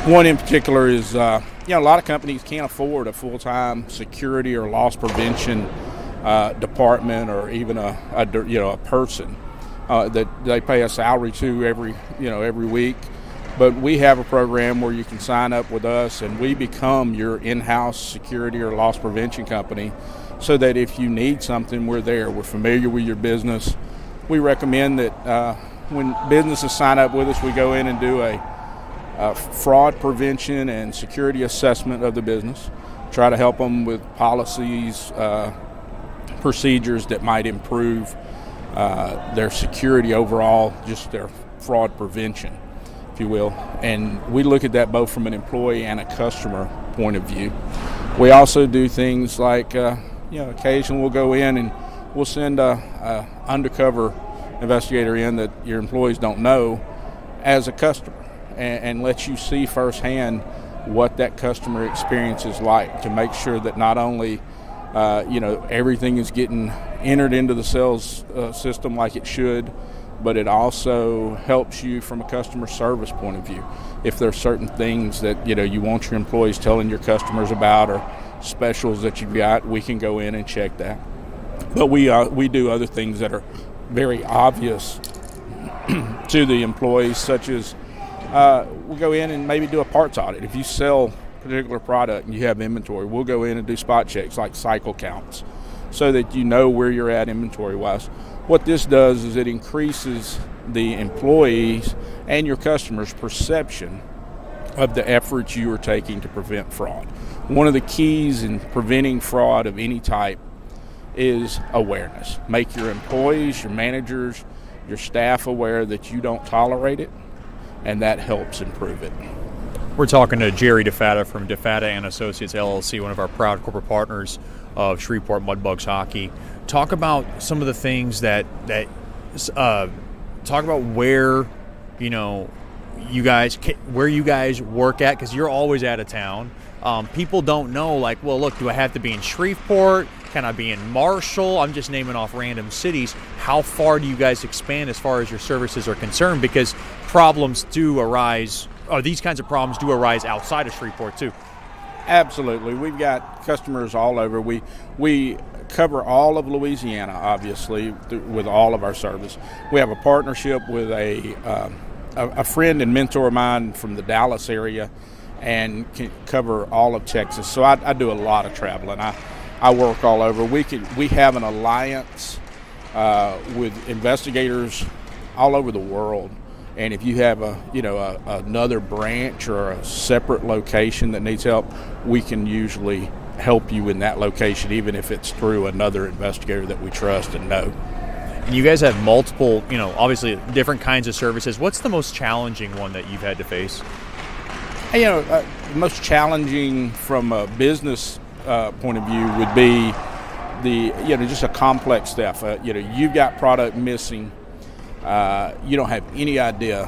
One in particular is, a lot of companies can't afford a full-time security or loss prevention department or even a person that they pay a salary to every week. But we have a program where you can sign up with us and we become your in-house security or loss prevention company, so that if you need something, we're there. We're familiar with your business. We recommend that when businesses sign up with us, we go in and do a fraud prevention and security assessment of the business, try to help them with policies, procedures that might improve their security overall, just their fraud prevention, if you will. And we look at that both from an employee and a customer point of view. We also do things like occasionally we'll go in and we'll send a undercover investigator in that your employees don't know as a customer and let you see firsthand what that customer experience is like, to make sure that not only everything is getting entered into the sales system like it should, but it also helps you from a customer service point of view. If there's certain things that you want your employees telling your customers about, or specials that you've got, we can go in and check that. But we do other things that are very obvious to the employees, such as we'll go in and maybe do a parts audit. If you sell a particular product and you have inventory, we'll go in and do spot checks like cycle counts, so that you know where you're at inventory-wise. What this does is it increases the employees and your customers' perception of the efforts you are taking to prevent fraud. One of the keys in preventing fraud of any type is awareness. Make your employees, your managers, your staff aware that you don't tolerate it, and that helps improve it. We're talking to Jerry DeFatta from DeFatta and Associates LLC, one of our proud corporate partners of Shreveport Mudbugs hockey. Talk about some of the things that talk about where you guys work at, because you're always out of town. People don't know, like, well, look, do I have to be in Shreveport? Can I be in Marshall? I'm just naming off random cities. How far do you guys expand as far as your services are concerned? Because problems do arise, or these kinds of problems do arise outside of Shreveport too. Absolutely. We've got customers all over. We cover all of Louisiana, obviously, with all of our service. We have a partnership with a friend and mentor of mine from the Dallas area, and can cover all of Texas. So I do a lot of traveling. I work all over. We have an alliance with investigators all over the world. And if you have another branch or a separate location that needs help, we can usually help you in that location, even if it's through another investigator that we trust and know. And you guys have multiple, obviously different kinds of services. What's the most challenging one that you've had to face? The most challenging from a business point of view would be just a complex stuff. You've got product missing. You don't have any idea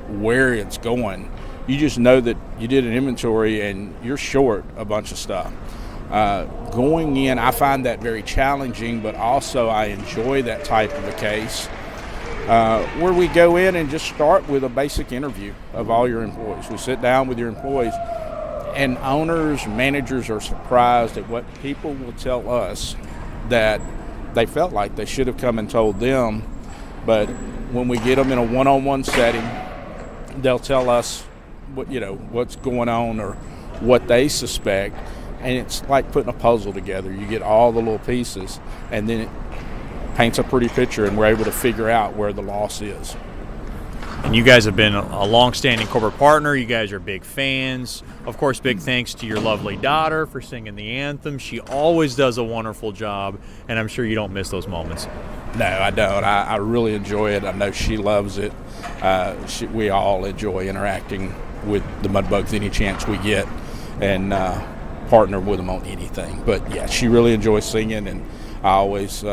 where it's going. You just know that you did an inventory and you're short a bunch of stuff. Going in, I find that very challenging, but also I enjoy that type of a case where we go in and just start with a basic interview of all your employees. We sit down with your employees, and owners, managers are surprised at what people will tell us that they felt like they should have come and told them. But when we get them in a one-on-one setting, they'll tell us what's going on or what they suspect, and it's like putting a puzzle together. You get all the little pieces, and then it paints a pretty picture, and we're able to figure out where the loss is. And you guys have been a long-standing corporate partner. You guys are big fans. Of course, big thanks to your lovely daughter for singing the anthem. She always does a wonderful job, and I'm sure you don't miss those moments. No, I don't. I really enjoy it. I know she loves it. We all enjoy interacting with the Mudbugs any chance we get, and partner with them on anything. But yeah, she really enjoys singing, and I always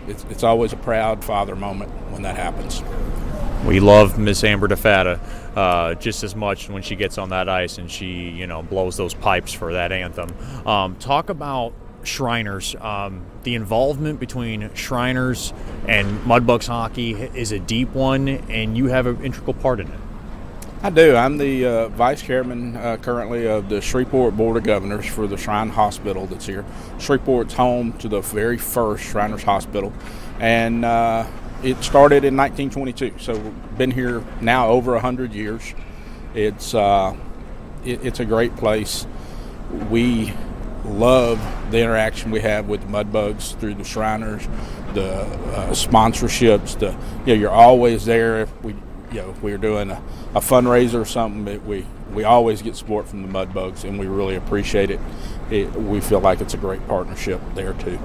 it's always a proud father moment when that happens. We love Miss Amber DeFatta just as much when she gets on that ice and she blows those pipes for that anthem. Talk about Shriners. The involvement between Shriners and Mudbugs hockey is a deep one, and you have an integral part in it. I do. I'm the vice chairman currently of the Shreveport Board of Governors for the Shrine Hospital that's here. Shreveport's home to the very first Shriners Hospital, and it started in 1922, so we've been here now over 100 years. It's a great place. We love the interaction we have with the Mudbugs through the Shriners, the sponsorships. You're always there. If we're doing a fundraiser or something, we always get support from the Mudbugs, and we really appreciate it. We feel like it's a great partnership there too.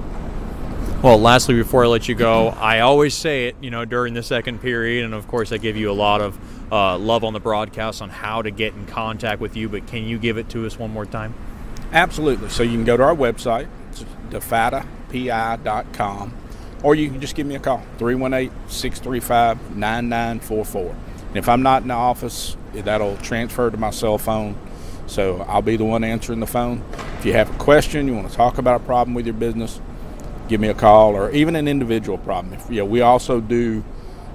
Well, lastly, before I let you go, I always say it, during the second period, and of course I give you a lot of love on the broadcast on how to get in contact with you, but can you give it to us one more time? Absolutely. So you can go to our website, it's defattapi.com, or you can just give me a call, 318-635-9944. And if I'm not in the office, that'll transfer to my cell phone, so I'll be the one answering the phone. If you have a question, you want to talk about a problem with your business, give me a call, or even an individual problem. We also do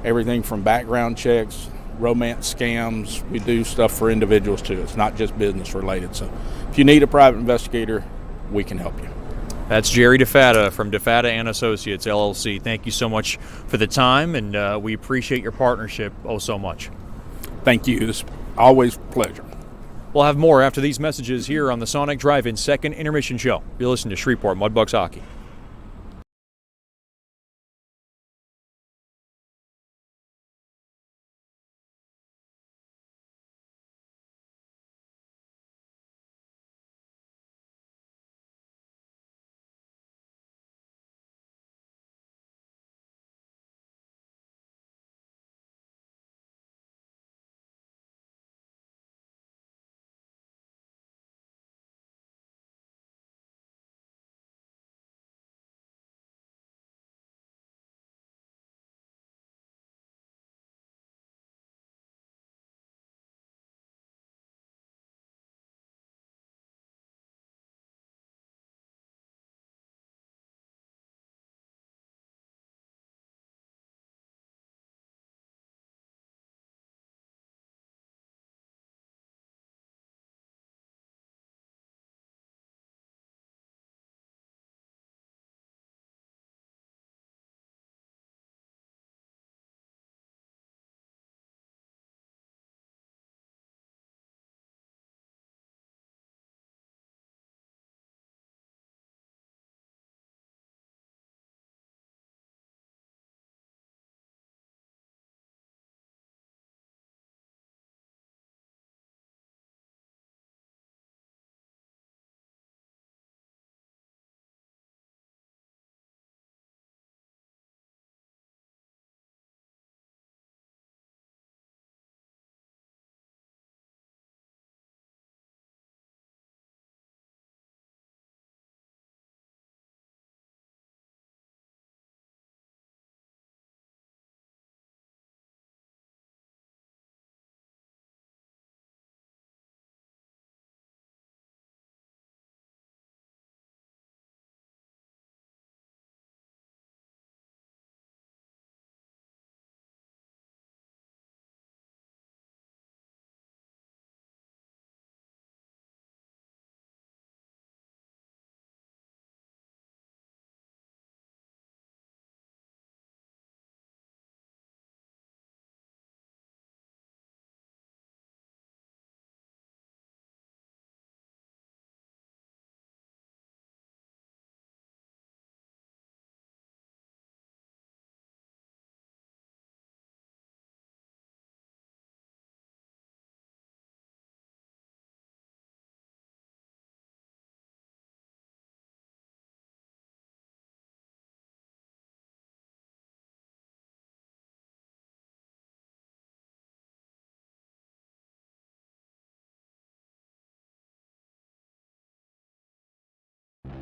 everything from background checks, romance scams. We do stuff for individuals too. It's not just business related. So if you need a private investigator, we can help you. That's Jerry DeFatta from DeFatta and Associates, LLC. Thank you so much for the time, and we appreciate your partnership so much. Thank you. It's always a pleasure. We'll have more after these messages here on the Sonic Drive-In Second Intermission Show. You're listening to Shreveport Mudbugs Hockey.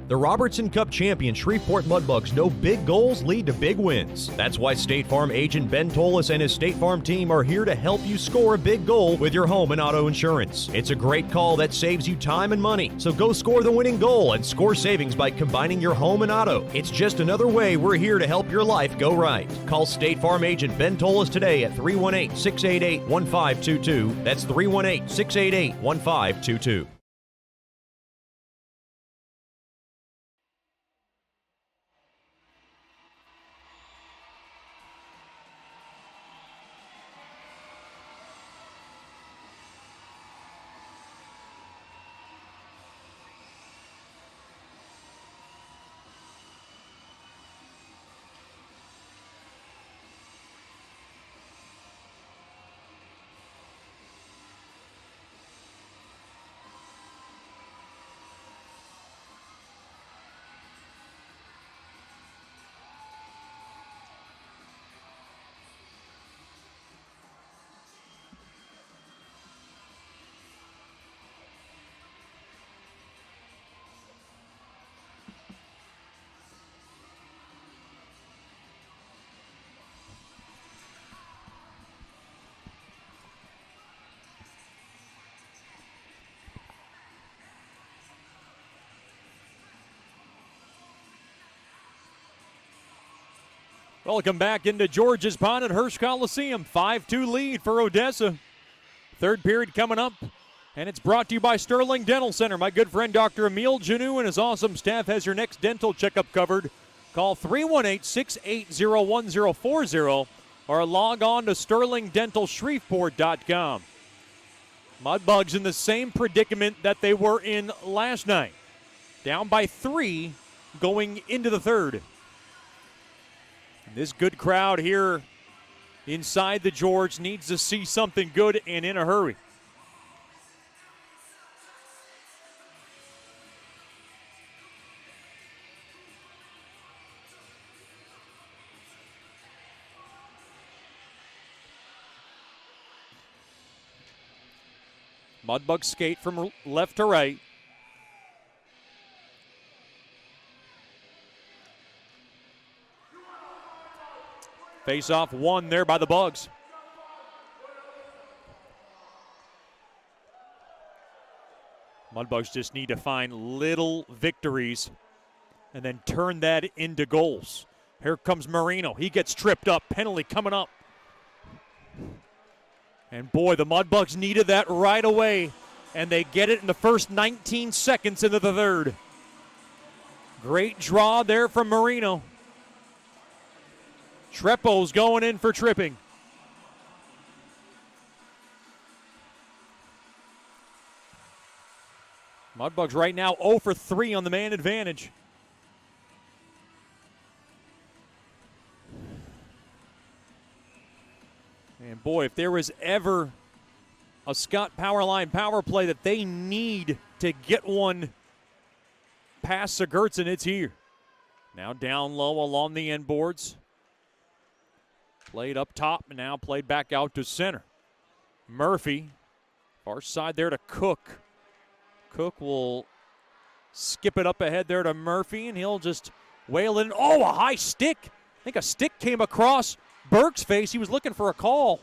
The Robertson Cup champion Shreveport Mudbugs know big goals lead to big wins. That's why State Farm agent Ben Tolis and his State Farm team are here to help you score a big goal with your home and auto insurance. It's a great call that saves you time and money. So go score the winning goal and score savings by combining your home and auto. It's just another way we're here to help your life go right. Call State Farm agent Ben Tolis today at 318-688-1522. That's 318-688-1522. Welcome back into George's Pond at Hirsch Coliseum. 5-2 lead for Odessa. Third period coming up, and it's brought to you by Sterling Dental Center. My good friend Dr. Emil Janu and his awesome staff has your next dental checkup covered. Call 318-680-1040 or log on to sterlingdentalshreveport.com. Mudbugs in the same predicament that they were in last night. Down by 3 going into the third. This good crowd here inside the George needs to see something good and in a hurry. Mudbugs skate from left to right. Face-off won there by the Bugs. Mudbugs just need to find little victories and then turn that into goals. Here comes Marino. He gets tripped up. Penalty coming up. And boy, the Mudbugs needed that right away, and they get it in the first 19 seconds into the third. Great draw there from Marino. Trepo's going in for tripping. Mudbugs right now 0 for 3 on the man advantage. And boy, if there was ever a Scott Powerline power play that they need to get one past Sigurdsson, it's here. Now down low along the end boards. Played up top and now played back out to center. Murphy, far side there to Cook. Cook will skip it up ahead there to Murphy, and he'll just wail in. Oh, a high stick. I think a stick came across Burke's face. He was looking for a call.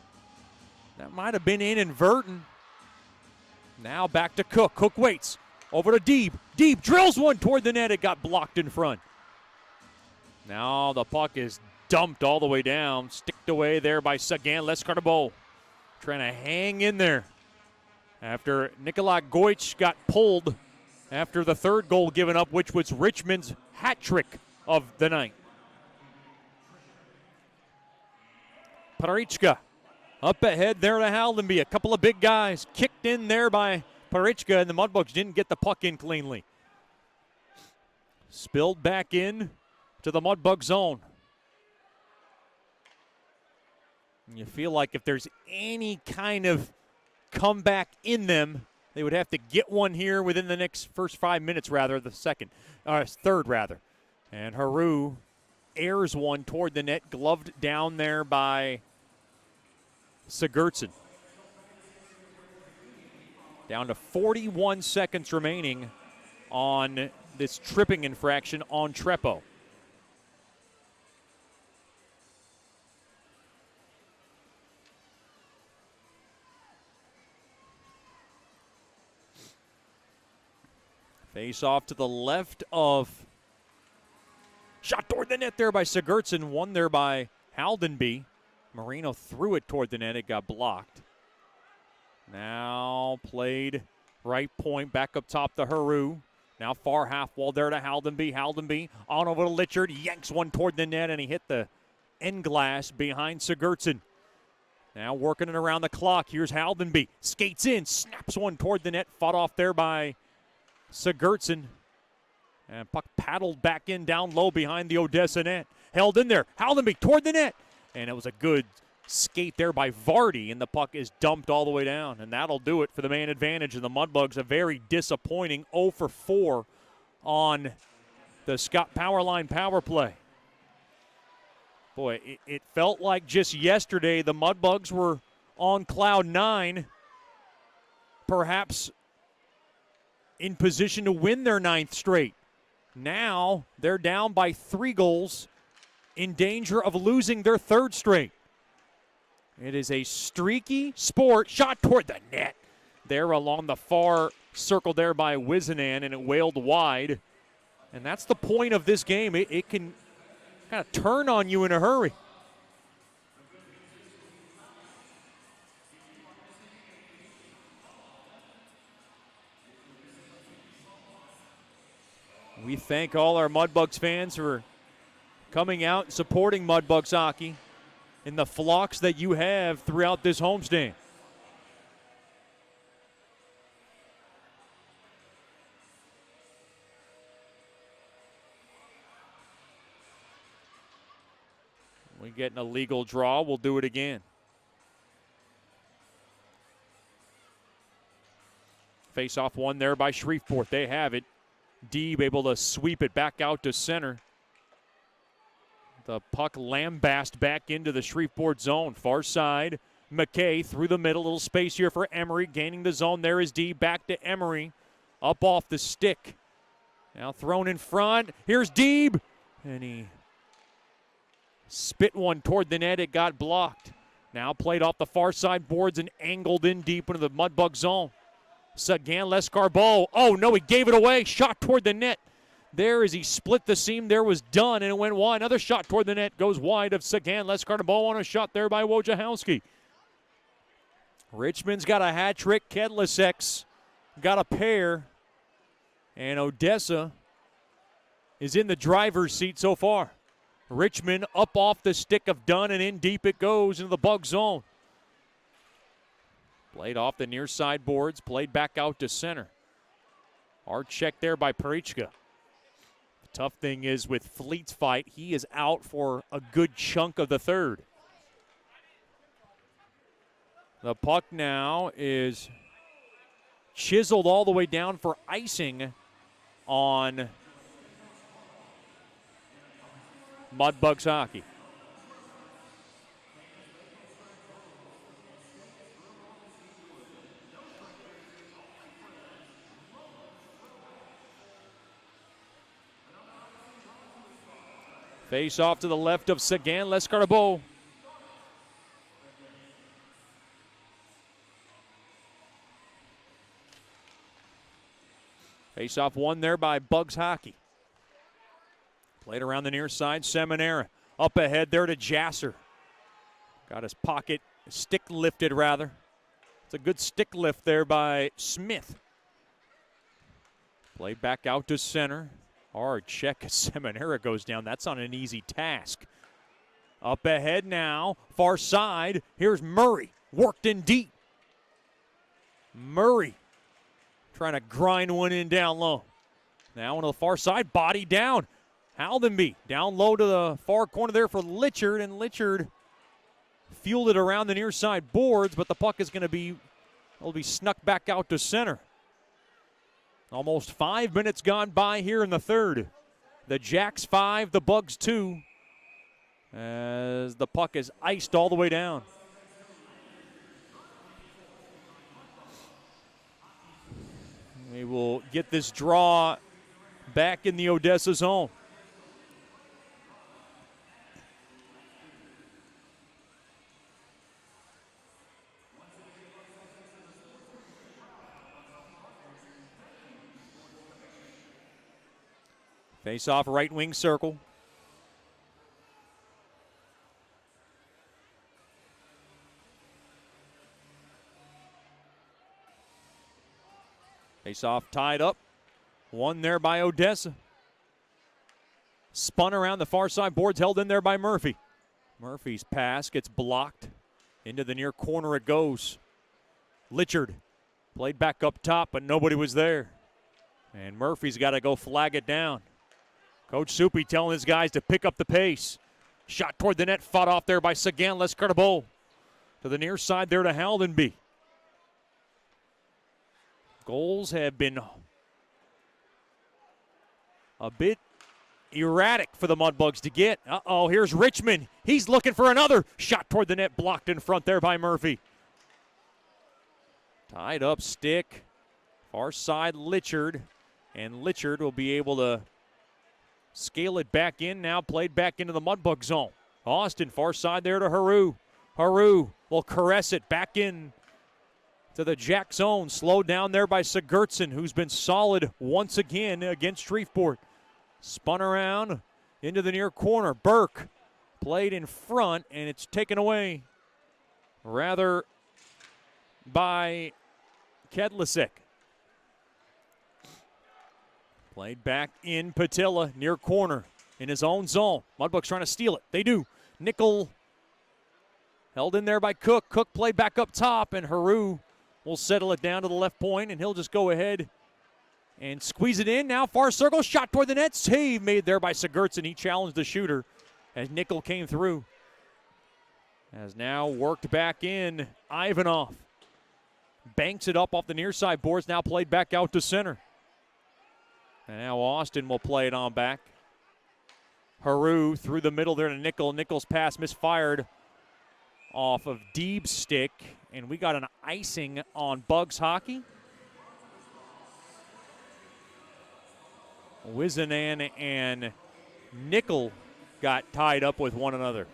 That might have been inadvertent. Now back to Cook. Cook waits. Over to Deeb. Deeb drills one toward the net. It got blocked in front. Now the puck is dumped all the way down. Sticked away there by Sagan Lescarbot. Trying to hang in there after Nikolai Goich got pulled after the third goal given up, which was Richmond's hat trick of the night. Parichka up ahead there to Haldenby. A couple of big guys kicked in there by Parichka, and the Mudbugs didn't get the puck in cleanly. Spilled back in to the Mudbug zone. And you feel like if there's any kind of comeback in them, they would have to get one here within the next first 5 minutes, third rather. And Haru airs one toward the net, gloved down there by Sigurdsson. Down to 41 seconds remaining on this tripping infraction on Trepo. Face off to the left of. Shot toward the net there by Sigurdsson. Won there by Haldenby. Marino threw it toward the net. It got blocked. Now played right point back up top to Haru. Now far half wall there to Haldenby. Haldenby on over to Litchard. Yanks one toward the net, and he hit the end glass behind Sigurdsson. Now working it around the clock. Here's Haldenby. Skates in. Snaps one toward the net. Fought off there by Sigurdsson. And puck paddled back in down low behind the Odessa net. Held in there. Haldenby toward the net. And it was a good skate there by Vardy, and the puck is dumped all the way down. And that'll do it for the man advantage. And the Mudbugs, a very disappointing 0 for 4 on the Scott Powerline power play. Boy, it felt like just yesterday the Mudbugs were on cloud 9, perhaps in position to win their 9th straight. Now they're down by 3 goals, in danger of losing their 3rd straight. It is a streaky sport. Shot toward the net there along the far circle there by Wizenan, and it wailed wide. And that's the point of this game. It can kind of turn on you in a hurry. We thank all our Mudbugs fans for coming out and supporting Mudbugs hockey in the flocks that you have throughout this homestand. We get an illegal draw, we'll do it again. Face-off one there by Shreveport. They have it. Deeb able to sweep it back out to center. The puck lambast back into the Shreveport zone. Far side, McKay through the middle. Little space here for Emery. Gaining the zone. There is Deeb. Back to Emery. Up off the stick. Now thrown in front. Here's Deeb. And he spit one toward the net. It got blocked. Now played off the far side boards and angled in deep into the Mudbug zone. Sagan Lescarbot. Oh, no, he gave it away. Shot toward the net. There as he split the seam, there was done, and it went wide. Another shot toward the net goes wide of Sagan Lescarbot on a shot there by Wojciechowski. Richmond's got a hat trick. Kedlisek's got a pair. And Odessa is in the driver's seat so far. Richmond up off the stick of Dunn, and in deep it goes into the Bug zone. Played off the near side boards, played back out to center. Hard check there by Perichka. The tough thing is with Fleet's fight, he is out for a good chunk of the third. The puck now is chiseled all the way down for icing on Mudbugs hockey. Face off to the left of Sagan Lescarbot. Face off one there by Bugs Hockey. Played around the near side. Seminara up ahead there to Jasser. Got his pocket, stick lifted rather. It's a good stick lift there by Smith. Played back out to center. Hard check as Seminara goes down. That's not an easy task. Up ahead now, far side. Here's Murray, worked in deep. Murray trying to grind one in down low. Now on the far side, body down. Aldenby down low to the far corner there for Litchard, and Litchard fueled it around the near side boards, but the puck is going to be, it'll be snuck back out to center. Almost 5 minutes gone by here in the third. The Jacks 5, the Bugs 2, as the puck is iced all the way down. We will get this draw back in the Odessa zone. Face off right wing circle. Face off tied up. One there by Odessa. Spun around the far side boards, held in there by Murphy. Murphy's pass gets blocked. Into the near corner it goes. Litchard played back up top, but nobody was there. And Murphy's got to go flag it down. Coach Soupy telling his guys to pick up the pace. Shot toward the net, fought off there by Sagan Lescarbot. To the near side there to Haldenby. Goals have been a bit erratic for the Mudbugs to get. Uh-oh, here's Richmond. He's looking for another. Shot toward the net, blocked in front there by Murphy. Tied up stick. Far side Litchard. And Litchard will be able to scale it back in now, played back into the Mudbug zone. Austin, far side there to Haru. Haru will caress it back in to the Jack zone. Slowed down there by Sigurdsson, who's been solid once again against Shreveport. Spun around, into the near corner. Burke played in front, and it's taken away rather by Kedlisek. Played back in Patilla, near corner, in his own zone. Mudbugs trying to steal it. They do. Nickel held in there by Cook. Cook played back up top, and Haru will settle it down to the left point, and he'll just go ahead and squeeze it in. Now far circle, shot toward the net. Save made there by Sigurdsson. He challenged the shooter as Nickel came through. Has now worked back in. Ivanov banks it up off the near side boards. Now played back out to center. And now Austin will play it on back. Haru through the middle there to Nickel. Nickel's pass misfired off of Deeb's stick. And we got an icing on Bugs hockey. Wizenan and Nickel got tied up with one another.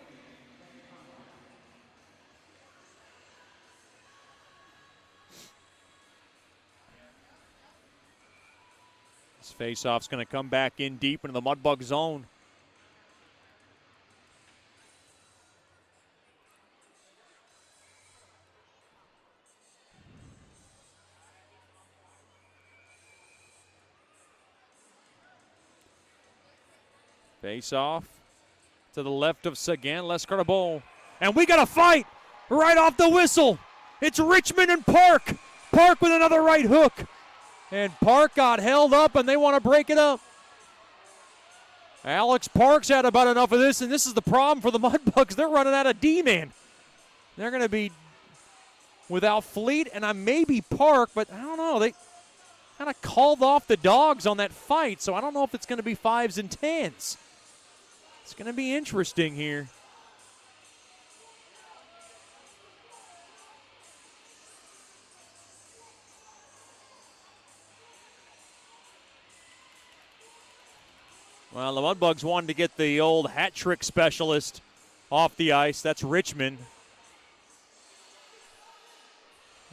This faceoff's going to come back in deep into the Mudbug zone. Face off to the left of Sagan, Lescarbot. And we got a fight right off the whistle. It's Richmond and Park. Park with another right hook. And Park got held up, and they want to break it up. Alex Park's had about enough of this, and this is the problem for the Mudbugs. They're running out of D-man. They're going to be without Fleet, and maybe Park, but I don't know. They kind of called off the dogs on that fight, so I don't know if it's going to be 5s and 10s. It's going to be interesting here. Well, the Mudbugs wanted to get the old hat trick specialist off the ice. That's Richmond.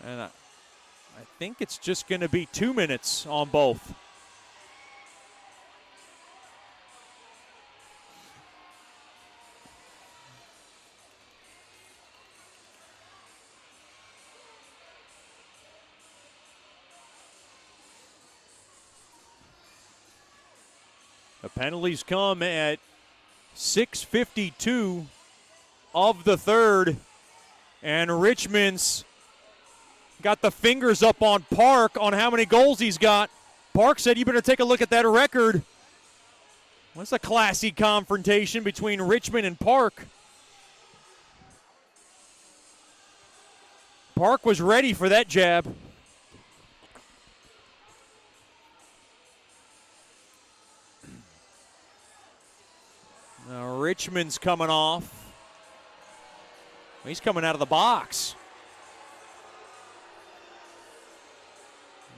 And I think it's just going to be 2 minutes on both. The penalties come at 6:52 of the third, and Richmond's got the fingers up on Park on how many goals he's got. Park said, you better take a look at that record. What's a classy confrontation between Richmond and Park? Park was ready for that jab. Now Richmond's coming off. He's coming out of the box.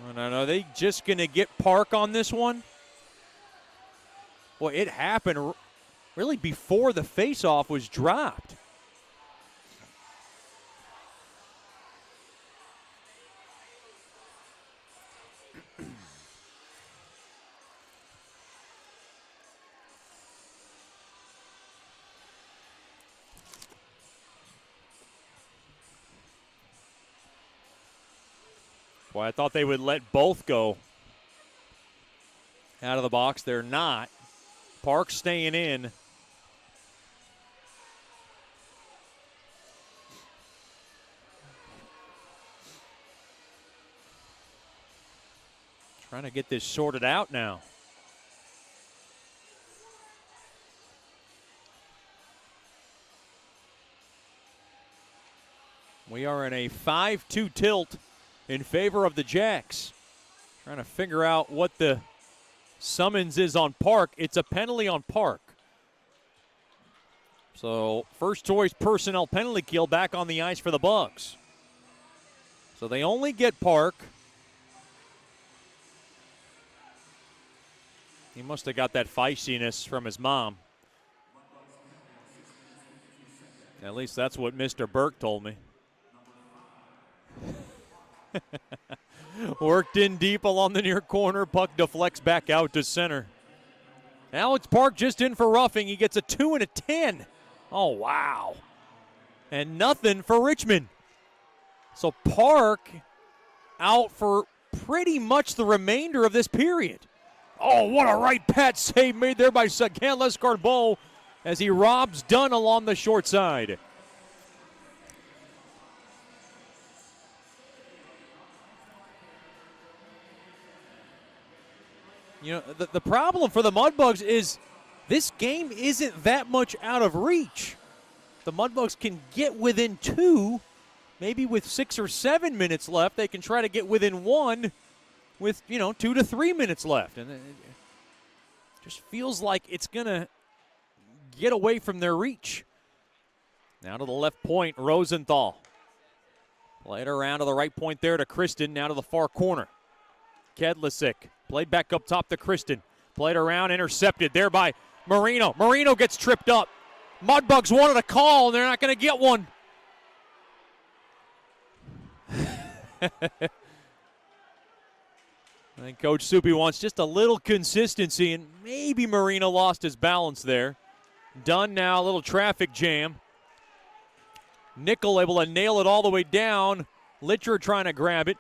And are they just going to get Park on this one? Well, it happened really before the faceoff was dropped. Boy, I thought they would let both go out of the box. They're not. Park staying in. Trying to get this sorted out now. We are in a 5-2 tilt in favor of the Jacks. Trying to figure out what the summons is on Park. It's a penalty on Park. So first choice personnel penalty kill back on the ice for the Bugs. So they only get Park. He must have got that feistiness from his mom. At least that's what Mr. Burke told me. Worked in deep along the near corner. Puck deflects back out to center. Alex Park just in for roughing. He gets a 2 and a 10. Oh, wow. And nothing for Richmond. So Park out for pretty much the remainder of this period. Oh, what a right pat save made there by Sagan Lescarbot as he robs Dunn along the short side. You know, the problem for the Mudbugs is this game isn't that much out of reach. The Mudbugs can get within 2, maybe with 6 or 7 minutes left. They can try to get within 1 with, 2 to 3 minutes left. And it just feels like it's going to get away from their reach. Now to the left point, Rosenthal. Played around to the right point there to Kristen, now to the far corner. Kedlasick played back up top to Kristen. Played around, intercepted there by Marino. Marino gets tripped up. Mudbugs wanted a call, and they're not going to get one. I think Coach Soupy wants just a little consistency, and maybe Marino lost his balance there. Dunn now, a little traffic jam. Nickel able to nail it all the way down. Litcher trying to grab it.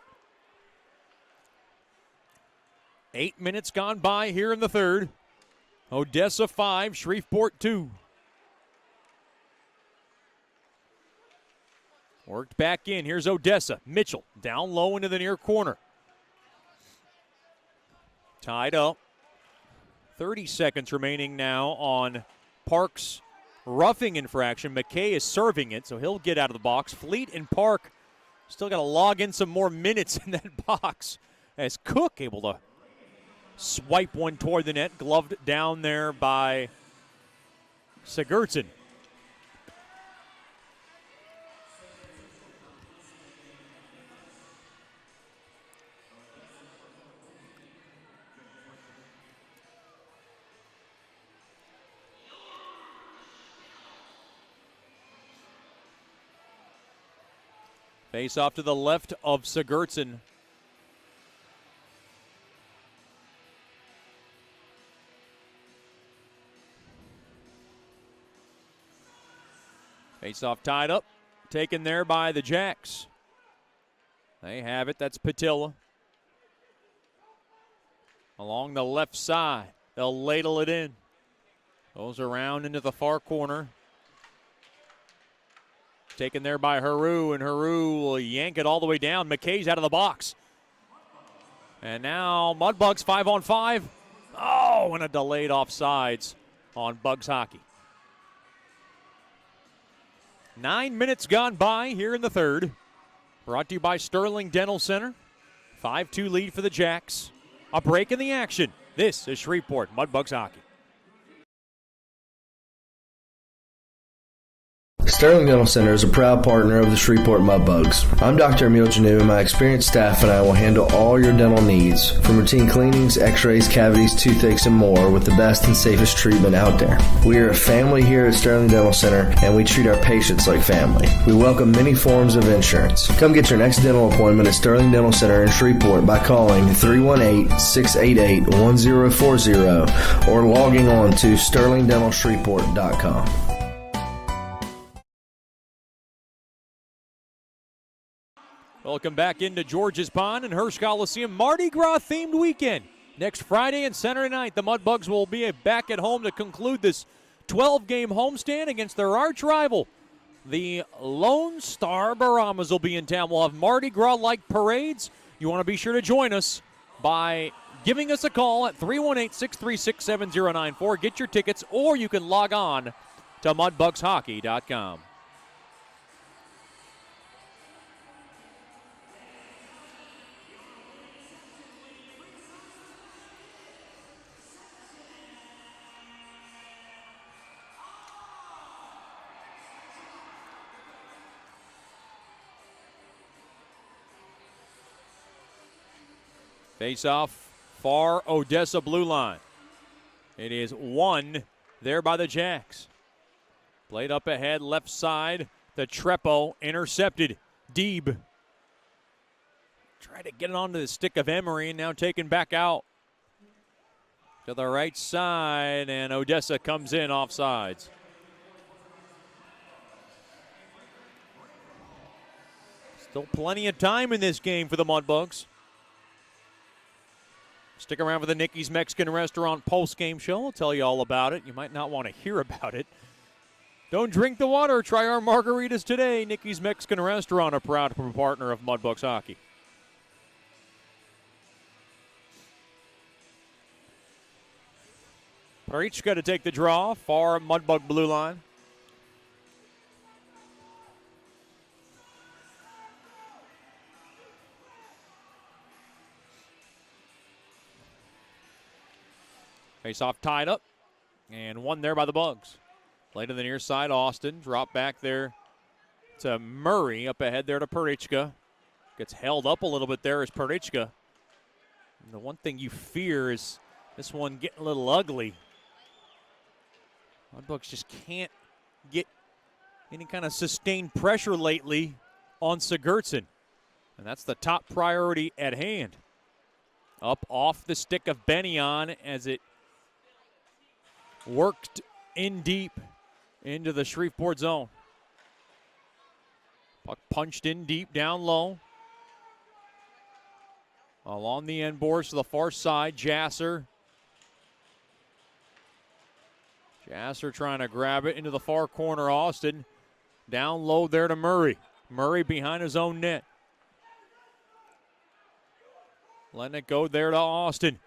8 minutes gone by here in the third. Odessa 5, Shreveport 2. Worked back in. Here's Odessa. Mitchell down low into the near corner. Tied up. 30 seconds remaining now on Park's roughing infraction. McKay is serving it, so he'll get out of the box. Fleet and Park still got to log in some more minutes in that box as Cook able to swipe one toward the net, gloved down there by Sigurdsson. Face off to the left of Sigurdsson. Face off tied up, taken there by the Jacks. They have it, that's Patilla. Along the left side, they'll ladle it in. Goes around into the far corner. Taken there by Haru, and Haru will yank it all the way down. McKay's out of the box. And now Mudbugs 5-on-5. Oh, and a delayed offsides on Bugs hockey. 9 minutes gone by here in the third. Brought to you by Sterling Dental Center. 5-2 lead for the Jacks. A break in the action. This is Shreveport Mudbugs hockey. Sterling Dental Center is a proud partner of the Shreveport Mudbugs. I'm Dr. Emil Janu, and my experienced staff and I will handle all your dental needs, from routine cleanings, x-rays, cavities, toothaches, and more, with the best and safest treatment out there. We are a family here at Sterling Dental Center, and we treat our patients like family. We welcome many forms of insurance. Come get your next dental appointment at Sterling Dental Center in Shreveport by calling 318-688-1040 or logging on to sterlingdentalshreveport.com. Welcome back into George's Pond and Hirsch Coliseum. Mardi Gras themed weekend. Next Friday and Saturday night, the Mudbugs will be back at home to conclude this 12-game homestand against their arch rival. The Lone Star Baramas will be in town. We'll have Mardi Gras-like parades. You want to be sure to join us by giving us a call at 318-636-7094. Get your tickets, or you can log on to mudbugshockey.com. Face off, far Odessa blue line. It is 1 there by the Jacks. Played up ahead, left side. The Trepo intercepted. Deeb tried to get it onto the stick of Emery, and now taken back out. to the right side, and Odessa comes in offsides. Still plenty of time in this game for the Mudbugs. Stick around for the Nicky's Mexican Restaurant post-game show. I'll tell you all about it. You might not want to hear about it. Don't drink the water. Try our margaritas today. Nicky's Mexican Restaurant, a proud partner of Mudbugs hockey. Parichka to take the draw. Far Mudbug blue line. Face-off tied up, and one there by the Bugs. Played to the near side, Austin. Drop back there to Murray. Up ahead there to Parichka. Gets held up a little bit there as Parichka. And the one thing you fear is this one getting a little ugly. Mudbugs just can't get any kind of sustained pressure lately on Sigurdsson. And that's the top priority at hand. Up off the stick of Benyon as it worked in deep into the Shreveport zone. Puck punched in deep, down low. Along the end boards to the far side, Jasser. Jasser trying to grab it into the far corner, Austin. Down low there to Murray. Murray behind his own net. Letting it go there to Austin.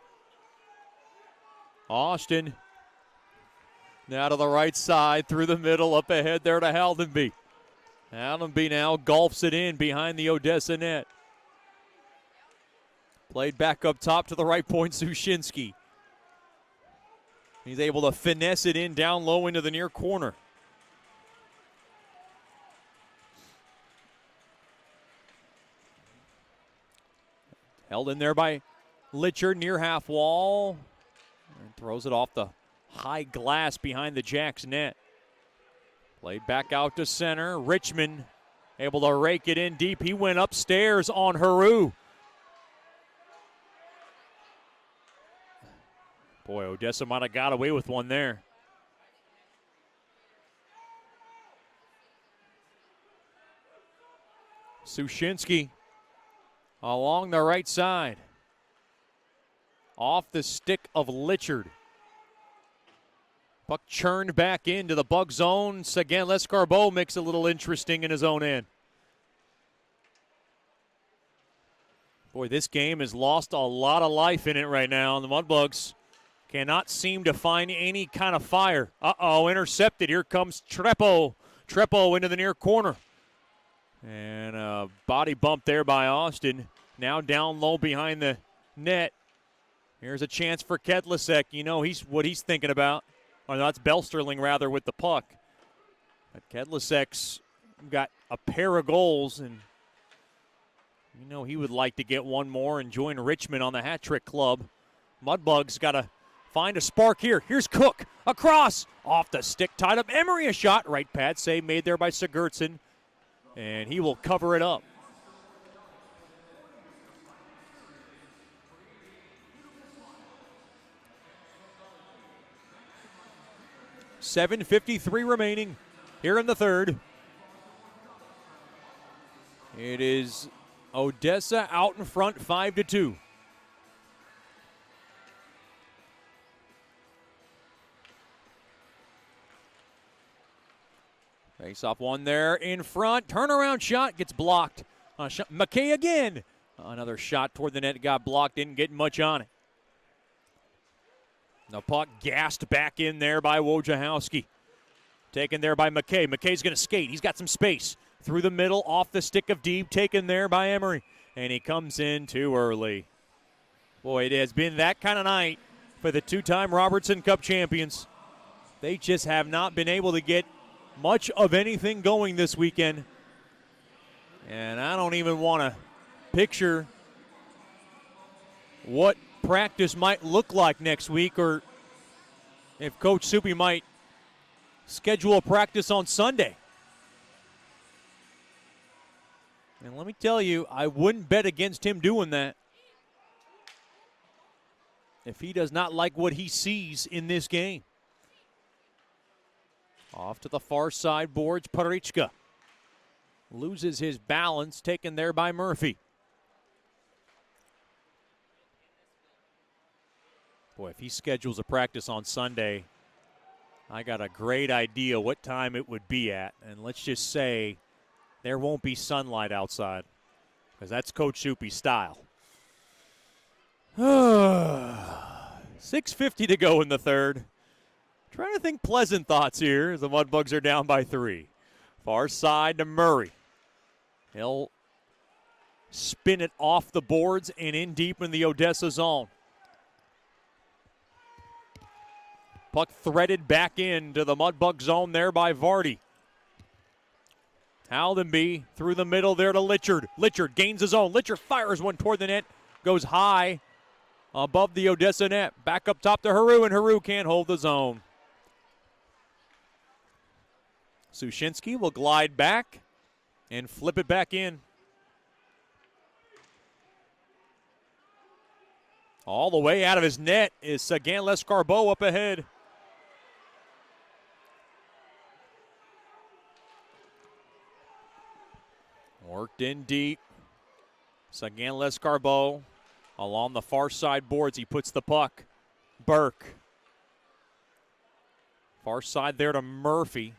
Austin now to the right side, through the middle, up ahead there to Haldenby. Haldenby now golfs it in behind the Odessa net. Played back up top to the right point, Sushinsky. He's able to finesse it in down low into the near corner. Held in there by Litcher near half wall. And throws it off the high glass behind the Jacks net. Played back out to center. Richmond able to rake it in deep. He went upstairs on Haru. Boy, Odessa might have got away with one there. Sushinsky along the right side. Off the stick of Litchard. Puck churned back into the Bug zone. Again, Lescarbot makes it a little interesting in his own end. Boy, this game has lost a lot of life in it right now. And the Mudbugs cannot seem to find any kind of fire. Uh-oh, intercepted. Here comes Trepo. Trepo into the near corner. And a body bump there by Austin. Now down low behind the net. Here's a chance for Kedlisek. You know what he's thinking about. Or that's Belsterling, rather, with the puck. But Kedlisek's got a pair of goals, and you know he would like to get one more and join Richmond on the hat trick club. Mudbugs got to find a spark here. Here's Cook. Across. Off the stick. Tied up. Emery a shot. Right pad save made there by Sigurdsson. And he will cover it up. .7:53 remaining here in the third. It is Odessa out in front, 5-2. Face off one there in front. Turnaround shot gets blocked. McKay again. Another shot toward the net got blocked. Didn't get much on it. The puck gassed back in there by Wojciechowski. Taken there by McKay. McKay's going to skate. He's got some space. Through the middle, off the stick of deep. Taken there by Emery. And he comes in too early. Boy, it has been that kind of night for the two-time Robertson Cup champions. They just have not been able to get much of anything going this weekend. And I don't even want to picture what practice might look like next week, or if Coach Soupy might schedule a practice on Sunday. And let me tell you, I wouldn't bet against him doing that. if he does not like what he sees in this game. Off to the far side boards, Parichka. Loses his balance, taken there by Murphy. Boy, if he schedules a practice on Sunday, I got a great idea what time it would be at. And let's just say there won't be sunlight outside, because that's Coach Soupy's style. 6:50 to go in the third. Trying to think pleasant thoughts here as the Mudbugs are down by 3. Far side to Murray. He'll spin it off the boards and in deep in the Odessa zone. Puck threaded back into the Mudbug zone there by Vardy. Haldenby through the middle there to Litchard. Litchard gains his own. Litchard fires one toward the net. Goes high above the Odessa net. Back up top to Haru, and Haru can't hold the zone. Sushinsky will glide back and flip it back in. All the way out of his net is Sagan Lescarbot up ahead. Worked in deep. Sagan Lescarbot along the far side boards. He puts the puck. Burke. Far side there to Murphy.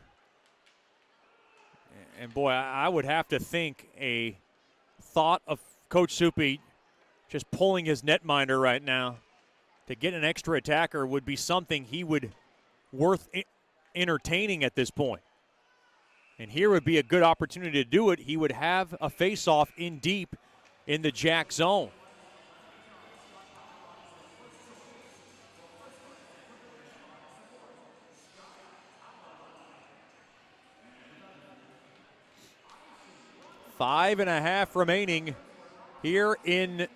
And boy, I would have to think a thought of Coach Soupy just pulling his netminder right now to get an extra attacker would be something he would worth entertaining at this point. And here would be a good opportunity to do it. He would have a face-off in deep in the Jack zone. Five and a half remaining here in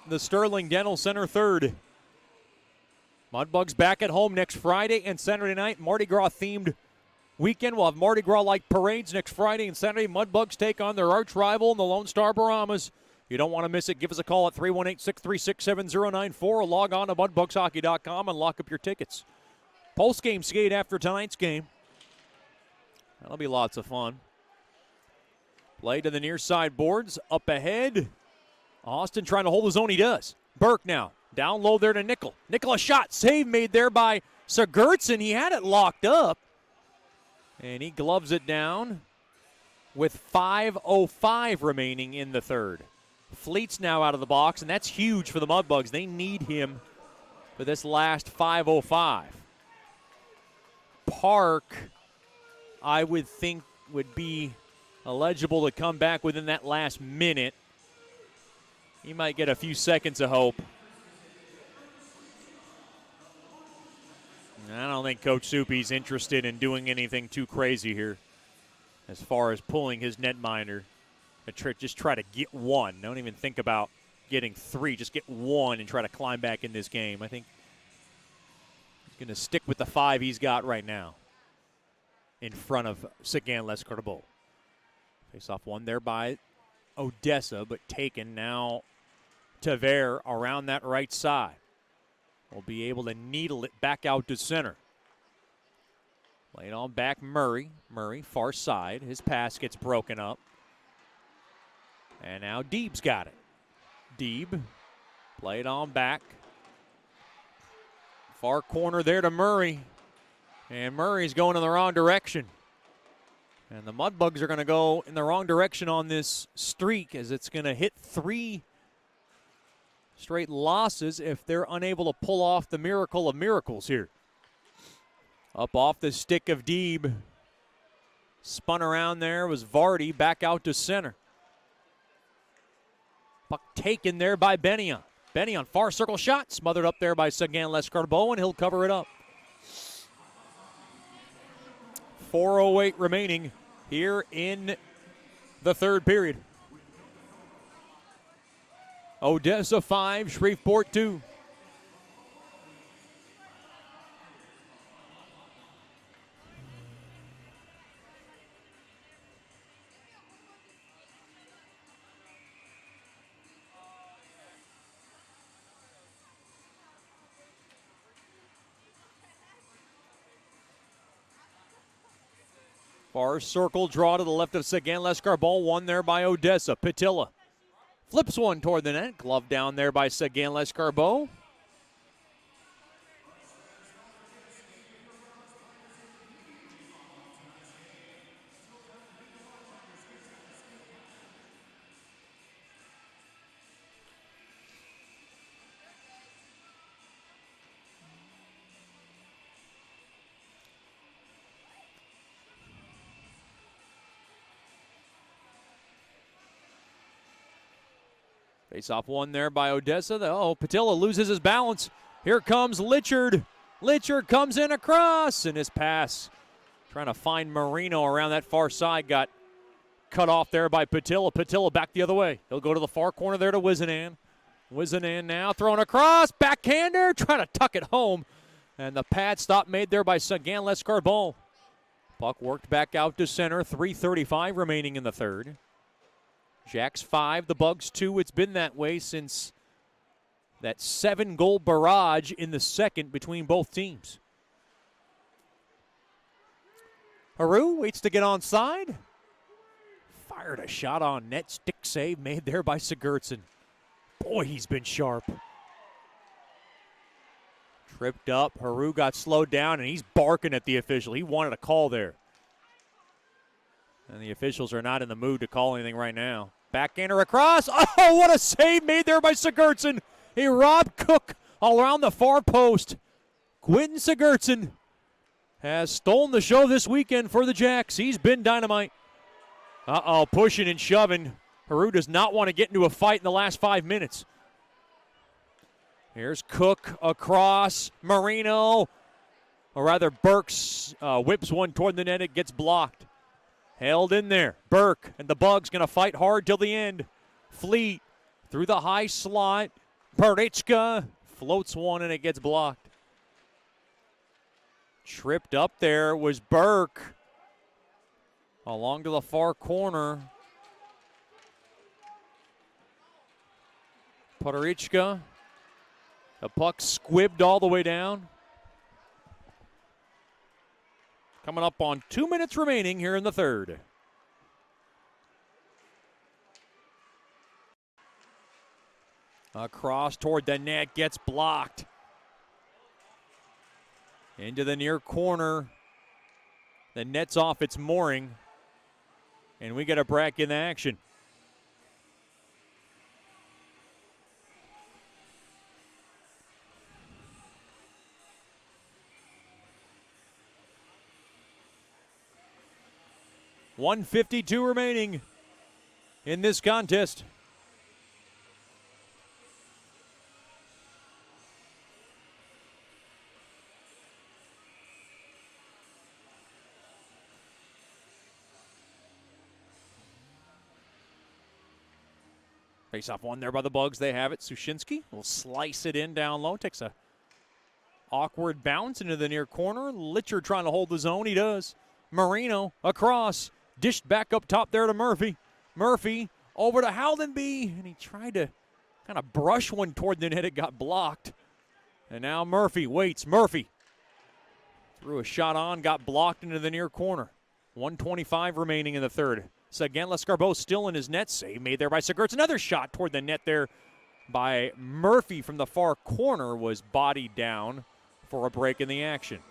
the Sterling Dental Center third. Mudbugs back at home next Friday and Saturday night. Mardi Gras themed weekend. We'll have Mardi Gras-like parades next Friday and Saturday. Mudbugs take on their arch rival in the Lone Star Brahmas. You don't want to miss it. Give us a call at 318-636-7094 or log on to mudbugshockey.com and lock up your tickets. Post-game skate after tonight's game. That'll be lots of fun. Play to the near side boards. Up ahead. Austin trying to hold his own. He does. Burke now. Down low there to Nickel. Nickel, a shot. Save made there by Sigurdsson. He had it locked up. And he gloves it down with 5:05 remaining in the third. Fleet's now out of the box, and that's huge for the Mudbugs. They need him for this last 5:05. Park, I would think, would be eligible to come back within that last minute. He might get a few seconds of hope. I don't think Coach Soupy's interested in doing anything too crazy here as far as pulling his netminder. Just try to get one. Don't even think about getting 3. Just get 1 and try to climb back in this game. I think he's going to stick with the 5 he's got right now in front of Sagan Lescarbot. Face off one there by Odessa, but taken now. Tavere around that right side will be able to needle it back out to center. Played on back Murray. Murray, far side. His pass gets broken up. And now Deeb's got it. Deeb played on back. Far corner there to Murray. And Murray's going in the wrong direction. And the Mudbugs are going to go in the wrong direction on this streak as it's going to hit 3 straight losses if they're unable to pull off the miracle of miracles here. Up off the stick of Deeb. Spun around there was Vardy back out to center. Puck taken there by Bennion. Bennion, far circle shot. Smothered up there by Sagan Lescarbot, and he'll cover it up. 4:08 remaining here in the third period. Odessa 5, Shreveport 2. Far circle draw to the left of Sagan Lescarbon. One there by Odessa. Patilla flips one toward the net. Glove down there by Sagan Lescarbon. Face off one there by Odessa. Patilla loses his balance. Here comes Litchard. Litchard comes in across, and his pass trying to find Marino around that far side got cut off there by Patilla. Patilla back the other way. He'll go to the far corner there to Wizenan. Wizenan now throwing across. Backhander trying to tuck it home. And the pad stop made there by Sagan Lescarbon. Puck worked back out to center. 3:35 remaining in the third. Jacks 5, the Bugs 2. It's been that way since that 7-goal barrage in the second between both teams. Haru waits to get onside. Fired a shot on net. Stick save made there by Sigurdsson. Boy, he's been sharp. Tripped up. Haru got slowed down, and he's barking at the official. He wanted a call there. And the officials are not in the mood to call anything right now. Backhander across. Oh, what a save made there by Sigurdsson. He robbed Cook all around the far post. Quentin Sigurdsson has stolen the show this weekend for the Jacks. He's been dynamite. Pushing and shoving. Haru does not want to get into a fight in the last 5 minutes. Here's Cook across. Marino, or rather Burks, whips one toward the net. It gets blocked. Held in there. Burke and the Bugs going to fight hard till the end. Fleet through the high slot. Perichka floats one and it gets blocked. Tripped up there was Burke. Along to the far corner. Perichka. The puck squibbed all the way down. Coming up on 2 minutes remaining here in the third. Across toward the net, gets blocked. Into the near corner. The net's off its mooring. And we get a break in action. .152 remaining in this contest. Face off one there by the Bugs. They have it. Sushinsky will slice it in down low. Takes a awkward bounce into the near corner. Litcher trying to hold the zone. He does. Marino across. Dished back up top there to Murphy. Murphy over to Haldenby, and he tried to kind of brush one toward the net. It got blocked. And now Murphy waits. Murphy threw a shot on, got blocked into the near corner. 1:25 remaining in the third. Sagan Lescarbon still in his net. Save made there by Sigurdsson. Another shot toward the net there by Murphy from the far corner was bodied down for a break in the action.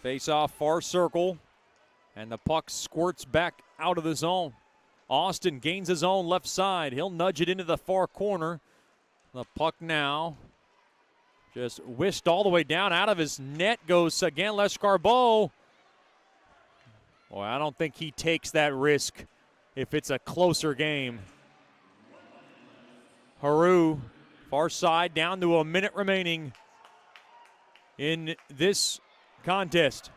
Face off far circle, and the puck squirts back out of the zone. Austin gains his own left side. He'll nudge it into the far corner. The puck now just whisked all the way down. Out of his net goes Sagan Lescarbon. Boy, I don't think he takes that risk if it's a closer game. Haru, far side, down to a minute remaining in this contest.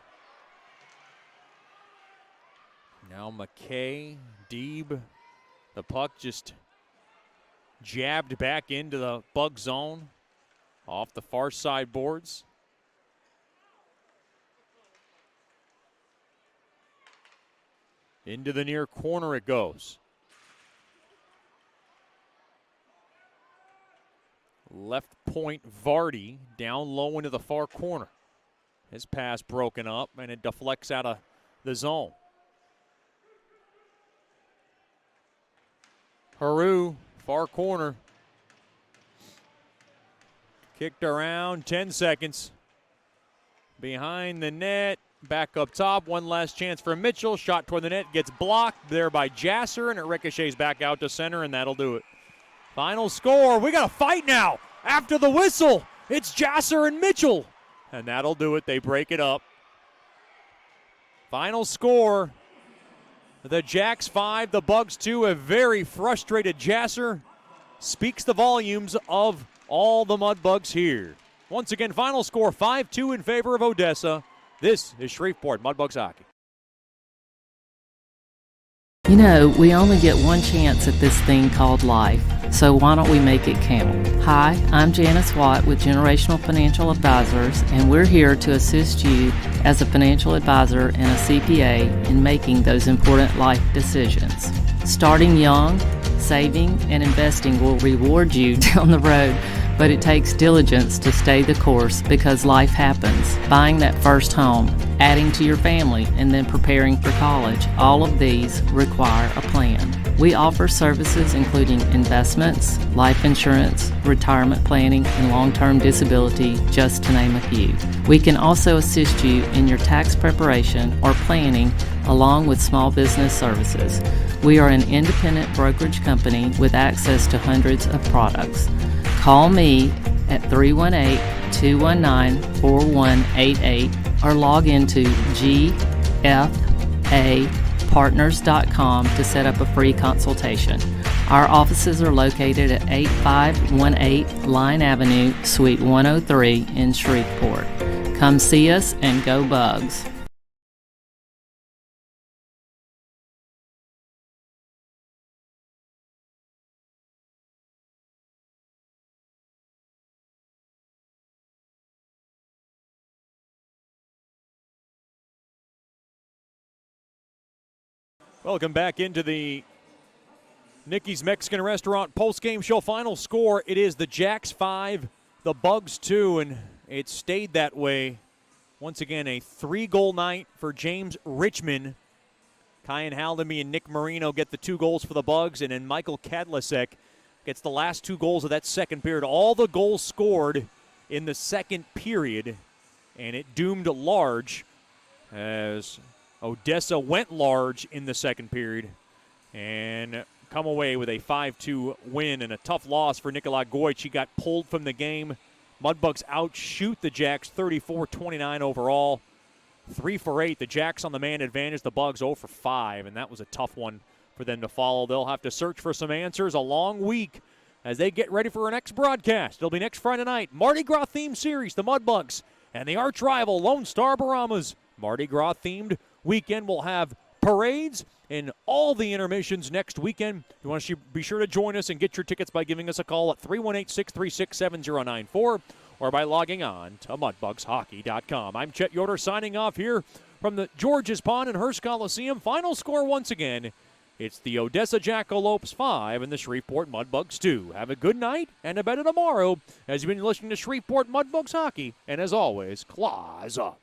Now McKay, Deeb, the puck just Jabbed back into the Bug zone off the far side boards. Into the near corner it goes. Left point Vardy down low into the far corner. His pass broken up and it deflects out of the zone. Haru, far corner. Kicked around, 10 seconds. Behind the net, back up top, one last chance for Mitchell. Shot toward the net, gets blocked there by Jasser, and it ricochets back out to center, and that'll do it. Final score, we got a fight now. After the whistle, it's Jasser and Mitchell, and that'll do it. They break it up. Final score, the Jacks 5, the Bugs 2. A very frustrated Jasser speaks the volumes of all the Mudbugs here. Once again, final score 5-2 in favor of Odessa. This is Shreveport Mudbugs hockey. You know, we only get one chance at this thing called life, so why don't we make it count? Hi, I'm Janice Watt with Generational Financial Advisors, and we're here to assist you as a financial advisor and a CPA in making those important life decisions. Starting young, saving, and investing will reward you down the road, but it takes diligence to stay the course because life happens. Buying that first home, adding to your family, and then preparing for college, all of these require a plan. We offer services including investments, life insurance, retirement planning, and long-term disability, just to name a few. We can also assist you in your tax preparation or planning along with small business services. We are an independent brokerage company with access to hundreds of products. Call me at 318-219-4188 or log into gfapartners.com to set up a free consultation. Our offices are located at 8518 Line Avenue, Suite 103 in Shreveport. Come see us and go Bugs. Welcome back into the Nicky's Mexican Restaurant post-game show. Final score, it is the Jacks 5, the Bugs 2, and it stayed that way. Once again, a 3-goal night for James Richmond. Kyan Haldemy and Nick Marino get the 2 goals for the Bugs, and then Michael Kadlasek gets the last 2 goals of that second period. All the goals scored in the second period, and it doomed large as Odessa went large in the second period and come away with a 5-2 win and a tough loss for Nikolai Goich. He got pulled from the game. Mudbugs outshoot the Jacks 34-29 overall. 3 for 8. The Jacks on the man advantage. The Bugs 0 for 5, and that was a tough one for them to follow. They'll have to search for some answers. A long week as they get ready for our next broadcast. It'll be next Friday night. Mardi Gras themed series, the Mudbugs and the arch rival Lone Star Baramas. Mardi Gras themed weekend. Will have parades in all the intermissions next weekend. You want to be sure to join us and get your tickets by giving us a call at 318-636-7094 or by logging on to mudbugshockey.com. I'm Chet Yoder signing off here from the George's Pond and Hearst Coliseum. Final score once again, it's the Odessa Jackalopes 5 and the Shreveport Mudbugs 2. Have a good night and a better tomorrow as you've been listening to Shreveport Mudbugs hockey. And as always, claws up.